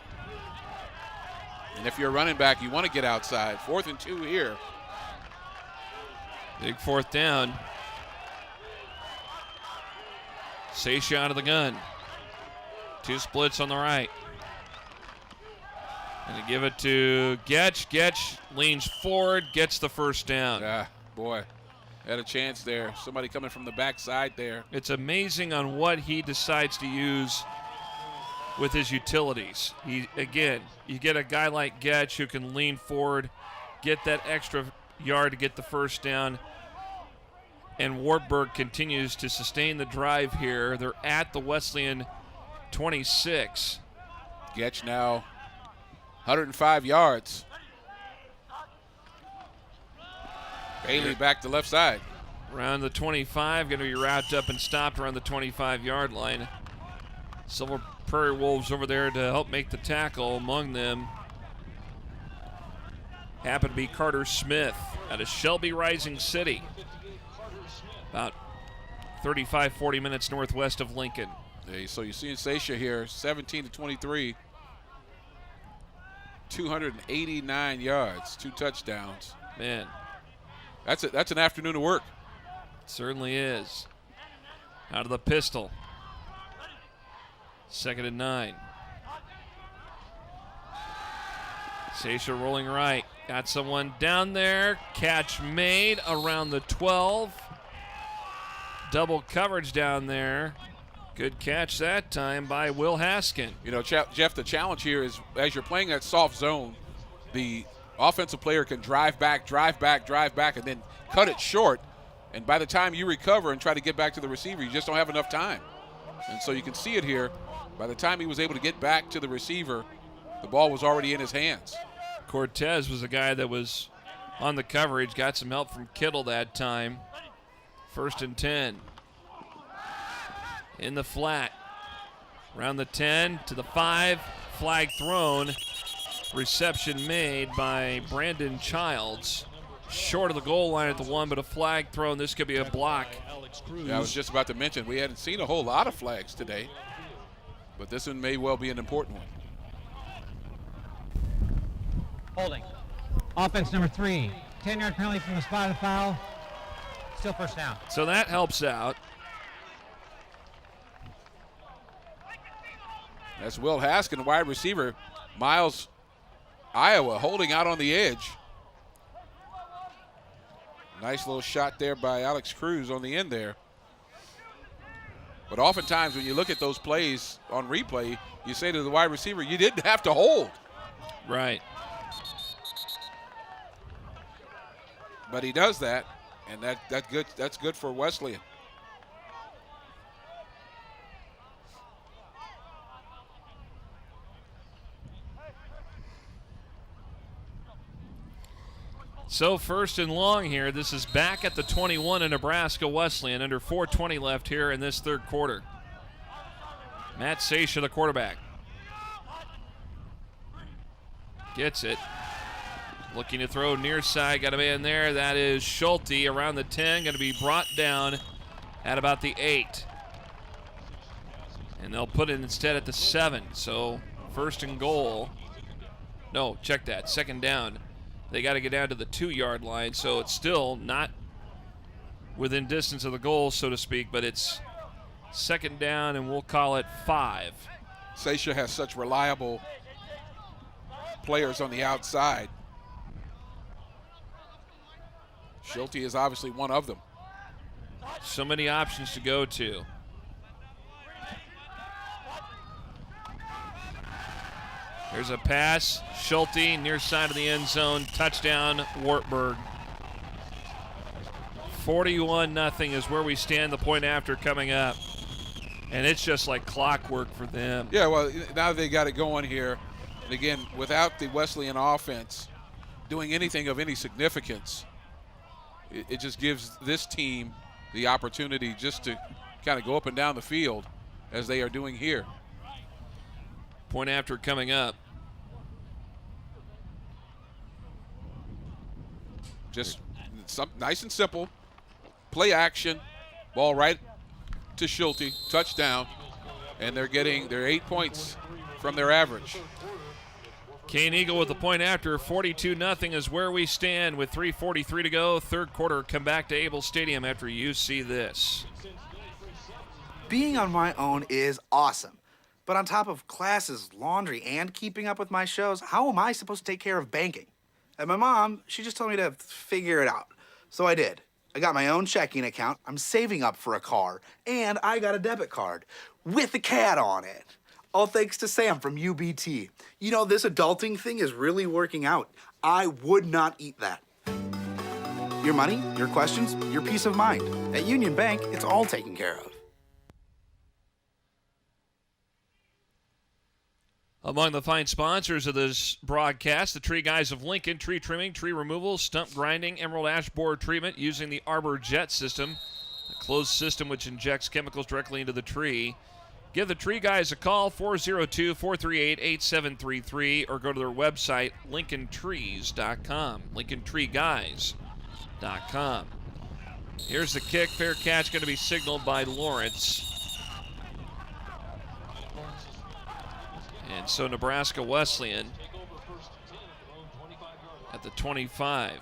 And if you're a running back, you want to get outside. 4th and 2 here. Big 4th down. Seisha out of the gun. 2 splits on the right. And to give it to Getch. Getch leans forward, gets the first down. Yeah, boy, had a chance there. Somebody coming from the backside there. It's amazing on what he decides to use with his utilities. You get a guy like Getch who can lean forward, get that extra yard to get the first down. And Wartburg continues to sustain the drive here. They're at the Wesleyan 26. Getch now 105 yards. Bailey back to left side. Around the 25, going to be wrapped up and stopped around the 25-yard line. Silver Prairie Wolves over there to help make the tackle. Among them happened to be Carter Smith out of Shelby Rising City, about 35, 40 minutes northwest of Lincoln. Hey, so you see Seisha here, 17-23, 289 yards, 2 touchdowns. Man, that's an afternoon of work. Certainly is. Out of the pistol. 2nd and 9. Seisha rolling right. Got someone down there. Catch made around the 12. Double coverage down there. Good catch that time by Will Haskin. You know, Jeff, the challenge here is as you're playing that soft zone, the offensive player can drive back, and then cut it short. And by the time you recover and try to get back to the receiver, you just don't have enough time. And so you can see it here. By the time he was able to get back to the receiver, the ball was already in his hands. Cortez was a guy that was on the coverage, got some help from Kittle that time. 1st and 10. In the flat. Around the 10 to the 5. Flag thrown. Reception made by Brandon Childs. Short of the goal line at the 1, but a flag thrown. This could be a block. Yeah, I was just about to mention, we hadn't seen a whole lot of flags today, but this one may well be an important one. Holding. Offense number 3. 10-yard penalty from the spot of foul. Still first down. So that helps out. That's Will Haskin, wide receiver. Miles, Iowa, holding out on the edge. Nice little shot there by Alex Cruz on the end there. But oftentimes when you look at those plays on replay, you say to the wide receiver, you didn't have to hold. Right. But he does that, and that's good for Wesleyan. So 1st and long here. This is back at the 21 in Nebraska Wesleyan. Under 4:20 left here in this 3rd quarter. Matt Seisha, the quarterback. Gets it. Looking to throw near side. Got a man there. That is Schulte around the 10. Going to be brought down at about the 8. And they'll put it instead at the 7. So 1st and goal. No, check that. 2nd down. They got to get down to the 2-yard line, so it's still not within distance of the goal, so to speak, but it's 2nd down, and we'll call it 5. Seisha has such reliable players on the outside. Schulte is obviously one of them. So many options to go to. There's a pass. Schulte near side of the end zone. Touchdown, Wartburg. 41-0 is where we stand. The point after coming up. And it's just like clockwork for them. Yeah, well, now they got it going here. And again, without the Wesleyan offense doing anything of any significance, it just gives this team the opportunity just to kind of go up and down the field as they are doing here. Point after coming up. Just nice and simple. Play action. Ball right to Schulte. Touchdown. And they're getting their 8 points from their average. Cane Eagle with the point after. 42-0 is where we stand with 3:43 to go. 3rd quarter. Come back to Able Stadium after you see this. Being on my own is awesome. But on top of classes, laundry, and keeping up with my shows, how am I supposed to take care of banking? And my mom, she just told me to figure it out. So I did. I got my own checking account, I'm saving up for a car, and I got a debit card with a cat on it. All thanks to Sam from UBT. You know, this adulting thing is really working out. I would not eat that. Your money, your questions, your peace of mind. At Union Bank, it's all taken care of. Among the fine sponsors of this broadcast, the Tree Guys of Lincoln, tree trimming, tree removal, stump grinding, emerald ash borer treatment using the Arbor Jet system, a closed system which injects chemicals directly into the tree. Give the Tree Guys a call, 402-438-8733, or go to their website, lincolntrees.com, lincolntreeguys.com. Here's the kick. Fair catch going to be signaled by Lawrence. And so Nebraska Wesleyan at the 25.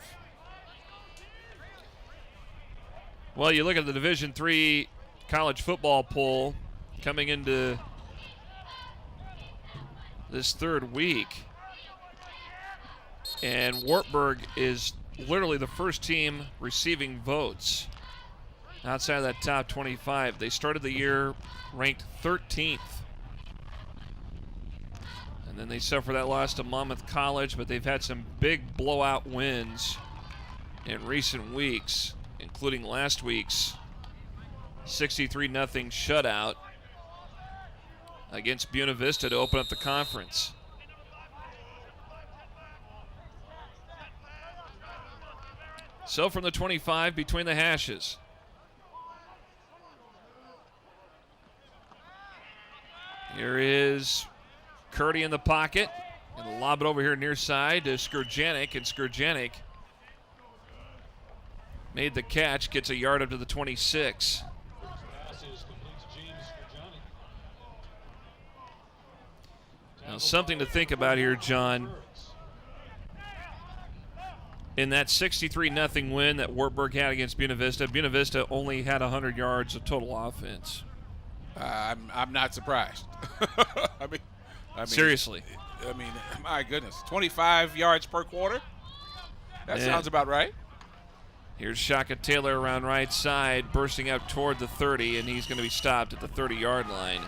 Well, you look at the Division III college football poll coming into this third week, and Wartburg is literally the first team receiving votes outside of that top 25. They started the year ranked 13th. And then they suffered that loss to Monmouth College, but they've had some big blowout wins in recent weeks, including last week's 63-0 shutout against Buena Vista to open up the conference. So from the 25, between the hashes. Here is Curdy in the pocket. And lob it over here near side to Skurjanik. And Skurjanik made the catch, gets a yard up to the 26. Now something to think about here, John. In that 63-0 win that Wartburg had against Buena Vista only had 100 yards of total offense. I'm not surprised. I mean, seriously. I mean, my goodness, 25 yards per quarter? That sounds about right. Here's Shaka Taylor around right side, bursting up toward the 30, and he's going to be stopped at the 30-yard line.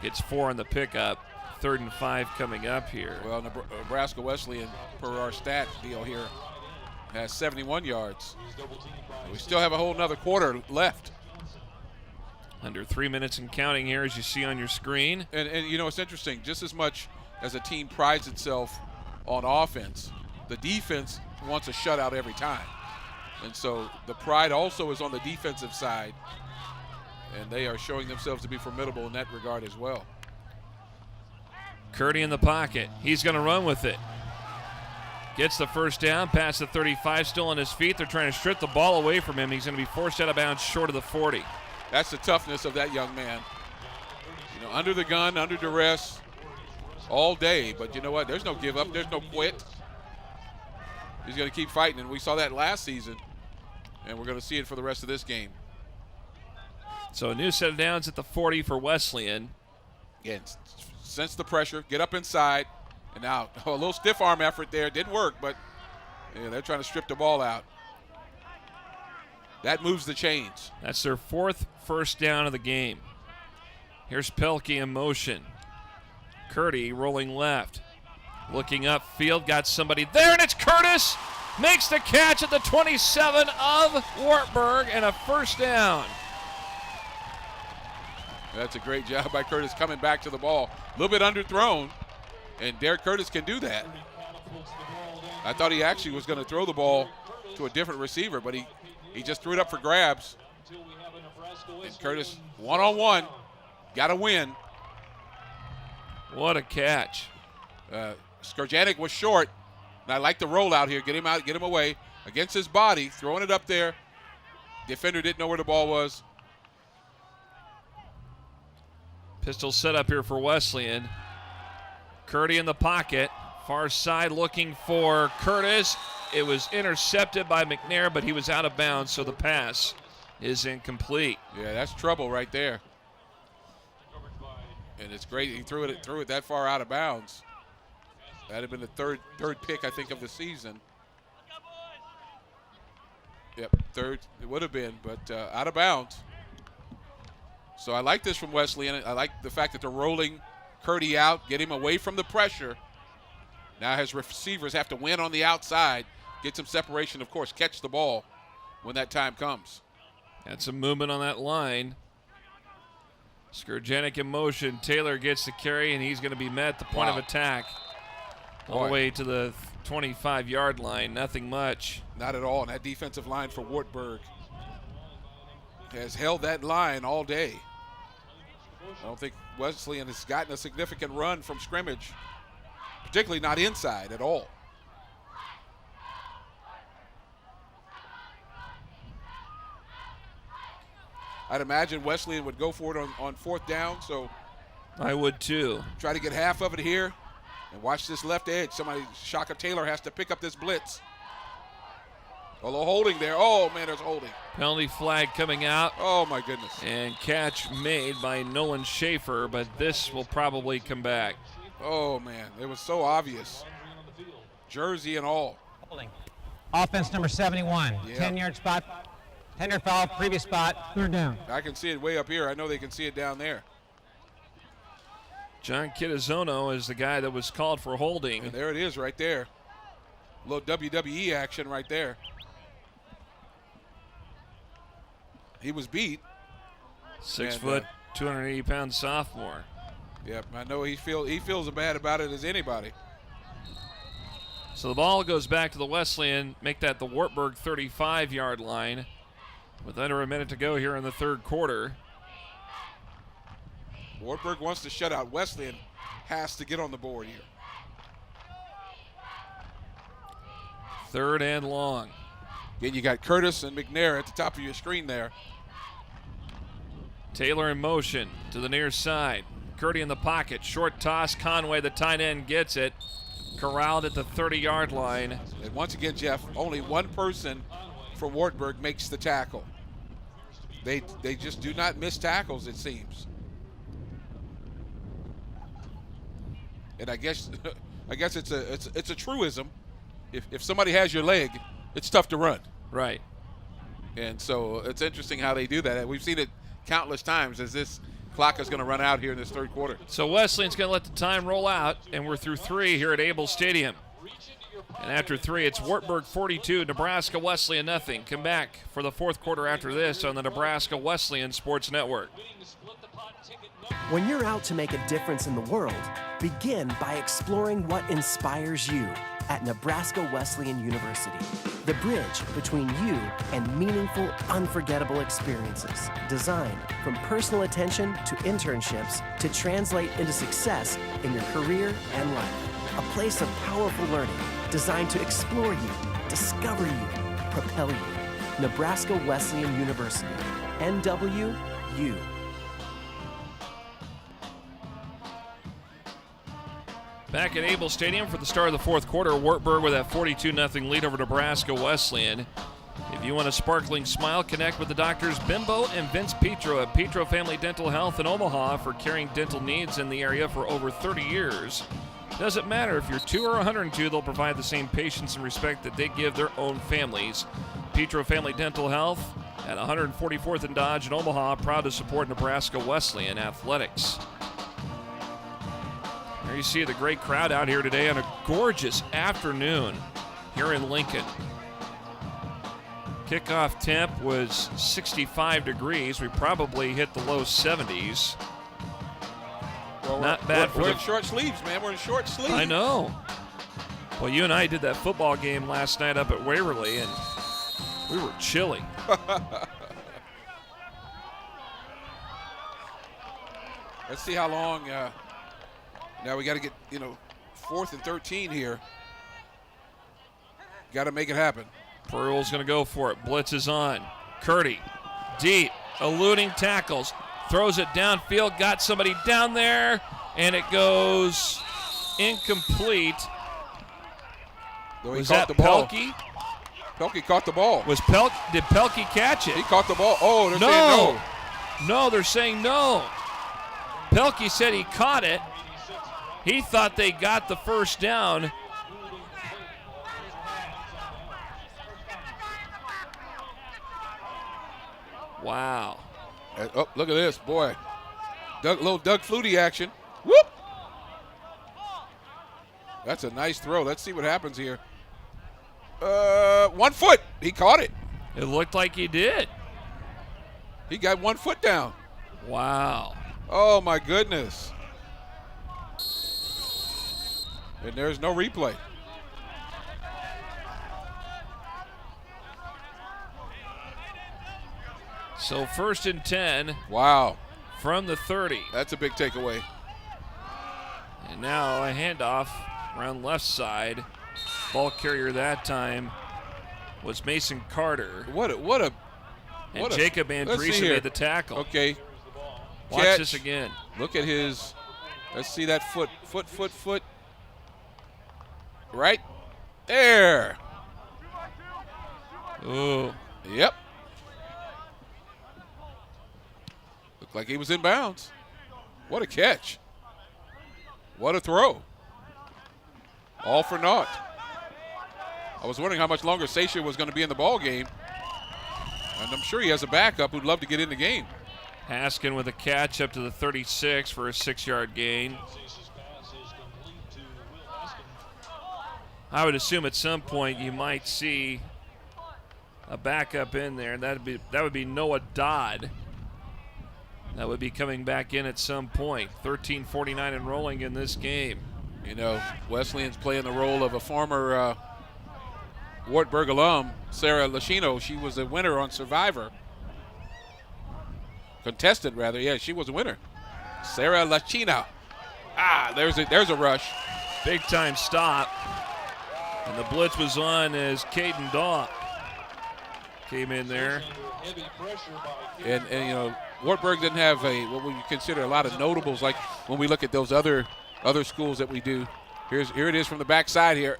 Gets 4 on the pickup. 3rd and 5 coming up here. Well, Nebraska Wesleyan, per our stat deal here, has 71 yards. We still have a whole nother quarter left. Under 3 minutes and counting here, as you see on your screen. And you know, it's interesting. Just as much as a team prides itself on offense, the defense wants a shutout every time. And so the pride also is on the defensive side, and they are showing themselves to be formidable in that regard as well. Curdy in the pocket. He's going to run with it. Gets the first down, past the 35, still on his feet. They're trying to strip the ball away from him. He's going to be forced out of bounds short of the 40. That's the toughness of that young man. You know, under the gun, under duress, all day. But you know what? There's no give up. There's no quit. He's going to keep fighting, and we saw that last season, and we're going to see it for the rest of this game. So a new set of downs at the 40 for Wesleyan. Again, sense the pressure, get up inside, and now a little stiff arm effort there. Didn't work, but they're trying to strip the ball out. That moves the chains. That's their 4th first down of the game. Here's Pelkey in motion. Curdy rolling left. Looking upfield, got somebody there, and it's Curtis. Makes the catch at the 27 of Wartburg, and a first down. That's a great job by Curtis coming back to the ball. A little bit underthrown, and Derek Curtis can do that. I thought he actually was going to throw the ball to a different receiver, but he just threw it up for grabs. And Curtis, one-on-one, got to win. What a catch. Skurjanik was short, and I like the rollout here. Get him out, get him away. Against his body, throwing it up there. Defender didn't know where the ball was. Pistol set up here for Wesleyan. Curdy in the pocket. Far side looking for Curtis. It was intercepted by McNair, but he was out of bounds, so the pass is incomplete. Yeah, that's trouble right there. And it's great he threw it that far out of bounds. That'd have been the third pick, I think, of the season. Yep, third it would have been, but out of bounds. So I like this from Wesleyan. I like the fact that they're rolling Curdy out, get him away from the pressure. Now his receivers have to win on the outside, get some separation, of course, catch the ball when that time comes. Had some movement on that line. Skurgenik in motion. Taylor gets the carry, and he's going to be met at the point of attack. All the way to the 25-yard line. Nothing much. Not at all. And that defensive line for Wartburg has held that line all day. I don't think Wesleyan has gotten a significant run from scrimmage, particularly not inside at all. I'd imagine Wesleyan would go for it on fourth down, so I would too. Try to get half of it here. And watch this left edge. Somebody, Shaka Taylor has to pick up this blitz. A little holding there. Oh, man, there's holding. Penalty flag coming out. Oh, my goodness. And catch made by Nolan Schaefer, but this will probably come back. Oh, man, it was so obvious. Jersey and all. Holding. Offense number 71. Yeah. 10-yard spot. 10-yard foul, previous spot. Third down. I can see it way up here. I know they can see it down there. John Kitazono is the guy that was called for holding. And there it is right there. A little WWE action right there. He was beat. 6 foot, 280-pound sophomore. Yep, I know he feels as bad about it as anybody. So the ball goes back to the Wesleyan, make that the Wartburg 35-yard line with under a minute to go here in the third quarter. Wartburg wants to shut out Wesleyan, has to get on the board here. Third and long. Again, you got Curtis and McNair at the top of your screen there. Taylor in motion to the near side. Curdy in the pocket. Short toss. Conway, the tight end, gets it. Corralled at the 30-yard line. And once again, Jeff, only one person from Wartburg makes the tackle. They just do not miss tackles, it seems. And I guess it's a truism. If somebody has your leg, it's tough to run. Right. And so it's interesting how they do that. We've seen it countless times as this clock is going to run out here in this third quarter. So Wesleyan's going to let the time roll out, and we're through 3 here at Able Stadium. And after 3, it's Wartburg 42, Nebraska Wesleyan nothing. Come back for the fourth quarter after this on the Nebraska Wesleyan Sports Network. When you're out to make a difference in the world, begin by exploring what inspires you at Nebraska Wesleyan University. The bridge between you and meaningful, unforgettable experiences. Designed from personal attention to internships to translate into success in your career and life. A place of powerful learning designed to explore you, discover you, propel you. Nebraska Wesleyan University. NWU. Back at Able Stadium for the start of the fourth quarter, Wartburg with that 42-0 lead over Nebraska Wesleyan. If you want a sparkling smile, connect with the doctors Bimbo and Vince Petro at Petro Family Dental Health in Omaha for caring dental needs in the area for over 30 years. Doesn't matter if you're 2 or 102, they'll provide the same patience and respect that they give their own families. Petro Family Dental Health at 144th and Dodge in Omaha, proud to support Nebraska Wesleyan athletics. There you see the great crowd out here today on a gorgeous afternoon here in Lincoln. Kickoff temp was 65 degrees. We probably hit the low 70s. Well, Not bad we're in short sleeves, man. We're in short sleeves. I know. Well, you and I did that football game last night up at Waverly, and we were chilly. Let's see how long. Now we got to get, 4th and 13 here. Got to make it happen. Pearl's going to go for it. Blitz is on. Curdy, deep, eluding tackles, throws it downfield, got somebody down there, and it goes incomplete. Was that Pelkey? Pelkey caught the ball. Did Pelkey catch it? He caught the ball. Oh, they're saying no. No, they're saying no. Pelkey said he caught it. He thought they got the first down. Wow. Oh, look at this, boy. Little Doug Flutie action. Whoop! That's a nice throw. Let's see what happens here. 1 foot. He caught it. It looked like he did. He got 1 foot down. Wow. Oh, my goodness. And there's no replay. So 1st and 10. Wow. From the 30. That's a big takeaway. And now a handoff around left side. Ball carrier that time was Mason Carter. And Jacob Andreessen made the tackle. Okay. Watch Catch. this again. Look at his, let's see that foot. Right there. Ooh. Yep. Looked like he was in bounds. What a catch. What a throw. All for naught. I was wondering how much longer Seisha was going to be in the ball game. And I'm sure he has a backup who'd love to get in the game. Haskin with a catch up to the 36 for a 6-yard gain. I would assume at some point you might see a backup in there. That would be Noah Dodd. That would be coming back in at some point. 13:49 and rolling in this game. You know, Wesleyan's playing the role of a former Wartburg alum, Sarah Lachino. She was a winner on Survivor. Contestant, rather. Yeah, she was a winner. Sarah Lachino. There's a rush. Big time stop. And the blitz was on as Caden Daw came in there. And you know, Wartburg didn't have what we consider a lot of notables, like when we look at those other schools that we do. Here it is from the backside here.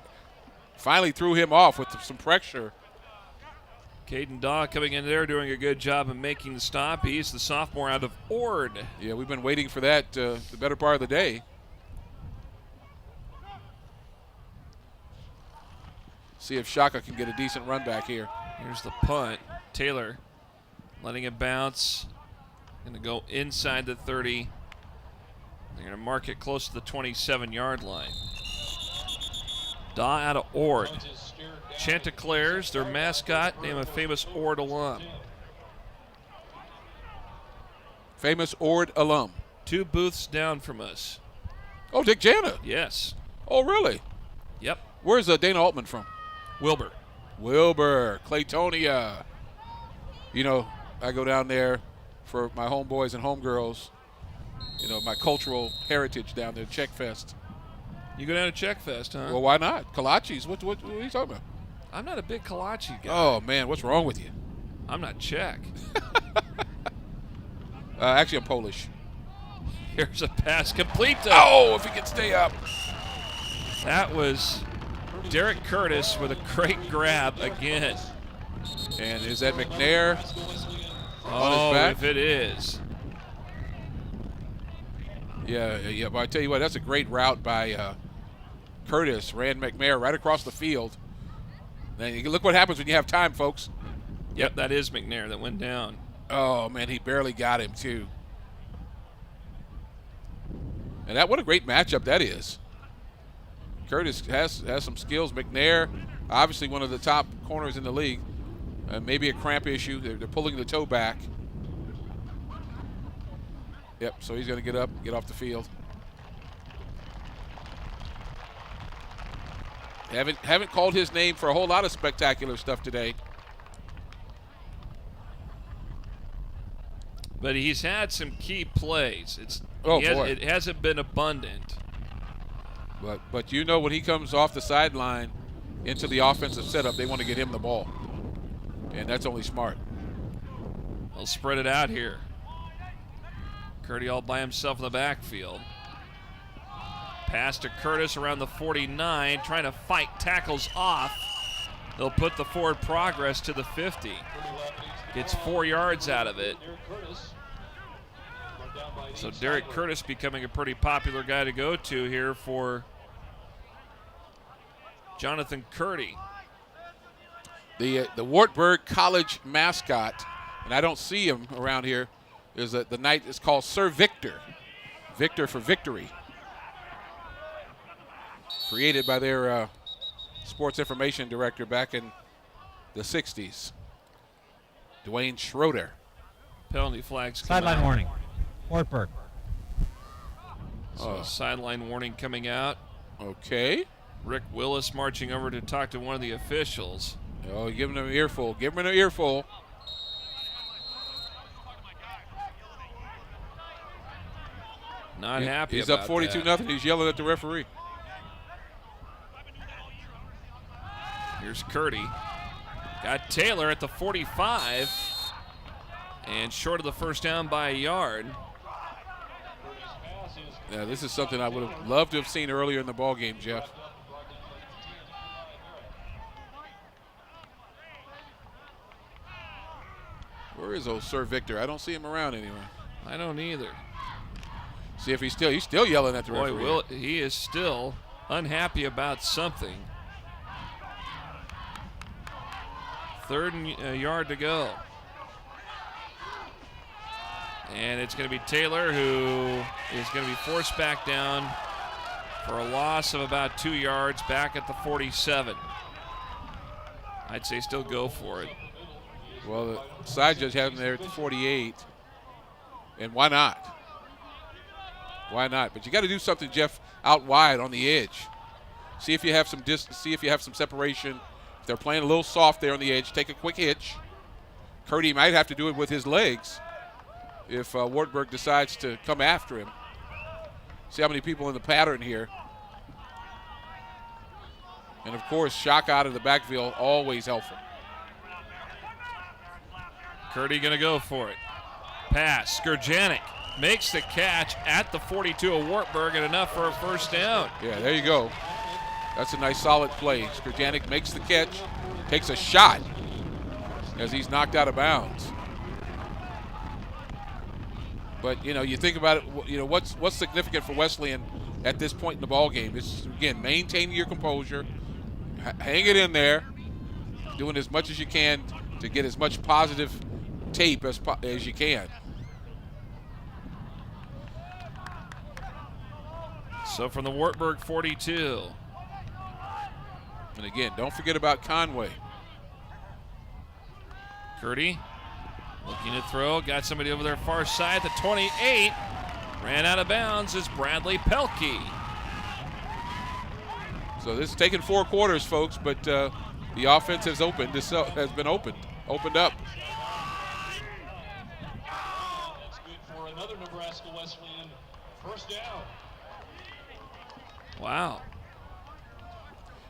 Finally threw him off with some pressure. Caden Daw coming in there doing a good job of making the stop. He's the sophomore out of Ord. Yeah, we've been waiting for that the better part of the day. See if Shaka can get a decent run back here. Here's the punt. Taylor letting it bounce. Going to go inside the 30. They're going to mark it close to the 27-yard line. Daw out of Ord. Chanticleers, their mascot, name a famous Ord alum. Famous Ord alum. 2 booths down from us. Oh, Dick Jana. Yes. Oh, really? Yep. Where's Dana Altman from? Wilbur, Claytonia. You know, I go down there for my homeboys and homegirls. You know, my cultural heritage down there, Czech Fest. You go down to Czech Fest, huh? Well, why not? Kolaches, what are you talking about? I'm not a big kolache guy. Oh, man, what's wrong with you? I'm not Czech. Actually, I'm Polish. Here's a pass complete. Oh, if he can stay up. That was Derek Curtis with a great grab again. And is that McNair on his back? If it is. Yeah, but I tell you what, that's a great route by Curtis. Ran McNair right across the field. Then look what happens when you have time, folks. Yep, that is McNair that went down. Oh, man, he barely got him, too. And what a great matchup that is. Curtis has some skills. McNair, obviously one of the top corners in the league. Maybe a cramp issue. They're pulling the toe back. Yep, so he's going to get up, get off the field. Haven't called his name for a whole lot of spectacular stuff today. But he's had some key plays. It hasn't been abundant. But you know, when he comes off the sideline into the offensive setup, they want to get him the ball. And that's only smart. They'll spread it out here. Curdy all by himself in the backfield. Pass to Curtis around the 49, trying to fight tackles off. They'll put the forward progress to the 50. Gets 4 yards out of it. So Derek Curtis becoming a pretty popular guy to go to here for Jonathan Curdy. The Wartburg College mascot, and I don't see him around here, is that the knight is called Sir Victor. Victor for victory. Created by their sports information director back in the 60s, Dwayne Schroeder. Penalty flags. Sideline warning. Wartburg. So sideline warning coming out. Okay. Rick Willis marching over to talk to one of the officials. Oh, give him an earful. Give him an earful. Not happy He's about up 42-0. He's yelling at the referee. Here's Curdy. Got Taylor at the 45. And short of the first down by a yard. Yeah, this is something I would have loved to have seen earlier in the ball game, Jeff. Where is old Sir Victor? I don't see him around anywhere. I don't either. See if he's still yelling at the referee. Boy, he is still unhappy about something. Third and yard to go. And it's going to be Taylor who is going to be forced back down for a loss of about 2 yards back at the 47. I'd say still go for it. Well, the side judge had him there at the 48. And why not? Why not? But you got to do something, Jeff, out wide on the edge. See if you have some distance, see if you have some separation. If they're playing a little soft there on the edge, take a quick hitch. Curdy might have to do it with his legs if Wartburg decides to come after him. See how many people in the pattern here. And, of course, shock out of the backfield, always helpful. Curdy going to go for it. Pass. Skurjanik makes the catch at the 42 of Wartburg and enough for a first down. Yeah, there you go. That's a nice solid play. Skurjanik makes the catch, takes a shot as he's knocked out of bounds. But, you know, you think about it, you know, what's significant for Wesleyan at this point in the ball game is, again, maintaining your composure, hang it in there, doing as much as you can to get as much positive tape as you can. So from the Wartburg 42. And again, don't forget about Conway. Curdy looking to throw, got somebody over there far side, the 28. Ran out of bounds is Bradley Pelkey. So this is taking 4 quarters, folks, but the offense has opened up. That's good for another Nebraska Wesleyan first down. Wow.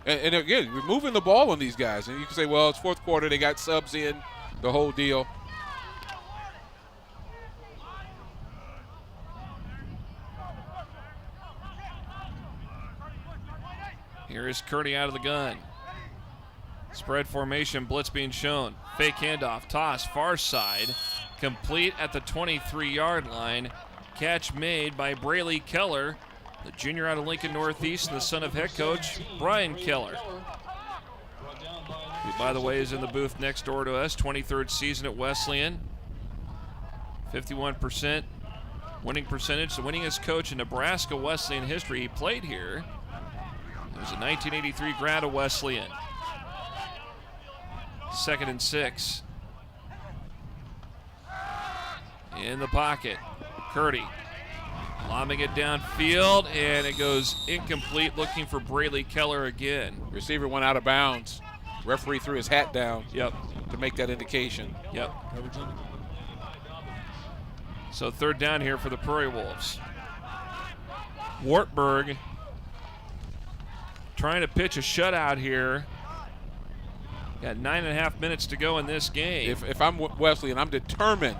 And again, we're moving the ball on these guys. And you can say, well, it's fourth quarter, they got subs in, the whole deal. Here is Curdy out of the gun. Spread formation, blitz being shown. Fake handoff, toss, far side. Complete at the 23-yard line. Catch made by Braley Keller, the junior out of Lincoln Northeast and the son of head coach Brian Keller, who, by the way, is in the booth next door to us. 23rd season at Wesleyan. 51% winning percentage. The winningest coach in Nebraska Wesleyan history. He played here. He was a 1983 grad of Wesleyan. 2nd and 6. In the pocket, Curdy lobbing it downfield, and it goes incomplete, looking for Braley Keller again. Receiver went out of bounds. Referee threw his hat down. Yep. To make that indication. Yep. So 3rd down here for the Prairie Wolves. Wartburg trying to pitch a shutout here. Got 9.5 minutes to go in this game. If I'm Wesleyan, I'm determined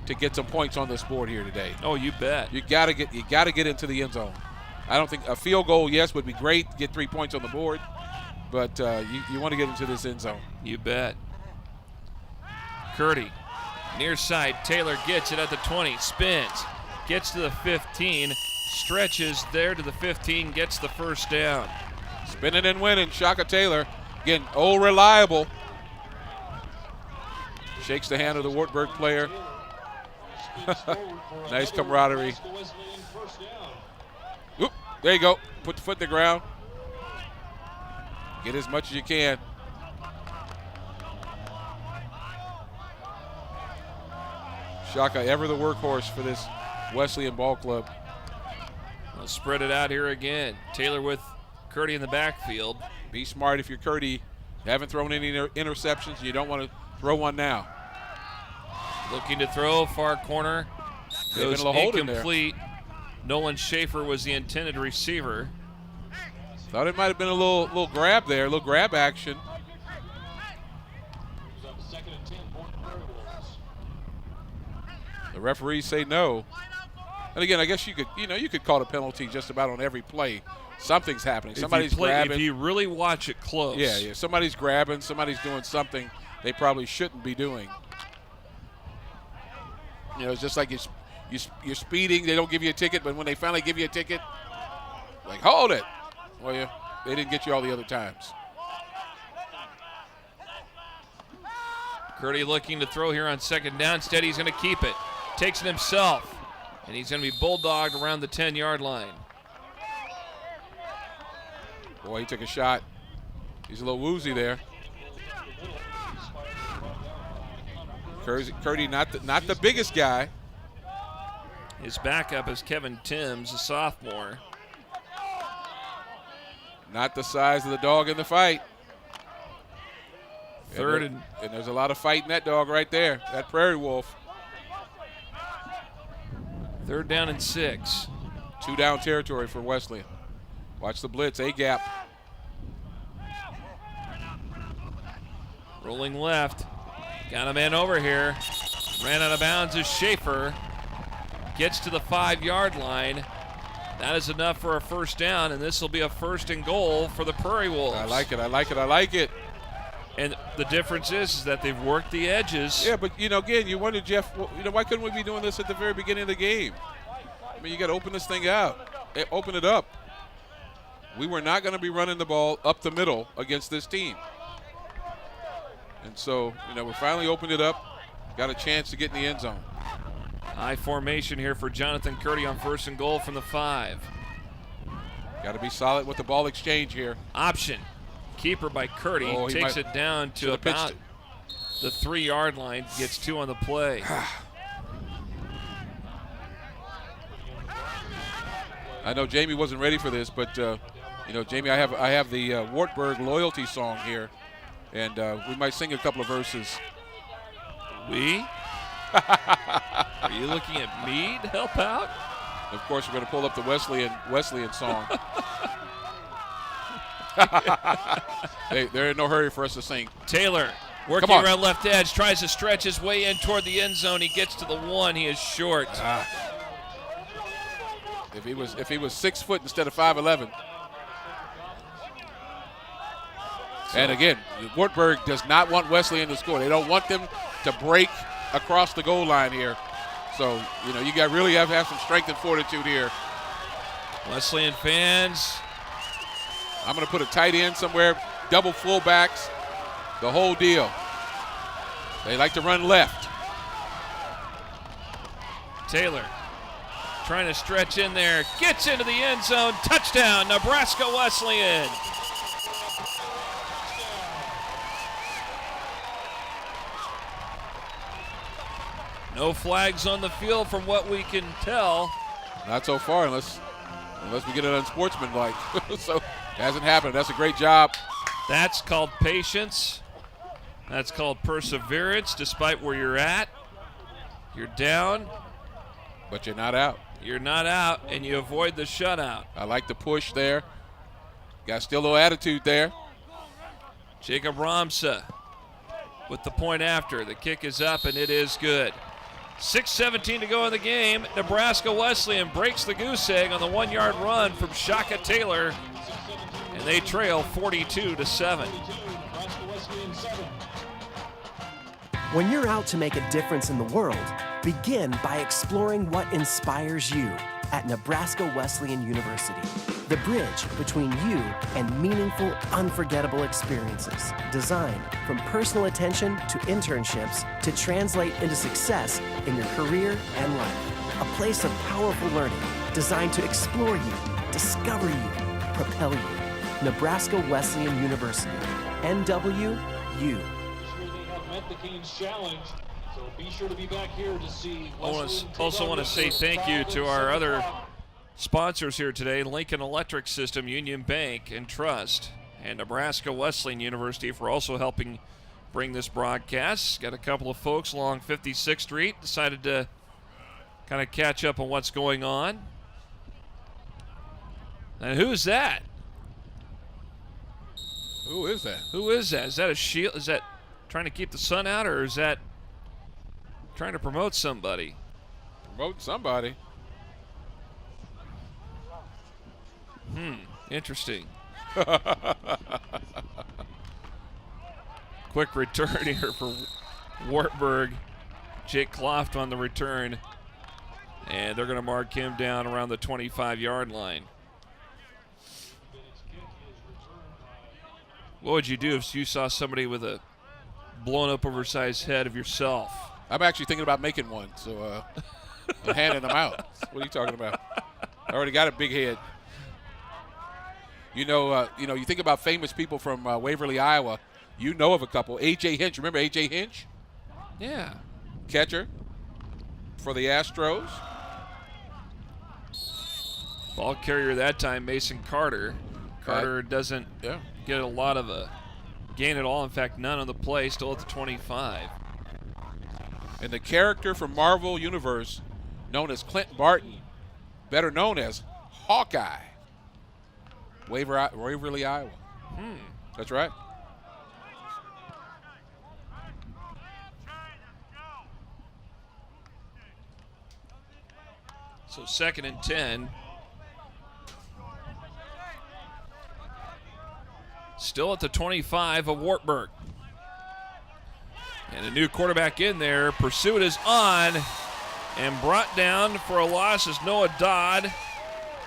to get some points on this board here today. Oh, you bet. You gotta get into the end zone. I don't think a field goal, yes, would be great, get 3 points on the board, but you want to get into this end zone. You bet. Curdy, near side, Taylor gets it at the 20, spins, gets to the 15, stretches there to the 15, gets the first down. Spinning and winning, Shaka Taylor. Again, old reliable. Shakes the hand of the Wartburg player. Nice camaraderie. Oop, there you go. Put the foot in the ground. Get as much as you can. Shaka, ever the workhorse for this Wesleyan ball club. They'll spread it out here again. Taylor with Curdy in the backfield. Be smart if you're Curdy. You haven't thrown any interceptions. You don't want to throw one now. Looking to throw, far corner. Goes incomplete. Nolan Schaefer was the intended receiver. Thought it might have been a little grab there, a little grab action. The referees say no. And again, I guess you could call a penalty just about on every play. Something's happening. Somebody's grabbing. If you really watch it close. Yeah. Somebody's grabbing. Somebody's doing something they probably shouldn't be doing. You know, it's just like you're speeding. They don't give you a ticket, but when they finally give you a ticket, like, hold it. Well, yeah, they didn't get you all the other times. Curdy looking to throw here on second down. Instead, he's going to keep it. Takes it himself. And he's going to be bulldogged around the 10-yard line. Boy, he took a shot. He's a little woozy there. Curdy, not the biggest guy. His backup is Kevin Timms, a sophomore. Not the size of the dog in the fight. Third and there's a lot of fight in that dog right there, that Prairie Wolf. 3rd down and 6. 2-down territory for Wesleyan. Watch the blitz, A-gap. Rolling left. Got a man over here. Ran out of bounds is Schaefer. Gets to the 5-yard line. That is enough for a first down, and this will be a 1st and goal for the Prairie Wolves. I like it. And the difference is that they've worked the edges. Yeah, but, again, you wonder, Jeff, why couldn't we be doing this at the very beginning of the game? I mean, you got to open this thing out. Open it up. We were not going to be running the ball up the middle against this team. And so, we finally opened it up, got a chance to get in the end zone. High formation here for Jonathan Curdy on 1st and goal from the 5. Got to be solid with the ball exchange here. Option. Keeper by Curdy. Takes it down to about the 3-yard line. Gets 2 on the play. I know Jamie wasn't ready for this, but, Jamie, I have the Wartburg loyalty song here. And we might sing a couple of verses. We? Are you looking at me to help out? Of course, we're going to pull up the Wesleyan song. They're in no hurry for us to sing. Taylor working around left edge, tries to stretch his way in toward the end zone. He gets to the 1. He is short. If he was 6 foot instead of 5'11". And again, Wartburg does not want Wesleyan to score. They don't want them to break across the goal line here. So, you really have to have some strength and fortitude here. Wesleyan fans. I'm going to put a tight end somewhere, double fullbacks, the whole deal. They like to run left. Taylor trying to stretch in there, gets into the end zone, touchdown, Nebraska Wesleyan. No flags on the field from what we can tell. Not so far, unless we get it unsportsmanlike. So it hasn't happened. That's a great job. That's called patience. That's called perseverance, despite where you're at. You're down. But you're not out. You're not out, and you avoid the shutout. I like the push there. Got still a little attitude there. Jacob Ramsa with the point after. The kick is up, and it is good. 6:17 to go in the game. Nebraska Wesleyan breaks the goose egg on the 1-yard run from Shaka Taylor, and they trail 42-7. When you're out to make a difference in the world, begin by exploring what inspires you at Nebraska Wesleyan University. The bridge between you and meaningful, unforgettable experiences, designed from personal attention to internships to translate into success in your career and life. A place of powerful learning designed to explore you, discover you, propel you. Nebraska Wesleyan University, NWU. The Canes challenge, so be sure to be back here to see. I also want to say thank you to our other Sponsors here today, Lincoln Electric System, Union Bank and Trust, and Nebraska Wesleyan University for also helping bring this broadcast. Got a couple of folks along 56th Street, decided to kind of catch up on what's going on. And who's that? Who is that? Who is that? Is that a shield? Is that trying to keep the sun out, or is that trying to promote somebody? Promote somebody. Interesting. Quick return here for Wartburg. Jake Kloft on the return. And they're going to mark him down around the 25-yard line. What would you do if you saw somebody with a blown up oversized head of yourself? I'm actually thinking about making one, so I'm handing them out. What are you talking about? I already got a big head. You think about famous people from Waverly, Iowa. You know of a couple. A.J. Hinch. Remember A.J. Hinch? Yeah. Catcher for the Astros. Ball carrier that time, Mason Carter. Carter doesn't get a lot of a gain at all. In fact, none on the play, still at the 25. And the character from Marvel Universe, known as Clint Barton, better known as Hawkeye. Waverly, Iowa. That's right. So 2nd and 10. Still at the 25 of Wartburg. And a new quarterback in there. Pursuit is on and brought down for a loss is Noah Dodd.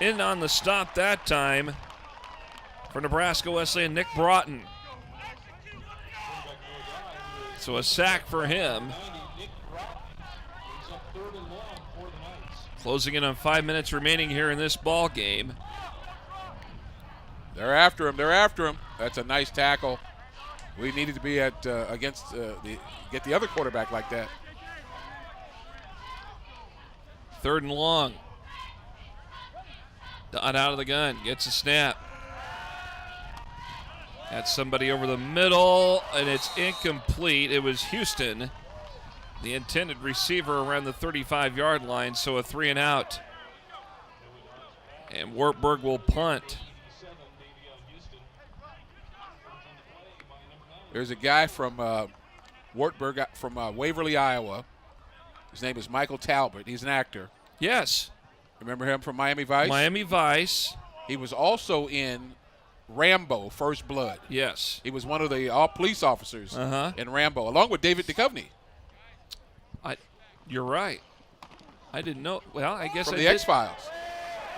In on the stop that time for Nebraska Wesleyan, Nick Broughton. So a sack for him. Closing in on 5 minutes remaining here in this ball game. They're after him. They're after him. That's a nice tackle. We needed to be at get the other quarterback like that. 3rd and long. Dodd out of the gun. Gets a snap. That's somebody over the middle, and it's incomplete. It was Houston, the intended receiver, around the 35-yard line, so a 3 and out. And Wartburg will punt. There's a guy from Wartburg, from Waverly, Iowa. His name is Michael Talbot. He's an actor. Yes. Remember him from Miami Vice? Miami Vice. He was also in Rambo, First Blood. Yes. He was one of the police officers in Rambo, along with David Duchovny. You're right. I didn't know. Well, I guess from I the did. X-Files.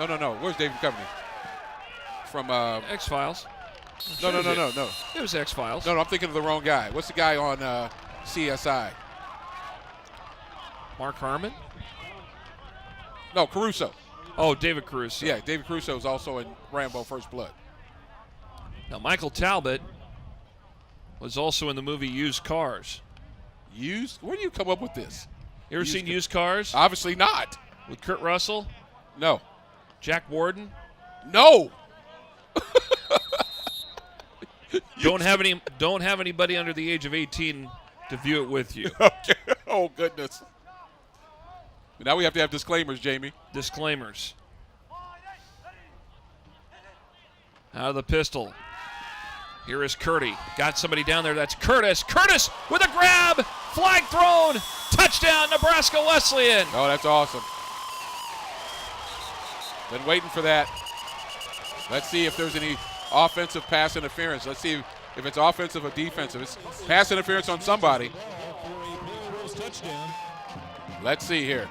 No. Where's David Duchovny? From X-Files. No. It was X-Files. No, I'm thinking of the wrong guy. What's the guy on CSI? Mark Harmon? No, Caruso. Oh, David Caruso. Yeah, David Caruso is also in Rambo, First Blood. Now, Michael Talbot was also in the movie Used Cars. Used? Where do you come up with this? You ever seen Used Cars? Obviously not. With Kurt Russell? No. Jack Warden? No. Don't have anybody under the age of 18 to view it with you. Okay. Oh, goodness. Now we have to have disclaimers, Jamie. Disclaimers. Out of the pistol. Here is Curdy. Got somebody down there. That's Curtis. Curtis with a grab. Flag thrown. Touchdown, Nebraska Wesleyan. Oh, that's awesome. Been waiting for that. Let's see if there's any offensive pass interference. Let's see if it's offensive or defensive. It's pass interference on somebody. Let's see here.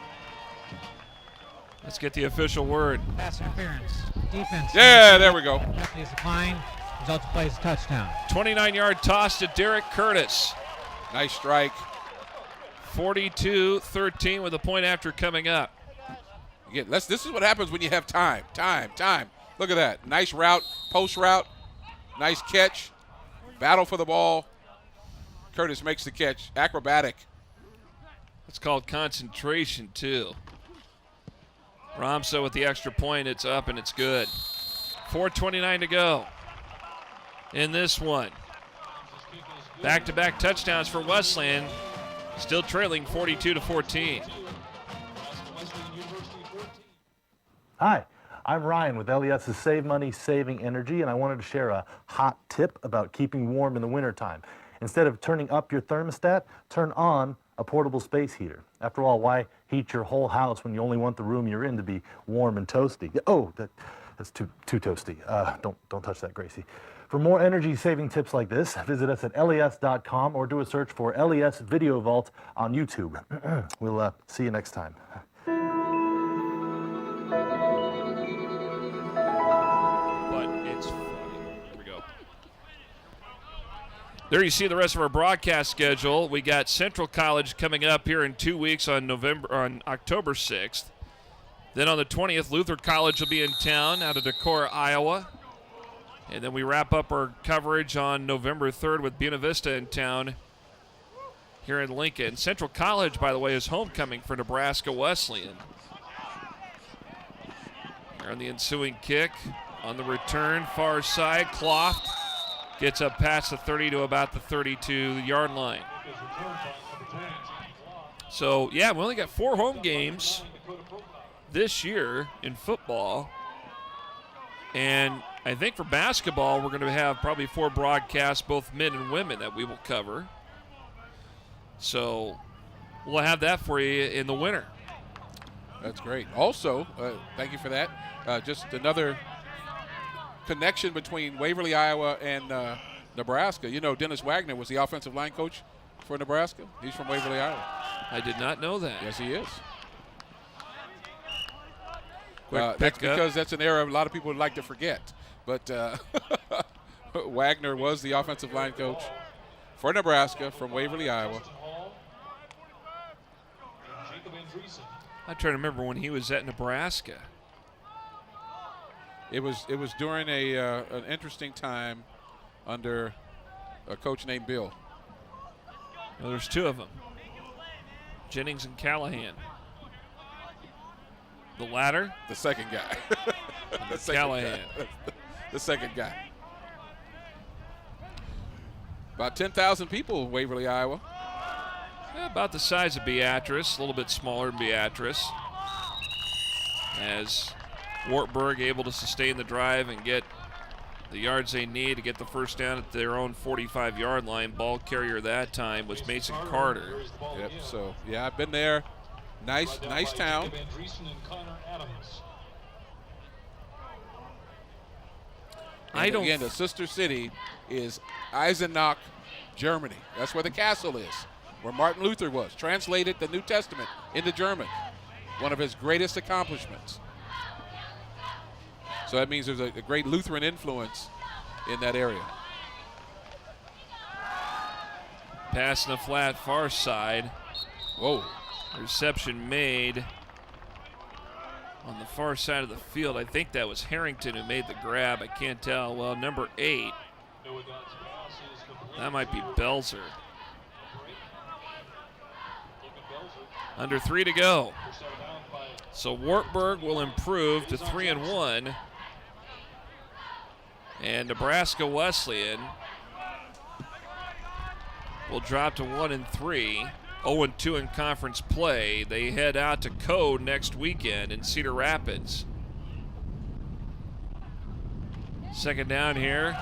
Let's get the official word. Pass interference. Defense. Yeah, there we go. Is declined. Results plays touchdown. 29-yard toss to Derek Curtis. Nice strike. 42-13 with a point after coming up. Again, this is what happens when you have time. Look at that. Nice route, post route. Nice catch. Battle for the ball. Curtis makes the catch. Acrobatic. It's called concentration, too. Ramsa with the extra point. It's up and it's good. 4:29 to go in this one. Back-to-back touchdowns for Wesleyan. Still trailing 42-14. Hi, I'm Ryan with LES's Save Money, Saving Energy, and I wanted to share a hot tip about keeping warm in the wintertime. Instead of turning up your thermostat, turn on a portable space heater. After all, why heat your whole house when you only want the room you're in to be warm and toasty? Oh, that's too toasty. Don't touch that, Gracie. For more energy-saving tips like this, visit us at les.com or do a search for LES Video Vault on YouTube. We'll see you next time. But it's funny. Here we go. There you see the rest of our broadcast schedule. We got Central College coming up here in 2 weeks on October 6th. Then on the 20th, Luther College will be in town out of Decorah, Iowa. And then we wrap up our coverage on November 3rd with Buena Vista in town here in Lincoln. Central College, by the way, is homecoming for Nebraska Wesleyan. Here on the ensuing kick, on the return, far side, Cloft gets up past the 30 to about the 32-yard line. So, yeah, we only got 4 home games this year in football. And I think for basketball, we're going to have probably 4 broadcasts, both men and women, that we will cover. So we'll have that for you in the winter. That's great. Also, thank you for that. Just another connection between Waverly, Iowa, and Nebraska. You know, Dennis Wagner was the offensive line coach for Nebraska. He's from Waverly, Iowa. I did not know that. Yes, he is. That's because that's an era a lot of people would like to forget. But Wagner was the offensive line coach for Nebraska from Waverly, Iowa. I'm trying to remember when he was at Nebraska. It was during an interesting time under a coach named Bill. Well, there's 2 of them, Jennings and Callahan. The latter? The second guy. Callahan. The second guy. About 10,000 people in Waverly, Iowa. Yeah, about the size of Beatrice, a little bit smaller than Beatrice. As Wartburg able to sustain the drive and get the yards they need to get the first down at their own 45-yard line. Ball carrier that time was Mason Carter. Yep, so, yeah, I've been there. Nice town. Again, the sister city is Eisenach, Germany. That's where the castle is, where Martin Luther was. Translated the New Testament into German. One of his greatest accomplishments. So that means there's a great Lutheran influence in that area. Pass in the flat far side. Whoa. Reception made on the far side of the field. I think that was Harrington who made the grab. I can't tell. Well, number 8. That might be Belzer. Under 3 to go. So Wartburg will improve to 3-1. And Nebraska Wesleyan will drop to 1-3. 0-2 in conference play. They head out to Code next weekend in Cedar Rapids. Second down here.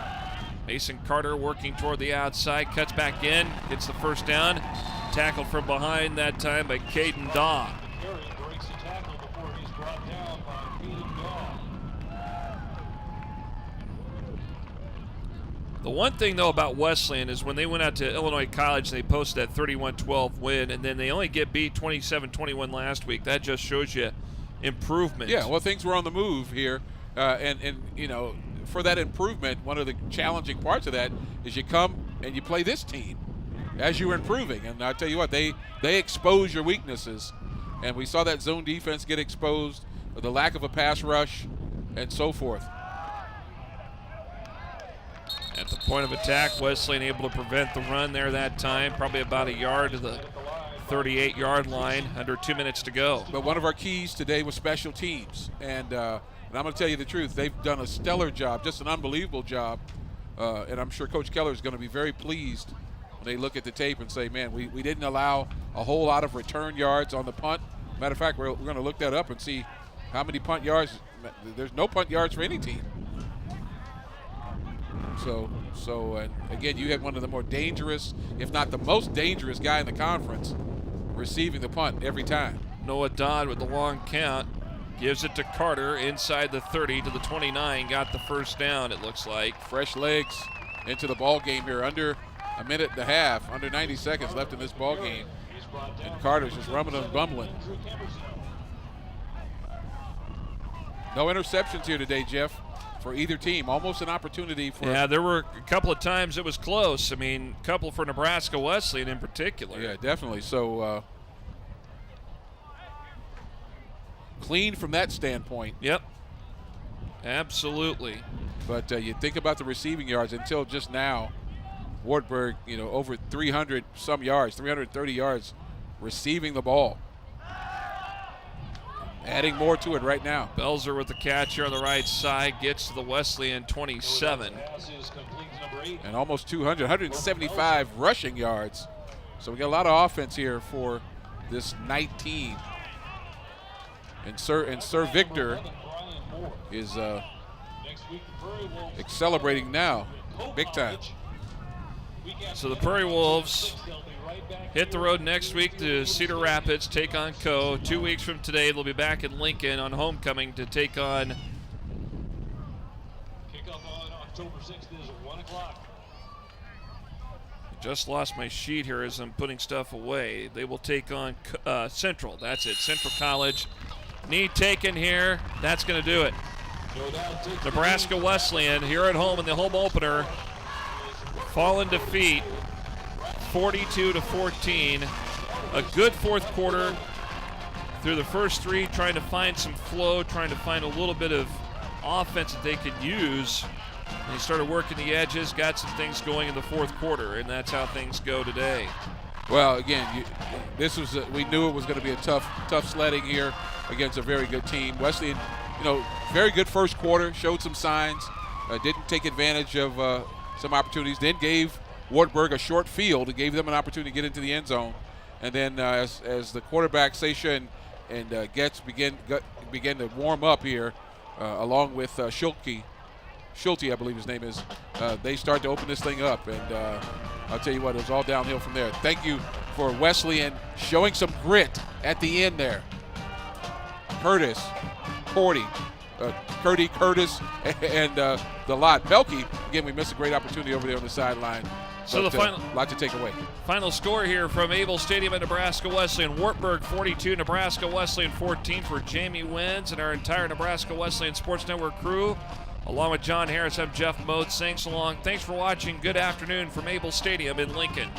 Mason Carter working toward the outside, cuts back in, gets the first down. Tackled from behind that time by Caden Daw. The one thing, though, about Wesleyan is when they went out to Illinois College, they posted that 31-12 win, and then they only get beat 27-21 last week. That just shows you improvement. Yeah, well, things were on the move here. And you know, for that improvement, one of the challenging parts of that is you come and you play this team as you're improving. And I tell you what, they expose your weaknesses. And we saw that zone defense get exposed, the lack of a pass rush, and so forth. At the point of attack, Wesleyan able to prevent the run there that time, probably about a yard to the 38-yard line, under 2 minutes to go. But one of our keys today was special teams. And I'm going to tell you the truth. They've done a stellar job, just an unbelievable job. And I'm sure Coach Keller is going to be very pleased when they look at the tape and say, man, we didn't allow a whole lot of return yards on the punt. Matter of fact, we're going to look that up and see how many punt yards. There's no punt yards for any team. So and again, you had one of the more dangerous, if not the most dangerous guy in the conference receiving the punt every time. Noah Dodd with the long count. Gives it to Carter inside the 30 to the 29. Got the first down, it looks like. Fresh legs into the ball game here. Under a minute and a half, under 90 seconds left in this ball game. And Carter's just rumbling and bumbling. No interceptions here today, Jeff, for either team. Almost an opportunity for. Yeah, there were a couple of times it was close. I mean, a couple for Nebraska Wesleyan in particular. Yeah, definitely. So clean from that standpoint. Yep. Absolutely. But you think about the receiving yards until just now. Wartburg, over 300 some yards, 330 yards receiving the ball. Adding more to it right now. Belzer with the catch here on the right side, gets to the Wesleyan 27. And almost 175 rushing yards. So we got a lot of offense here for this night team. And Sir Victor is celebrating now, big time. So the Prairie Wolves hit the road next week to Cedar Rapids, take on Co. 2 weeks from today, they'll be back in Lincoln on homecoming to take on. Kickoff on October 6th is at 1 o'clock. Just lost my sheet here as I'm putting stuff away. They will take on Central. That's it, Central College. Knee taken here. That's going to do it. Nebraska Wesleyan here at home in the home opener. Fall in defeat, 42-14. A good fourth quarter. Through the first three, trying to find some flow, trying to find a little bit of offense that they could use. They started working the edges, got some things going in the fourth quarter, and that's how things go today. Well, again, we knew it was going to be a tough sledding here against a very good team. Wesleyan, very good first quarter, showed some signs, didn't take advantage of some opportunities, then gave Wartburg a short field and gave them an opportunity to get into the end zone. And then as the quarterback, Seisha and Getz began to warm up here, along with Schulte, I believe his name is, they start to open this thing up. And I'll tell you what, it was all downhill from there. Thank you for Wesleyan showing some grit at the end there. Curtis, Curtis, and the lot. Pelkey, again, we missed a great opportunity over there on the sideline. So but, the final lot to take away. Final score here from Able Stadium at Nebraska Wesleyan. Wartburg 42, Nebraska Wesleyan 14 for Jamie Wins and our entire Nebraska Wesleyan Sports Network crew. Along with John Harris, I'm Jeff Motes. Thanks for watching. Good afternoon from Able Stadium in Lincoln.